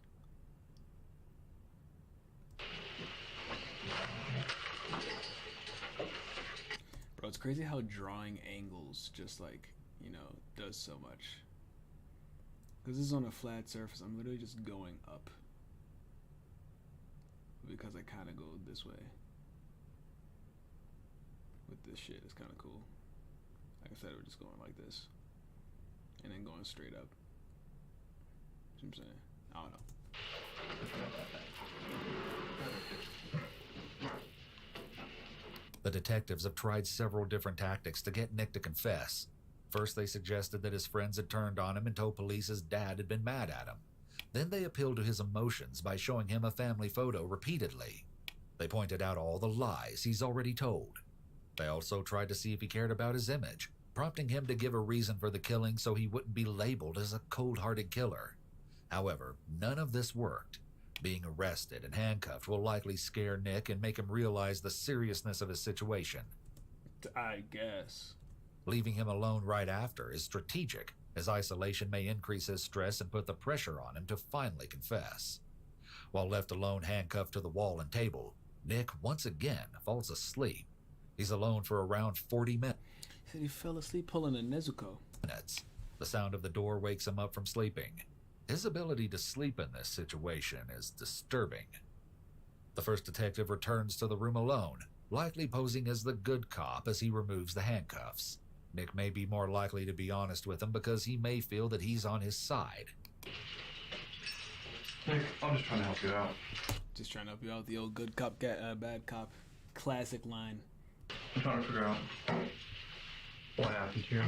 Bro, it's crazy how drawing angles just like, you know, does so much. Because this is on a flat surface, I'm literally just going up. Because I kind of go this way. With this shit, it's kind of cool. Like I said, we're just going like this. And then going straight up. See what I'm saying? I don't know. The detectives have tried several different tactics to get Nick to confess. First, they suggested that his friends had turned on him and told police his dad had been mad at him. Then they appealed to his emotions by showing him a family photo repeatedly. They pointed out all the lies he's already told. They also tried to see if he cared about his image, prompting him to give a reason for the killing so he wouldn't be labeled as a cold-hearted killer. However, none of this worked. Being arrested and handcuffed will likely scare Nick and make him realize the seriousness of his situation. I guess. Leaving him alone right after is strategic, as isolation may increase his stress and put the pressure on him to finally confess. While left alone handcuffed to the wall and table, Nick once again falls asleep. He's alone for around 40 minutes. He said he fell asleep pulling a Nezuko. The sound of the door wakes him up from sleeping. His ability to sleep in this situation is disturbing. The first detective returns to the room alone, likely posing as the good cop as he removes the handcuffs. Nick may be more likely to be honest with him because he may feel that he's on his side. Nick, I'm just trying to help you out. Just trying to help you out. The old good cop, bad cop. Classic line. I'm trying to figure out what happened here.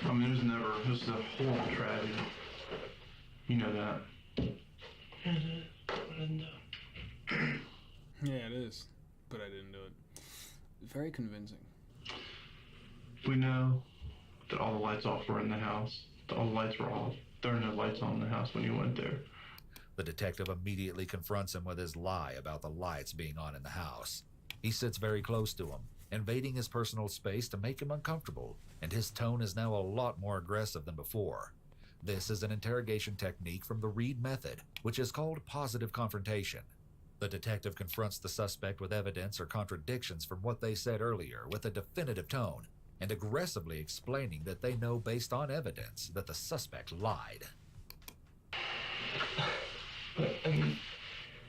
I mean, this is a horrible tragedy. You know that. Yeah, it is. But I didn't do it. Very convincing. We know that all the lights off were in the house. That all the lights were off. There are no lights on in the house when you went there. The detective immediately confronts him with his lie about the lights being on in the house. He sits very close to him, invading his personal space to make him uncomfortable, and his tone is now a lot more aggressive than before. This is an interrogation technique from the Reed method, which is called positive confrontation. The detective confronts the suspect with evidence or contradictions from what they said earlier with a definitive tone, and aggressively explaining that they know based on evidence that the suspect lied. I mean,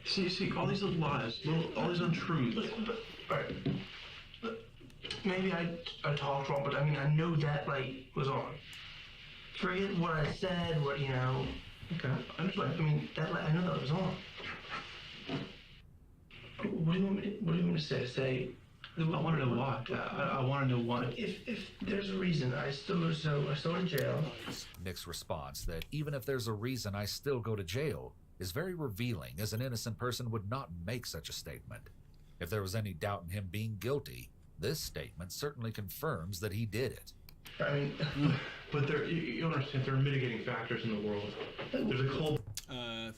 see, all these little lies, all these untruths. Alright. Maybe I talked wrong, but I mean, I know that light was on. Forget what I said, what, you know. Okay. I mean, that light, I know that was on. What do you want me to say? Say, I want to know why. I want to know why. If there's a reason, I still go to jail. Nick's response that even if there's a reason I still go to jail is very revealing, as an innocent person would not make such a statement. If there was any doubt in him being guilty, this statement certainly confirms that he did it. I mean, but you understand, there are mitigating factors in the world. There's a cold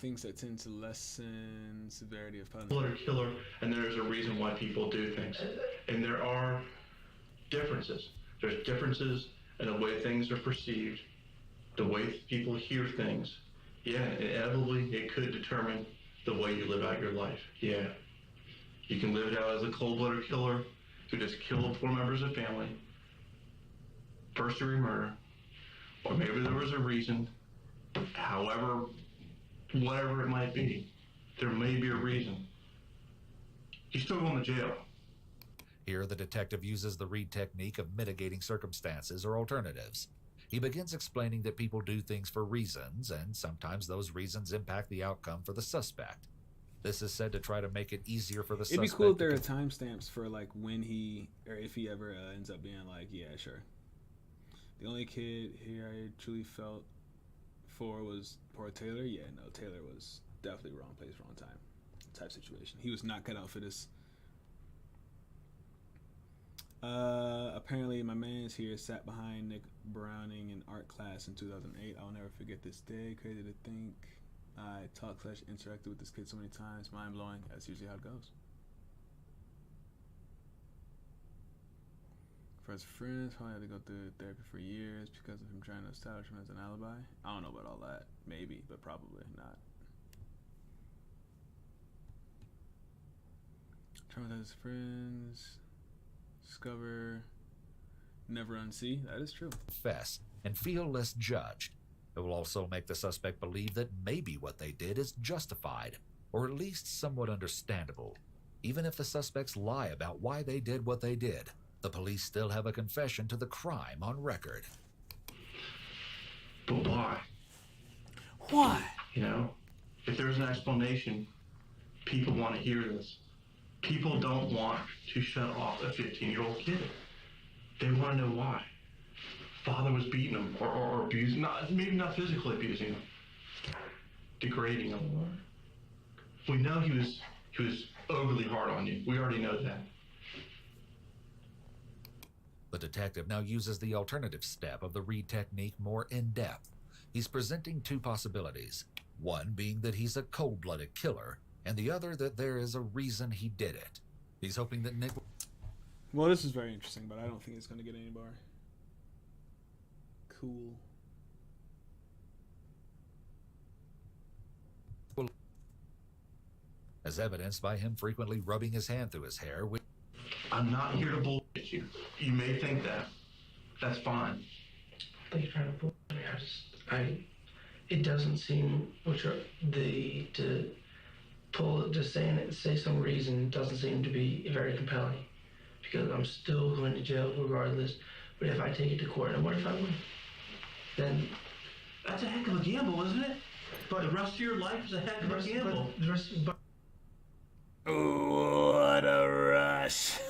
things that tend to lessen severity of punishment. blooded killer, and there's a reason why people do things. And there are differences. There's differences in the way things are perceived, the way people hear things. Yeah, inevitably, it could determine the way you live out your life. Yeah. You can live it out as a cold-blooded killer who just killed 4 members of the family, first-degree murder, or maybe there was a reason, however, whatever it might be, there may be a reason. He's still going to jail. Here, the detective uses the Reed technique of mitigating circumstances or alternatives. He begins explaining that people do things for reasons, and sometimes those reasons impact the outcome for the suspect. This is said to try to make it easier for the suspect. It'd be cool if there are timestamps for like when he, or if he ever ends up being like, yeah, sure. The only kid here I truly felt for was poor Taylor. Yeah, no, Taylor was definitely wrong place, wrong time type situation. He was not cut out for this. Apparently my man's here sat behind Nick Browning in art class in 2008. I'll never forget this day. Crazy to think I talked/interacted with this kid so many times. Mind blowing. That's usually how it goes. For his friends, probably had to go through therapy for years because of him trying to establish him as an alibi. I don't know about all that. Maybe, but probably not. Traumatized his friends. Discover. Never unsee. That is true. Confess and feel less judged. It will also make the suspect believe that maybe what they did is justified, or at least somewhat understandable. Even if the suspects lie about why they did what they did, the police still have a confession to the crime on record. But why? Why? You know, if there's an explanation, people want to hear this. People don't want to shut off a 15-year-old kid. They want to know why. Father was beating him or abusing, maybe not physically abusing him, degrading him. We know he was overly hard on you. We already know that. The detective now uses the alternative step of the Reed technique more in depth. He's presenting 2 possibilities. One being that he's a cold-blooded killer, and the other that there is a reason he did it. He's hoping that Nick... Well, this is very interesting, but I don't think it's going to get any bar. Cool. As evidenced by him frequently rubbing his hand through his hair, which... I'm not here to bullshit you. You may think that. That's fine. I think you're trying to bullshit me. It doesn't seem, to pull, just saying it, say some reason doesn't seem to be very compelling. Because I'm still going to jail regardless. But if I take it to court, and what if I win? Then that's a heck of a gamble, isn't it? But the rest of your life is a heck of a gamble. Oh, what a rush.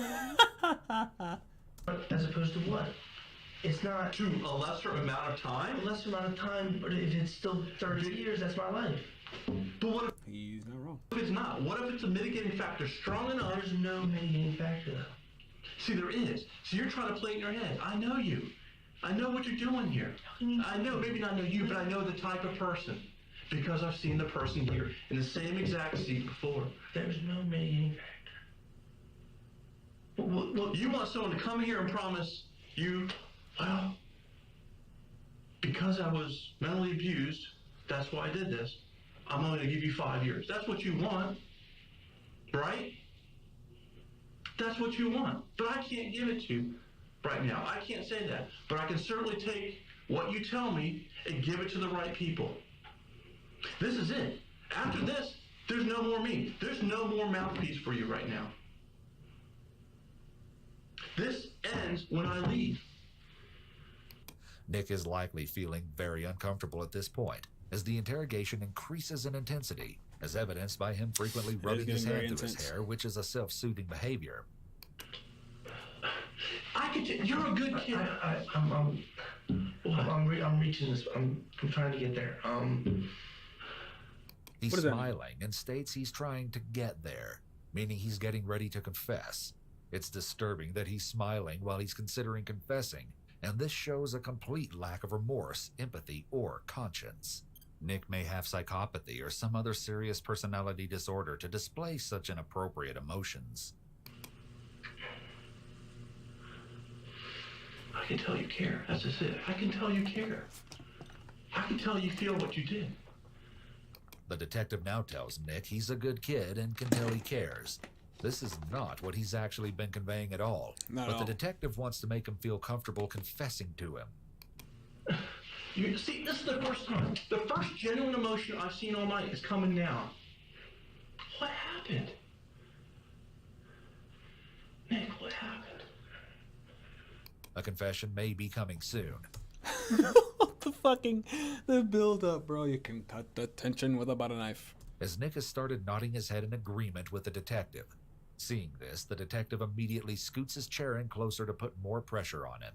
As opposed to what? It's not... To a lesser amount of time? A lesser amount of time, but if it's still 30 years, that's my life. But what if... He's not wrong. If it's not? What if it's a mitigating factor strong enough? There's no mitigating factor, though. See, there is. So you're trying to play in your head. I know you. I know what you're doing here. I know, maybe not know you, but I know the type of person. Because I've seen the person here in the same exact seat before. There's no mitigating factor. Well, you want someone to come here and promise you, well, because I was mentally abused, that's why I did this, I'm only going to give you 5 years. That's what you want, right? That's what you want. But I can't give it to you right now. I can't say that. But I can certainly take what you tell me and give it to the right people. This is it. After this, there's no more me. There's no more mouthpiece for you right now. This ends when I leave. Nick is likely feeling very uncomfortable at this point, as the interrogation increases in intensity, as evidenced by him frequently rubbing his hand through his hair, which is a self-soothing behavior. You're a good kid. I'm reaching this. I'm trying to get there. He's smiling and states he's trying to get there, meaning he's getting ready to confess. It's disturbing that he's smiling while he's considering confessing, and this shows a complete lack of remorse, empathy, or conscience. Nick may have psychopathy or some other serious personality disorder to display such inappropriate emotions. I can tell you care. That's just it. I can tell you care. I can tell you feel what you did. The detective now tells Nick he's a good kid and can tell he cares. This is not what he's actually been conveying at all. But the detective wants to make him feel comfortable confessing to him. You see, this is the first time. The first genuine emotion I've seen all night is coming now. What happened? Nick, what happened? A confession may be coming soon. The build up, bro. You can cut the tension with a butter knife. As Nick has started nodding his head in agreement with the detective. Seeing this, the detective immediately scoots his chair in closer to put more pressure on him.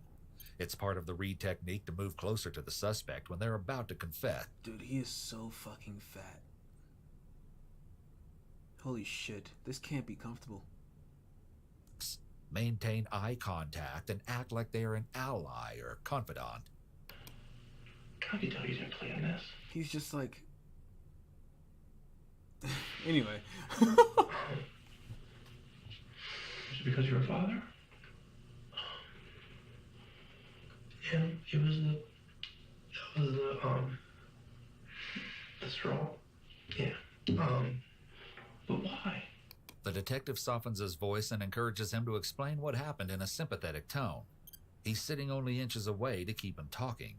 It's part of the Reed technique to move closer to the suspect when they're about to confess. Dude, he is so fucking fat. Holy shit, this can't be comfortable. Maintain eye contact and act like they are an ally or confidant. I can tell you didn't plan this. He's just like... Anyway. Is it because you're a father? Yeah, it was the straw. Yeah. But why? The detective softens his voice and encourages him to explain what happened in a sympathetic tone. He's sitting only inches away to keep him talking.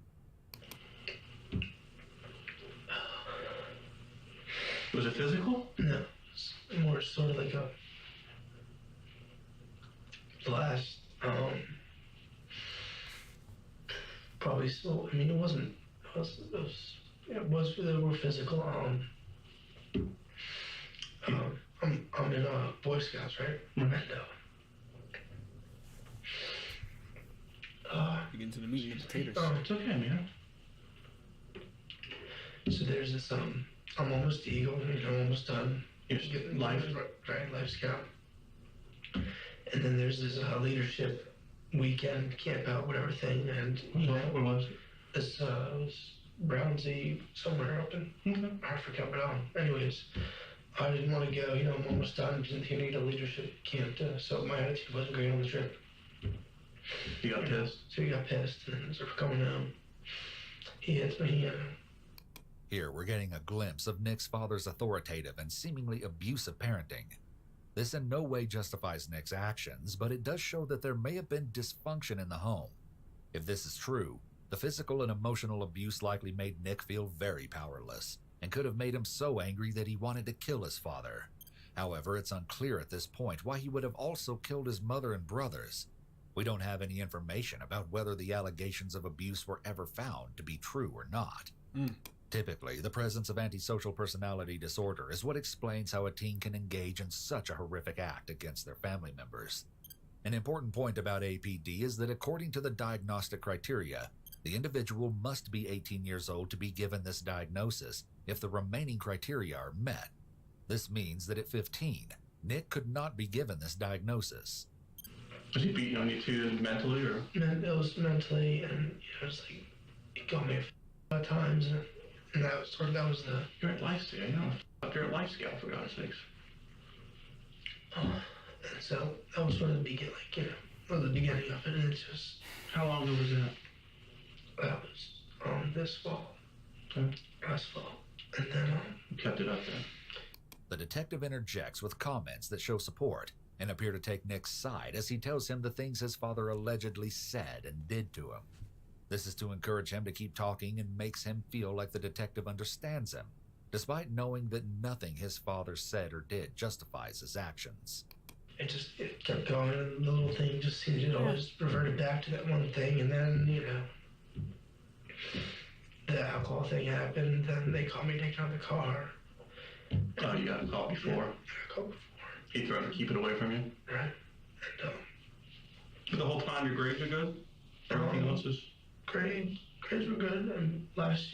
Was it physical? No. It's more sort of like a blast. Probably still. I mean, it wasn't. It was more physical. I'm in Boy Scouts, right? Memento. You get into the meat and the potatoes. Oh, it's okay, man. So there's this, I'm almost Eagle, I'm almost done. You're just getting life, right? Life Scout. And then there's this leadership weekend, camp out, whatever thing, and where was it? This was Brownsea, somewhere up in Africa, but anyways, I didn't want to go, I'm almost done, didn't think I need a leadership camp, so my attitude wasn't great on the trip. You got pissed? So he got pissed, and then as we're coming home, he hits me, Here we're getting a glimpse of Nick's father's authoritative and seemingly abusive parenting. This in no way justifies Nick's actions, but it does show that there may have been dysfunction in the home. If this is true, the physical and emotional abuse likely made Nick feel very powerless, and could have made him so angry that he wanted to kill his father. However, it's unclear at this point why he would have also killed his mother and brothers. We don't have any information about whether the allegations of abuse were ever found to be true or not. Typically, the presence of antisocial personality disorder is what explains how a teen can engage in such a horrific act against their family members. An important point about APD is that according to the diagnostic criteria, the individual must be 18 years old to be given this diagnosis if the remaining criteria are met. This means that at 15, Nick could not be given this diagnosis. Was he beating on you too mentally, or? It was mentally, and it was like he got me at times, and that was the. You're at life scale, you know. Up here at life scale, for God's sakes. And so that was sort of the beginning, the beginning of it, and it's just. How long ago was that? That was this fall. Okay. Last fall, and then You kept it up then. The detective interjects with comments that show support and appear to take Nick's side as he tells him the things his father allegedly said and did to him. This is to encourage him to keep talking and makes him feel like the detective understands him, despite knowing that nothing his father said or did justifies his actions. it kept going, and the little thing just seemed to always reverted back to that one thing, and then, the alcohol thing happened, then they called me taking out the car. Oh, you got a call before? Yeah, I got a call before. He threatened to keep it away from you? Right. And, But the whole time your grades are good? Everything else is? grades were good, and last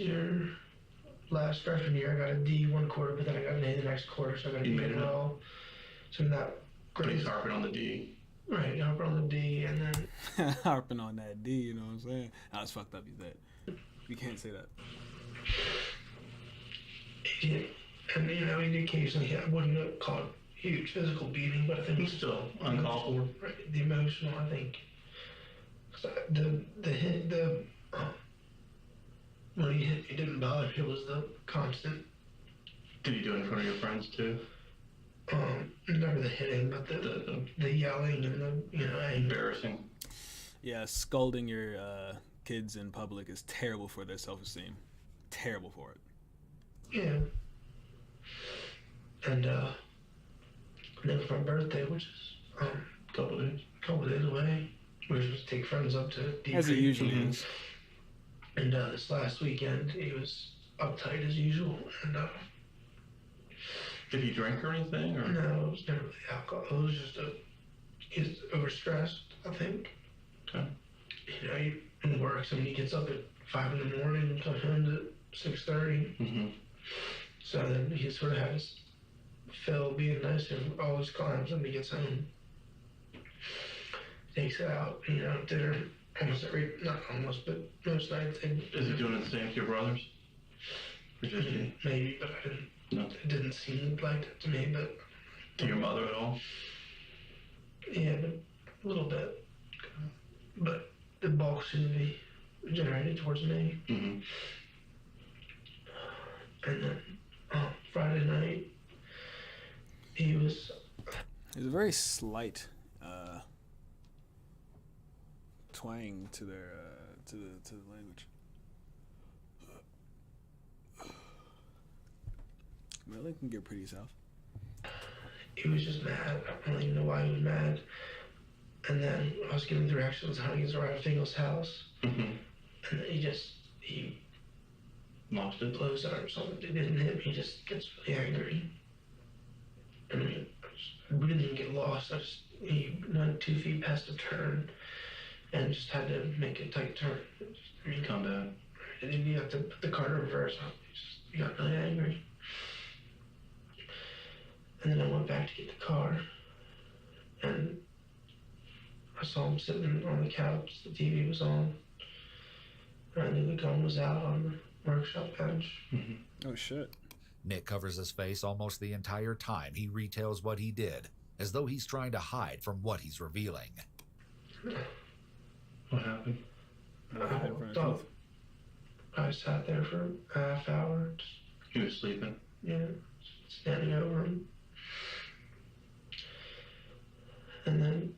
freshman year, I got a D one quarter, but then I got an A the next quarter, so I got a You B made in it a up. row. So that But he's harping on the D. Right, harping on the D, and then Harping on that D, you know what I'm saying? I was fucked up, you said. You can't say that. he did, and he did occasionally. I wouldn't call it huge physical beating, but I think He's still uncalled for. Right, the emotional, I think. 'Cause the hit, when he hit, it didn't bother. It was the constant. Did he do it in front of your friends too? Never the hitting, but the yelling and the anger. Embarrassing. Yeah, scolding your kids in public is terrible for their self-esteem. Terrible for it. Yeah. And then for my birthday, which is a couple days away, we were supposed to take friends up to Deep As it Creek. usually is. And this last weekend, he was uptight as usual. And did he drink or anything? Or? No, it was never really alcohol. It was just he's overstressed, I think. Okay. He works. I mean, he gets up at 5 in the morning and comes home at 6:30. Mm-hmm. So then he sort of has Phil being nice and always climbs when he gets home. Takes it out, dinner almost not almost, but most nights. Is he doing the same to your brothers? Or just you? Maybe, but I didn't. No. It didn't seem like that to me, but. To your mother at all? Yeah, but a little bit. But the bulk seemed to be generated towards me. Mm-hmm. And then Friday night, he was. There's a very slight twang to their to the language. Maryland can get pretty south. He was just mad. I don't even know why he was mad. And then I was giving directions on how to get around Fingal's house. Mm-hmm. And then he lost it, blows out or something. It didn't hit me. He just gets really angry. And we didn't even get lost. He went 2 feet past a turn and just had to make a tight turn. Come back. And then you have to put the car in reverse. He got really angry. And then I went back to get the car. And I saw him sitting on the couch. The TV was on. And I knew the gun was out on the workshop bench. Mm-hmm. Oh, shit. Nick covers his face almost the entire time he retells what he did, as though he's trying to hide from what he's revealing. What happened? I sat there for a half hour. He was sleeping? Yeah, standing over him. And then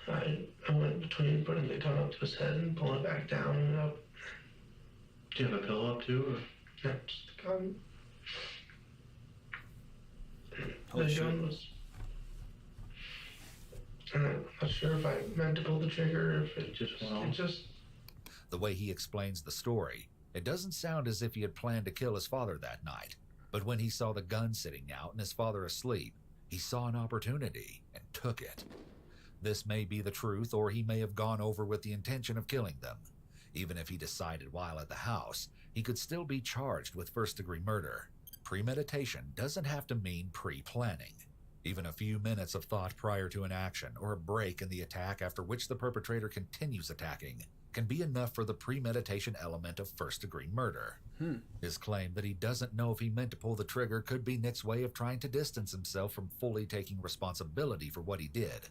I went between putting the gun up to his head and pulling it back down and up. Do you have a pillow up too? Or? No, just the gun. Holy shit. Gun was. And I'm not sure if I meant to pull the trigger or if it just went off. It just. The way he explains the story, it doesn't sound as if he had planned to kill his father that night. But when he saw the gun sitting out and his father asleep, he saw an opportunity and took it. This may be the truth, or he may have gone over with the intention of killing them. Even if he decided while at the house, he could still be charged with first-degree murder. Premeditation doesn't have to mean pre-planning. Even a few minutes of thought prior to an action or a break in the attack after which the perpetrator continues attacking can be enough for the premeditation element of first-degree murder. His claim that he doesn't know if he meant to pull the trigger could be Nick's way of trying to distance himself from fully taking responsibility for what he did.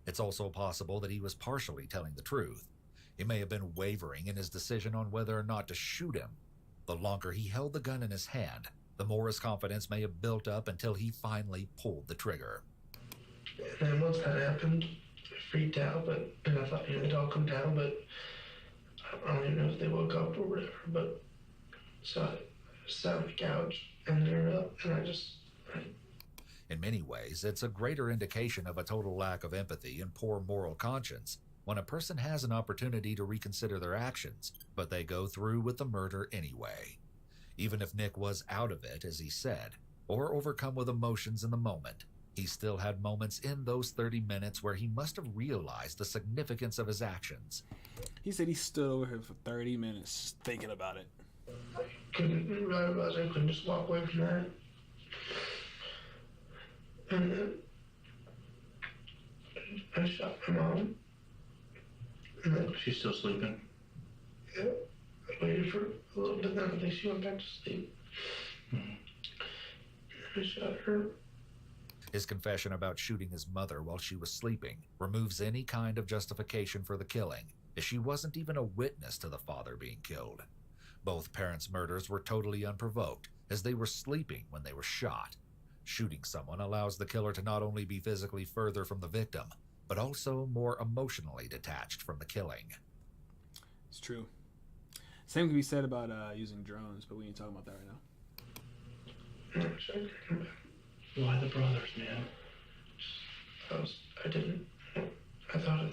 It's also possible that he was partially telling the truth. He may have been wavering in his decision on whether or not to shoot him. The longer he held the gun in his hand, the more his confidence may have built up until he finally pulled the trigger. And then once that happened, I freaked out, and I thought, they'd all come down, but I don't even know if they woke up or whatever, but so I sat on the couch and they were up, and In many ways, it's a greater indication of a total lack of empathy and poor moral conscience when a person has an opportunity to reconsider their actions, but they go through with the murder anyway. Even if Nick was out of it, as he said, or overcome with emotions in the moment, he still had moments in those 30 minutes where he must have realized the significance of his actions. He said he stood over here for 30 minutes thinking about it. I couldn't just walk away from that. And then I shot my mom. And then She's still sleeping? Yeah. I waited for a little bit, then I think she went back to sleep. I shot her. His confession about shooting his mother while she was sleeping removes any kind of justification for the killing, as she wasn't even a witness to the father being killed. Both parents' murders were totally unprovoked, as they were sleeping when they were shot. Shooting someone allows the killer to not only be physically further from the victim, but also more emotionally detached from the killing. It's true. Same can be said about using drones, but we ain't talking about that right now. Why the brothers, man? I thought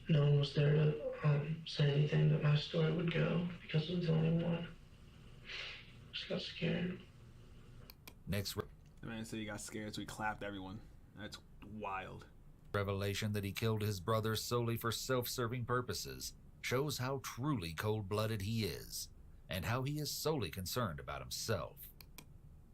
no one was there to say anything that my story would go, because I was the only one. Just got scared. The man said he got scared, so he clapped everyone. That's wild. Revelation that he killed his brother solely for self-serving purposes shows how truly cold-blooded he is, and how he is solely concerned about himself.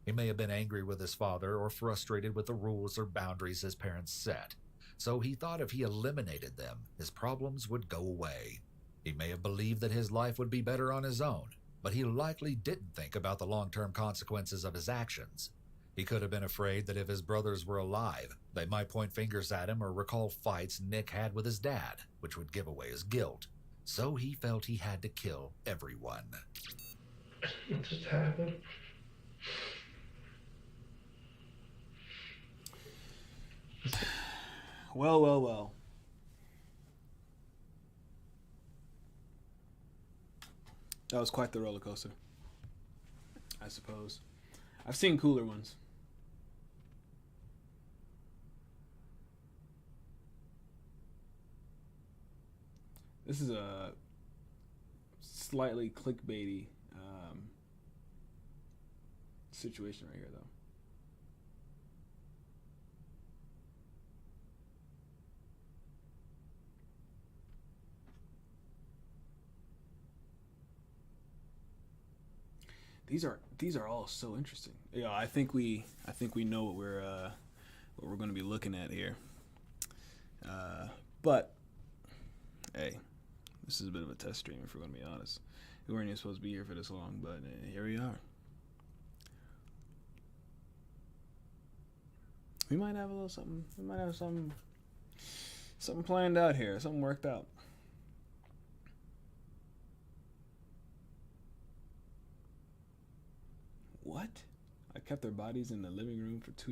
He may have been angry with his father or frustrated with the rules or boundaries his parents set, so he thought if he eliminated them, his problems would go away. He may have believed that his life would be better on his own, but he likely didn't think about the long-term consequences of his actions. He could have been afraid that if his brothers were alive, they might point fingers at him or recall fights Nick had with his dad, which would give away his guilt. So he felt he had to kill everyone. It just happened. Well. That was quite the roller coaster, I suppose. I've seen cooler ones. This is a slightly clickbaity situation right here, though. These are all so interesting. Yeah, I think we know what we're going to be looking at here. But hey, this is a bit of a test stream, if we're going to be honest. We weren't even supposed to be here for this long, but here we are. We might have a little something. We might have something planned out here. Something worked out. What? I kept their bodies in the living room for 2 years.